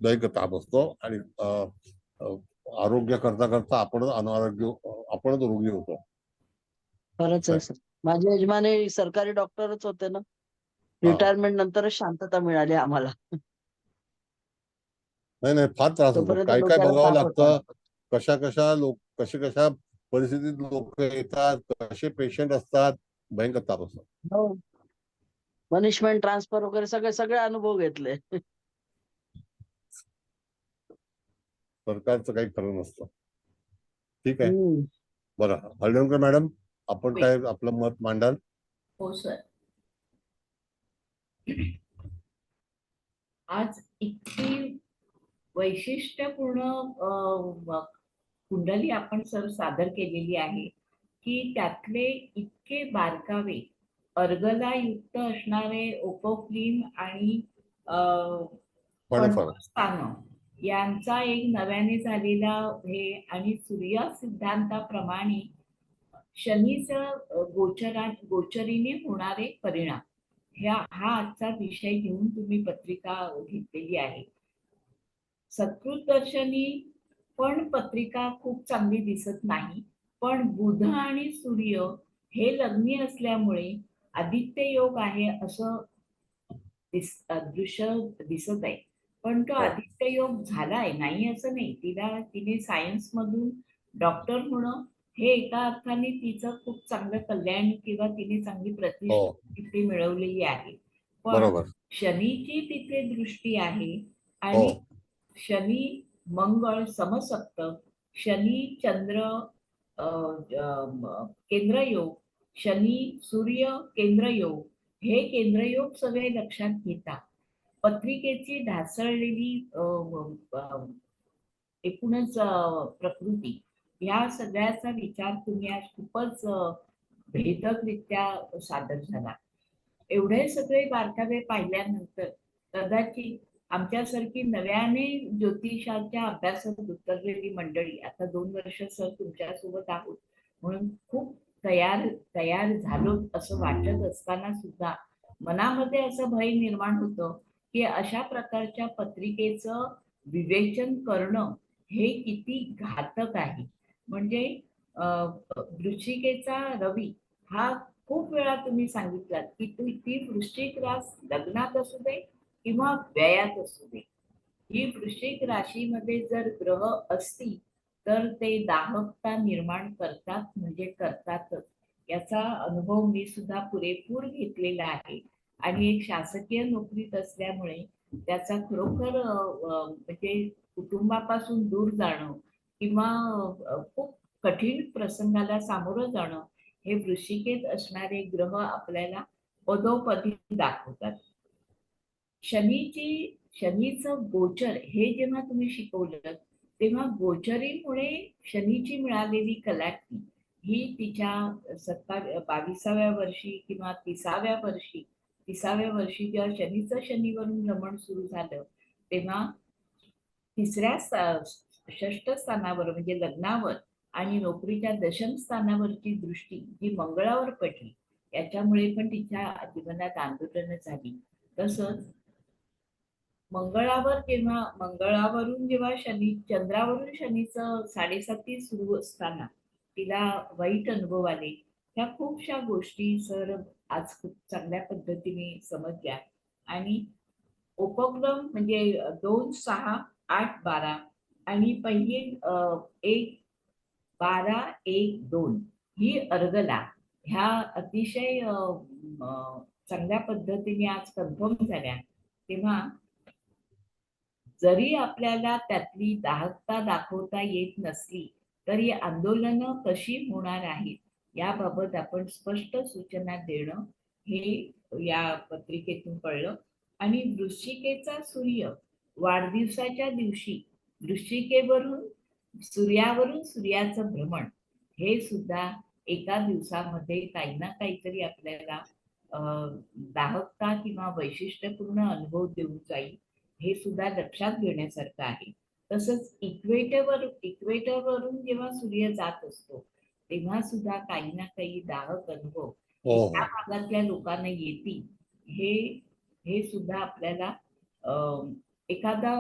Speaker 2: भयंकर ताप असतो आणि आरोग्य करता आपणच रोगी होतो.
Speaker 6: खरंच आहे सर. माझे यजमानी सरकारी डॉक्टरच होते ना. रिटायरमेंट नंतरच शांतता मिळाली आम्हाला.
Speaker 2: नाही फार त्रास होतो.
Speaker 6: तोपर्यंत
Speaker 2: काय
Speaker 6: डोक्याला
Speaker 2: बघावं
Speaker 6: ताप होता.
Speaker 2: लागतं. कशा परिस्थितीत लोक येतात, कसे पेशंट असतात, भयंकर ताप असतो.
Speaker 6: हो. पनिशमेंट ट्रान्सफर वगैरे सगळे अनुभव घेतले.
Speaker 2: सरकारचं काही खरं नसतं. ठीक आहे. बरं, हळदणकर मॅडम, आपण काय आपलं मत मांडाल?
Speaker 5: हो सर. आज इतकी वैशिष्ट्यपूर्ण कुंडली आपण सर सादर केलेली आहे की त्यातले इतके बारकावे, अर्गला युक्त असणारे ओपोक्लिन आणि स्थान यांचा एक नव्याने झालेला हे आणि सूर्य सिद्धांताप्रमाणे शनीचं गोचरीने होणारे परिणाम हा आजचा विषय घेऊन तुम्ही पत्रिका घेतलेली आहे. सत्कृत दर्शनी पण पत्रिका खूप चांगली दिसत नाही, पण बुध आणि सूर्य हे लग्नी असल्यामुळे आदित्य योग आहे असं दृश्य दिसत आहे. पण तो आदित्य योग झालाय नाही असं नाही. तिने सायन्स मधून डॉक्टर होणं हे एका अर्थाने तिचं खूप चांगलं कल्याण किंवा तिने चांगली प्रतिष्ठा मिळवलेली आहे. पण शनीची तिथे दृष्टी आहे आणि शनी मंगळ समसप्त, शनी चंद्र केंद्रयोग, शनी सूर्य केंद्रयोग, हे केंद्रयोग सगळे लक्षात घेता पत्रिकेची ढासळलेली एकूणच प्रकृती या सगळ्याचा विचार तुम्ही आज खूपच भेदकरित्या सादर झाला. एवढे सगळे बारकावे पाहिल्यानंतर कदाचित आमच्यासारखी नव्याने ज्योतिषाच्या अभ्यासात उतरलेली मंडळी, आता 2 वर्ष सर तुमच्यासोबत आहोत म्हणून खूप तयार झालो असं वाटत असताना सुद्धा मनामध्ये असं भय निर्माण होतं की अशा प्रकारच्या पत्रिकेचं विवेचन करणं हे किती घातक आहे. म्हणजे वृश्चिकेचा रवी हा खूप वेळा तुम्ही सांगितलात की ती वृश्चिक रास लग्नात असू दे किंवा व्ययात असू दे, ही वृश्चिक राशीमध्ये जर ग्रह असतील तर ते दाहकता निर्माण करतात, म्हणजे करतातच. याचा अनुभव मी सुद्धा पुरेपूर घेतलेला आहे आणि एक शासकीय नोकरीत असल्यामुळे त्याचा खरोखर म्हणजे कुटुंबापासून दूर जाणं किंवा खूप कठीण प्रसंगाला सामोरं जाणं हे वृश्चिकेत असणारे ग्रह आपल्याला पदोपदी दाखवतात. शनीचं गोचर हे जेव्हा तुम्ही शिकवलं तेव्हा गोचरीमुळे शनीची मिळालेली कलाटणी ही तिच्या 22व्या वर्षी किंवा 30व्या वर्षी जेव्हा शनीचं शनीवरून रमण सुरू झालं तेव्हा तिसऱ्या षष्ठ स्थानावर म्हणजे लग्नावर आणि नोकरीच्या दशम स्थानावरची दृष्टी जी मंगळावर पडली याच्यामुळे पण तिच्या जीवनात आंदोलन झाली. तसंच मंगळावरून जेव्हा चंद्रावरून शनीचं 7.5 सुरू असताना तिला वाईट अनुभव आले. ह्या खूपशा गोष्टी सर आज खूप चांगल्या पद्धतीने समजल्या आणि उपक्रम म्हणजे 2, 6, 8, 12 आणि पहिली 1, 12, 1, 2 ही अर्गला ह्या अतिशय चांगल्या पद्धतीने आज कन्फर्म झाल्या. तेव्हा जरी आपल्याला त्यातली दाहकता दाखवता येत नसली तरी आंदोलनं कशी होणार आहेत याबाबत आपण स्पष्ट सूचना देणं हे या पत्रिकेतून कळलं. आणि वृश्चिकेचा सूर्य वाढदिवसाच्या दिवशी वृश्चिकेवरून सूर्यावरून सूर्याचं भ्रमण हे सुद्धा एका दिवसामध्ये काही ना काहीतरी आपल्याला दाहकता किंवा वैशिष्ट्यपूर्ण अनुभव देऊन जाईल, हे सुद्धा लक्षात घेण्यासारखं आहे. तसंच इक्वेटरवरून जेव्हा सूर्य जात असतो तेव्हा सुद्धा काही ना काही दाहक अनुभव त्या भागातल्या लोकांना येतील, हे सुद्धा आपल्याला एखादा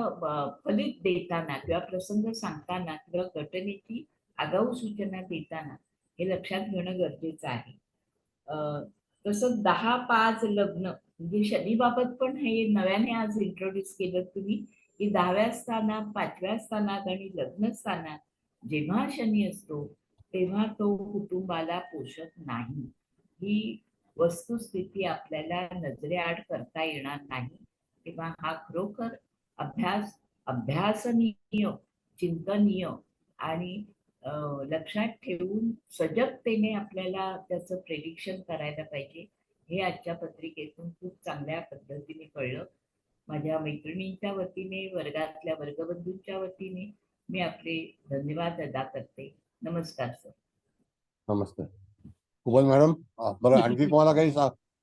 Speaker 5: फलित देताना किंवा प्रसंग सांगताना किंवा घटनेची आगाऊ सूचना देताना हे लक्षात घेणं गरजेचं आहे. तसंच 10-5 लग्न म्हणजे शनीबाबत पण हे नव्याने आज इंट्रोड्यूस केलं तुम्ही की 10व्या स्थानात 5व्या स्थानात आणि लग्न स्थानात जेव्हा शनी असतो तेव्हा तो कुटुंबाला पोषक नाही. ही वस्तुस्थिती आपल्याला नजरेआड करता येणार नाही. तेव्हा हा खरोखर अभ्यासनीय, चिंतनीय आणि लक्षात ठेवून सजगतेने आपल्याला त्याचं प्रेडिक्शन करायला पाहिजे. हे आजच्या पत्रिकेतून खूप चांगल्या पद्धतीने कळलं. माझ्या मैत्रिणींच्या वतीने, वर्गातल्या वर्गबंधूंच्या वतीने मी आपले धन्यवाद अदा करते. नमस्कार सर.
Speaker 2: नमस्ते कुबल मॅडम. बरं, आणखी कोणाला काही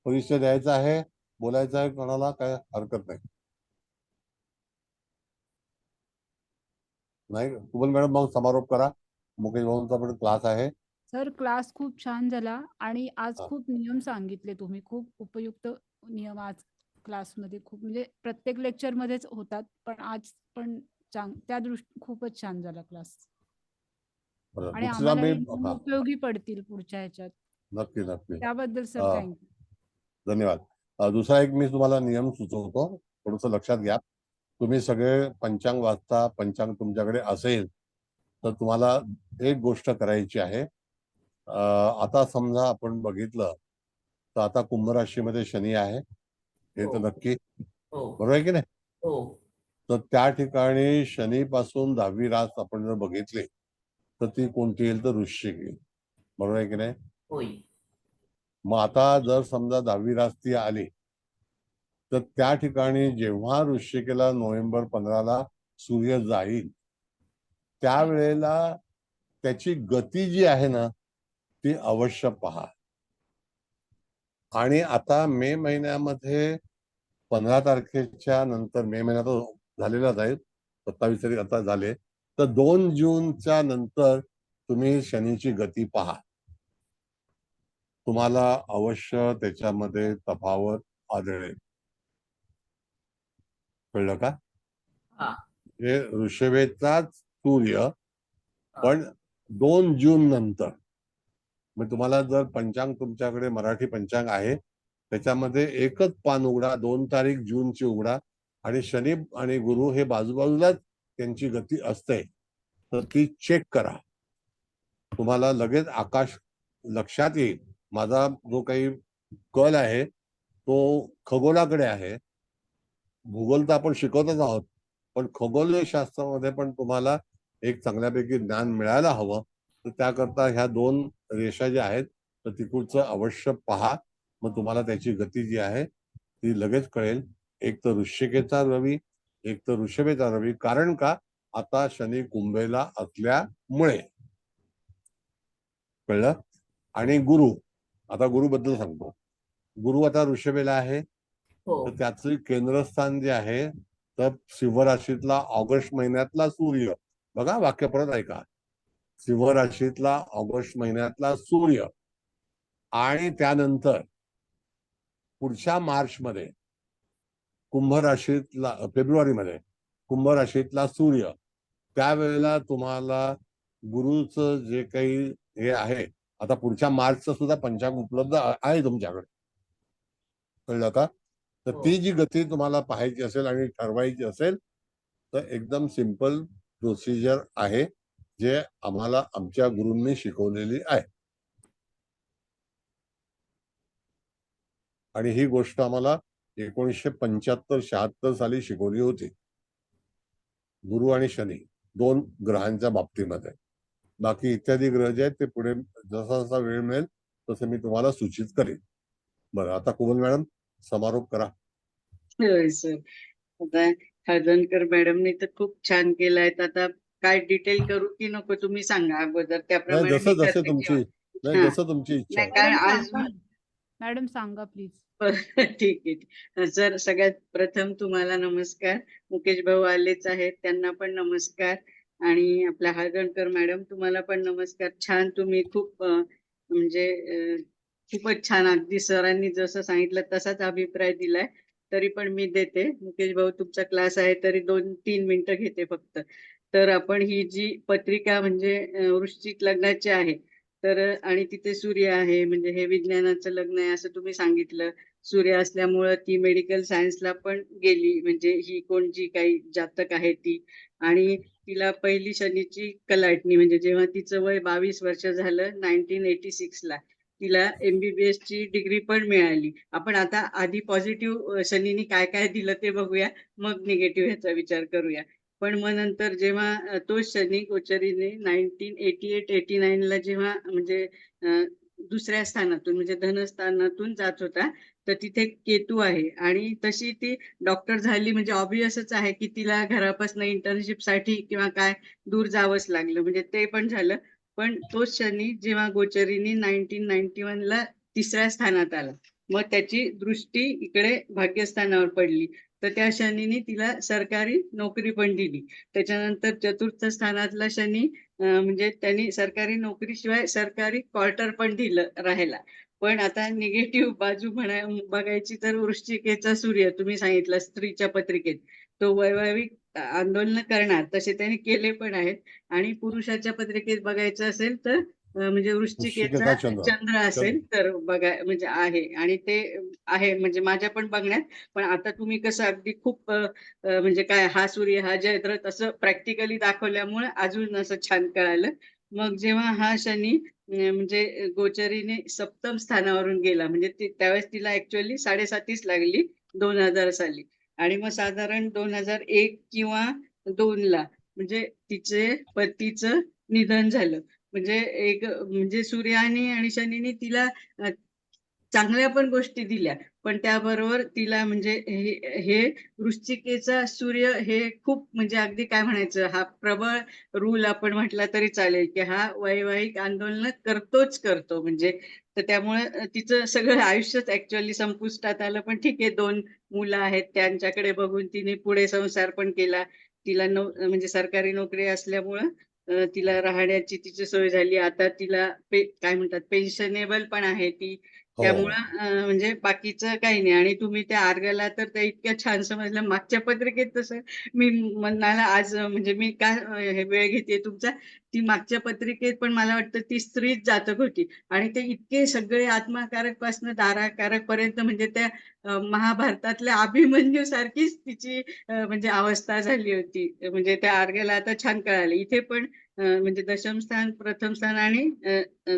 Speaker 2: परिचय द्यायचा आहे, बोलायचं आहे, कोणाला काय हरकत नाही. नाही कुबल मॅडम, मग समारोप करा. मुकेश भाऊंचा पण क्लास आहे.
Speaker 16: सर क्लास खूप छान झाला आणि आज खूप नियम सांगितले तुम्ही, खूप उपयुक्त नियम आज क्लासमध्ये खूप म्हणजे प्रत्येक लेक्चर मध्येच होतात, पण आज पण त्या दृष्टी खूपच छान झाला क्लास आणि आम्हाला उपयोगी पडतील पुढच्या ह्याच्यात.
Speaker 2: नक्की नक्की.
Speaker 16: त्याबद्दल सर थँक्यू.
Speaker 2: धन्यवाद. दुसरा एक मी तुम्हाला नियम सुचवतो, थोडस लक्षात घ्या. तुम्ही सगळे पंचांग वाचता, पंचांग तुमच्याकडे असेल तर तुम्हाला एक गोष्ट करायची आहे. आता समजा आपण बघितलं तर आता कुंभ राशीमध्ये शनी आहे, हे तर नक्की बरोबर आहे की नाही. तर त्या ठिकाणी शनी पासून 10वी रास आपण जर बघितली तर ती कोणती येईल, तर वृश्चिक येईल. बरोबर आहे की नाही. मग आता जर समजा 10वी रास ती आली तर त्या ठिकाणी जेव्हा वृश्चिकेला नोव्हेंबर 15ला सूर्य जाईल त्यावेळेला त्याची गती जी आहे ना ती अवश्य पहा. आणि आता मे महिन्यामध्ये 15 तारखेच्या नंतर, मे महिना तर झालेलाच आहे, 27 तारीख आता झाले, तर 2 जूनच्या नंतर तुम्ही शनीची गती पहा. तुम्हाला अवश्य त्याच्यामध्ये तफावत आढळेल. कळलं का. हे ऋषभेचाच सूर्य पण 2 जून नंतर. मग तुम्हाला जर पंचांग तुमच्याकडे मराठी पंचांग आहे त्याच्यामध्ये एकच पान उघडा, 2 तारीख जूनची उघडा आणि शनी आणि गुरु हे बाजूबाजूलाच त्यांची गती असते, तर ती चेक करा. तुम्हाला लगेच आकाश लक्षात येईल. माझा जो काही कल आहे तो खगोलाकडे आहे. भूगोल तर आपण शिकवतच आहोत, पण खगोलीय शास्त्रामध्ये पण तुम्हाला एक चांगल्यापैकी ज्ञान मिळायला हवं. तर त्याकरता ह्या 2 रेषा ज्या आहेत तर तिकडचं अवश्य पहा. मग तुम्हाला त्याची गती जी आहे ती लगेच कळेल. एक तर वृश्चिकेचा रवी, एक तर ऋषभेचा रवी. कारण का, आता शनी कुंभेला असल्यामुळे. कळलं. आणि गुरु, आता गुरु बद्दल सांगतो. गुरु आता ऋषभेला आहे, तर त्याचं केंद्रस्थान जे आहे तर सिंह राशीतला ऑगस्ट महिन्यातला सूर्य. बघा वाक्य परत ऐका. सिंह राशीतला ऑगस्ट महिन्यातला सूर्य आणि त्यानंतर पुढच्या मार्च मध्ये कुंभ राशीतला, फेब्रुवारीमध्ये कुंभ राशीतला सूर्य. त्यावेळेला तुम्हाला गुरुचं जे काही हे आहे, आता पुढच्या मार्चचं सुद्धा पंचांग उपलब्ध आहे तुमच्याकडे. कळलं का. तर ती जी गती तुम्हाला पाहायची असेल आणि ठरवायची असेल तर एकदम सिंपल प्रोसिजर आहे, जे आम्हाला आमच्या गुरूंनी शिकवलेली आहे. आणि ही गोष्ट आम्हाला 1975-76 साली शिकवली होती, गुरु आणि शनी 2 ग्रहांच्या बाबतीमध्ये. बाकी इत्यादी ग्रह जे आहेत ते पुढे जसा जसा वेळ मिळेल तसं मी तुम्हाला सूचित करेन. बरं, आता कुबल मॅडम समारोप करा.
Speaker 14: होय सर. आता हळदणकर मॅडमने तर खूप छान केलाय. आता काय डिटेल करू की नको तुम्ही सांगा अगोदर,
Speaker 2: नाही
Speaker 14: त्याप्रमाणे मी
Speaker 2: जसं जसं
Speaker 14: करते
Speaker 2: तुमची
Speaker 14: जेवण.
Speaker 2: नाही
Speaker 14: हा
Speaker 2: जसं तुमची इच्छा
Speaker 14: नाही कारण
Speaker 16: मॅडम
Speaker 14: आज
Speaker 16: सांगा मॅडम सांगा प्लीज.
Speaker 14: ठीक आहे. सर सगळ्यात प्रथम तुम्हाला नमस्कार. मुकेश भाऊ आलेच आहेत, त्यांना पण नमस्कार. आणि आपल्या हळदणकर मॅडम तुम्हाला पण नमस्कार. छान तुम्ही खूप म्हणजे खूपच छान, अगदी सरांनी जसं सांगितलं तसाच अभिप्राय दिलाय. तरी पण मी देते. मुकेश भाऊ तुमचा क्लास आहे तरी 2-3 मिनिटं घेते फक्त. तर आपण ही जी पत्रिका म्हणजे वृश्चिक लग्नाची आहे, तर आणि तिथे सूर्य आहे, म्हणजे हे विज्ञानाचं लग्न आहे असं तुम्ही सांगितलं. सूर्य असल्यामुळं ती मेडिकल सायन्सला पण गेली, म्हणजे ही कोण जी काही जातक आहे ती. आणि तिला पहिली शनीची कलाटणी, म्हणजे जेव्हा तिचं वय 22 वर्ष झालं 1986 ला, तिला MBBS ची डिग्री पण मिळाली. आपण आता आधी पॉझिटिव्ह शनीने काय काय दिलं ते बघूया, मग निगेटिव्ह ह्याचा विचार करूया. पण मग नंतर जेव्हा तोच शनी गोचरीने 1988-89 ला जेव्हा म्हणजे दुसऱ्या स्थानातून म्हणजे धनस्थानातून जात होता, तर तिथे केतू आहे. आणि तशी ती डॉक्टर झाली, म्हणजे ऑब्विसच आहे की तिला घरापासून इंटर्नशिप साठी किंवा काय दूर जावंच लागलं, म्हणजे ते पण झालं. पण तोच शनी जेव्हा गोचरीने 1991 ला तिसऱ्या स्थानात आला, मग त्याची दृष्टी इकडे भाग्यस्थानावर पडली, तर त्या शनीने तिला सरकारी नोकरी पण दिली. त्याच्यानंतर चतुर्थ स्थानातला शनी म्हणजे त्यांनी सरकारी नोकरीशिवाय सरकारी क्वार्टर पण दिलं राहायला. पण आता निगेटिव्ह बाजू बघायची तर वृश्चिकेचा सूर्य तुम्ही सांगितलं स्त्रीच्या पत्रिकेत, तो वैवाहिक आंदोलन करणार, तसे त्यांनी केले पण आहेत. आणि पुरुषाच्या पत्रिकेत बघायचं असेल तर म्हणजे वृश्चिकेचा
Speaker 2: वृश्चिकेचा चंद्र
Speaker 14: चंद्र असेल तर बघा, म्हणजे आहे. आणि ते आहे म्हणजे माझ्या पण बघण्यात. पण आता तुम्ही कसं अगदी खूप म्हणजे काय हा सूर्य हा जयद्रथ असं प्रॅक्टिकली दाखवल्यामुळे अजून असं छान कळालं. मग जेव्हा हा शनी म्हणजे गोचरीने सप्तम स्थानावरून गेला, म्हणजे त्यावेळेस तिला ऍक्च्युअली 7.5 लागली 2000 साली. आणि मग साधारण 2001 किंवा 2 ला म्हणजे तिचे पतीचं निधन झालं. म्हणजे एक म्हणजे सूर्याने आणि शनीने तिला चांगल्या पण गोष्टी दिल्या, पण त्याबरोबर तिला म्हणजे हे वृश्चिकेचा सूर्य हे खूप म्हणजे अगदी काय म्हणायचं, हा प्रबळ रूल आपण म्हटला तरी चालेल की हा वैवाहिक आंदोलन करतोच करतो. म्हणजे तर त्यामुळे तिचं सगळं आयुष्यच ऍक्च्युअली संपुष्टात आलं. पण ठीक आहे, 2 मुलं आहेत त्यांच्याकडे बघून तिने पुढे संसार पण केला. तिला म्हणजे सरकारी नोकरी असल्यामुळं तिला राहण्याची तिची सोय झाली. आता तिला काय म्हणतात पेन्शनेबल पण आहे ती.
Speaker 2: हो
Speaker 14: त्यामुळं म्हणजे बाकीचं काही नाही. आणि तुम्ही त्या आर्गला तर त्या इतक्या छान समजलं. मागच्या पत्रिकेत तसं मी म्हणाला आज म्हणजे मी काय हे वेळ घेते तुमचा, ती मागच्या पत्रिकेत पण मला वाटतं ती स्त्रीच जातक होती. आणि ते इतके सगळे आत्माकारक पासून दाराकारक पर्यंत, म्हणजे त्या महाभारतातल्या अभिमन्यू सारखीच तिची म्हणजे अवस्था झाली होती. म्हणजे त्या आर्गेला आता छान कळाले. इथे पण म्हणजे दशम स्थान, प्रथम स्थान आणि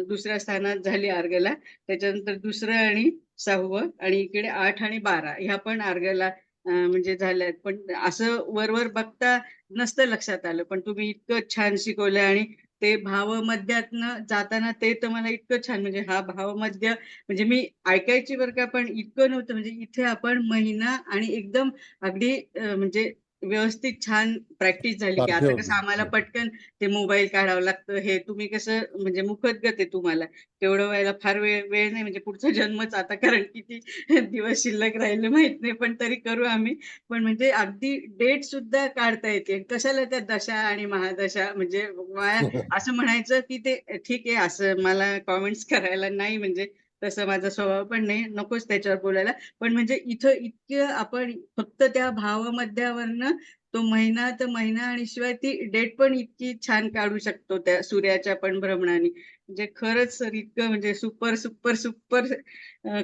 Speaker 14: दुसऱ्या स्थानात झाली आर्गेला. त्याच्यानंतर दुसरं आणि 6वं, आणि इकडे 8 आणि 12 ह्या पण आर्गेला म्हणजे झाल्यात. पण असं वरवर बघता नसतं लक्षात आलं. पण तुम्ही इतकं छान शिकवलं. आणि ते भावमध्यातनं जाताना ते तर मला इतकं छान, म्हणजे हा भावमध्य म्हणजे मी ऐकायची बरं का, पण इतकं नव्हतं. म्हणजे इथे आपण महिना आणि एकदम अगदी म्हणजे व्यवस्थित छान प्रॅक्टिस झाली. की आता कसं आम्हाला
Speaker 2: सारखे
Speaker 14: पटकन ते मोबाईल काढावं लागतं, हे तुम्ही कसं म्हणजे मुखोद्गत आहे तुम्हाला, तेवढं व्हायला फार वेळ नाही. म्हणजे पुढचा जन्मच आता, कारण किती दिवस शिल्लक राहिले माहित नाही, पण तरी करू आम्ही. पण म्हणजे अगदी डेट सुद्धा काढता येते. कशाला त्या दशा आणि महादशा, म्हणजे असं म्हणायचं की ते ठीक आहे, असं मला कॉमेंट्स करायला नाही, म्हणजे तसं माझा स्वभाव पण नाही, नकोच त्याच्यावर बोलायला. पण म्हणजे इथं इतकं आपण फक्त त्या भावमध्यावरनं तो महिना तर महिना, आणि शिवाय ती डेट पण इतकी छान काढू शकतो त्या सूर्याच्या पण भ्रमणाने. म्हणजे खरंच सर इतकं म्हणजे सुपर सुपर सुपर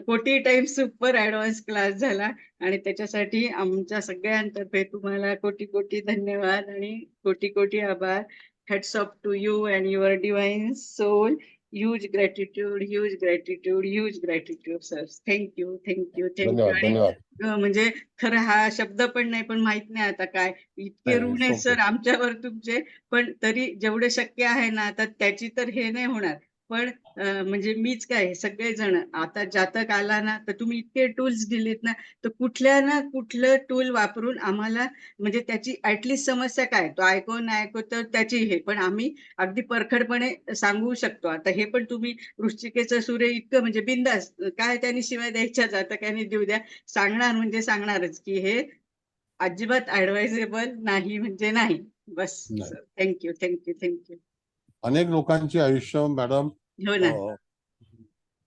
Speaker 14: कोटी टाइम सुपर ऍडव्हान्स क्लास झाला. आणि त्याच्यासाठी आमच्या सगळ्यांतर्फे तुम्हाला कोटी कोटी धन्यवाद आणि कोटी कोटी आभार. Hats off to you and your divine soul. Huge gratitude, huge gratitude, huge gratitude sir. Thank you, thank you, thank you.
Speaker 2: धन्यवाद
Speaker 14: आणि
Speaker 2: धन्यवाद.
Speaker 14: म्हणजे खरं हा शब्द पण नाही, पण माहित नाही आता काय इतके
Speaker 2: नाही
Speaker 14: ऋण
Speaker 2: इट्स
Speaker 14: आहेत
Speaker 2: ओके.
Speaker 14: सर आमच्यावर तुमचे. पण तरी जेवढे शक्य आहे ना, आता त्याची तर हे नाही होणार. पण म्हणजे मीच काय सगळेजण आता जातक आला ना तर तुम्ही इतके टूल्स दिलेत ना, तर कुठल्या ना कुठलं टूल वापरून आम्हाला म्हणजे त्याची ऍटलिस्ट समस्या काय, तो ऐकतो नाही ऐकतो तर त्याची हे, पण आम्ही अगदी परखडपणे सांगू शकतो. आता हे पण तुम्ही वृश्चिकेचं सूर्य इतकं म्हणजे बिंदास, काय त्यांनी शिवाय द्यायच्या जातकाने देऊ द्या, सांगणार म्हणजे सांगणारच की हे अजिबात ऍडवायझेबल नाही म्हणजे नाही. बस थँक्यू थँक्यू थँक्यू.
Speaker 2: अनेक लोकांची आयुष्य मॅडम
Speaker 14: हो ना.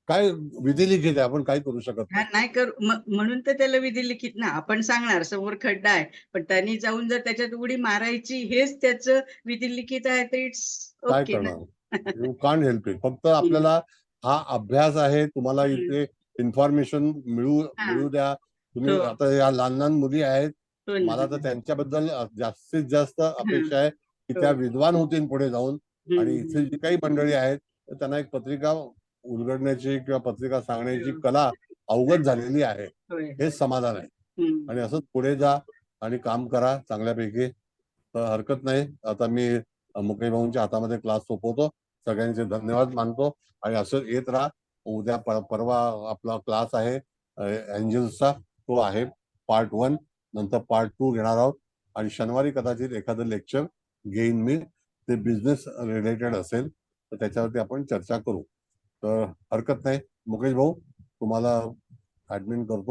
Speaker 2: काय विधिलिखित आहे, आपण काय करू शकत
Speaker 14: हा
Speaker 2: नाही.
Speaker 14: नाही करू म्हणून तर त्याला विधी लिखित ना, आपण सांगणार समोर खड्डा आहे पण त्यांनी जाऊन जर त्याच्यात उडी मारायची हेच त्याचं विधी लिखित आहे तर इट्स
Speaker 2: काय
Speaker 14: ओके ना.
Speaker 2: करणार, यू कांट हेल्प इट. फक्त आपल्याला हा अभ्यास आहे, तुम्हाला इथे इन्फॉर्मेशन मिळू द्या. तुम्ही
Speaker 14: हो.
Speaker 2: आता या लहान लहान मुली आहेत,
Speaker 14: हो ना.
Speaker 2: मला तर त्यांच्याबद्दल जास्तीत जास्त अपेक्षा आहे की
Speaker 14: हो.
Speaker 2: त्या विद्वान होतील पुढे जाऊन. आणि इथे
Speaker 14: हम्म.
Speaker 2: जी काही मंडळी आहेत तर त्यांना एक पत्रिका उलगडण्याची किंवा पत्रिका सांगण्याची
Speaker 14: हो.
Speaker 2: कला अवगत झालेली आहे,
Speaker 14: होय.
Speaker 2: हेच समाधान आहे.
Speaker 14: हम्म.
Speaker 2: आणि असंच पुढे जा आणि काम करा चांगल्यापैकी, तर हरकत नाही. आता मी मुकेश भाऊंच्या हातामध्ये क्लास सोपवतो. सगळ्यांचे धन्यवाद मानतो आणि असं येत राहा. उद्या परवा आपला क्लास आहे एंजल्सचा, तो आहे पार्ट 1, नंतर पार्ट 2 घेणार आहोत आणि शनिवारी कदाचित एखादं लेक्चर घेईन मी, ते बिझनेस रिलेटेड असेल तर त्याच्यावरती आपण चर्चा करू. तर हरकत नाही. मुकेश भाऊ तुम्हाला ऍडमिन करतो.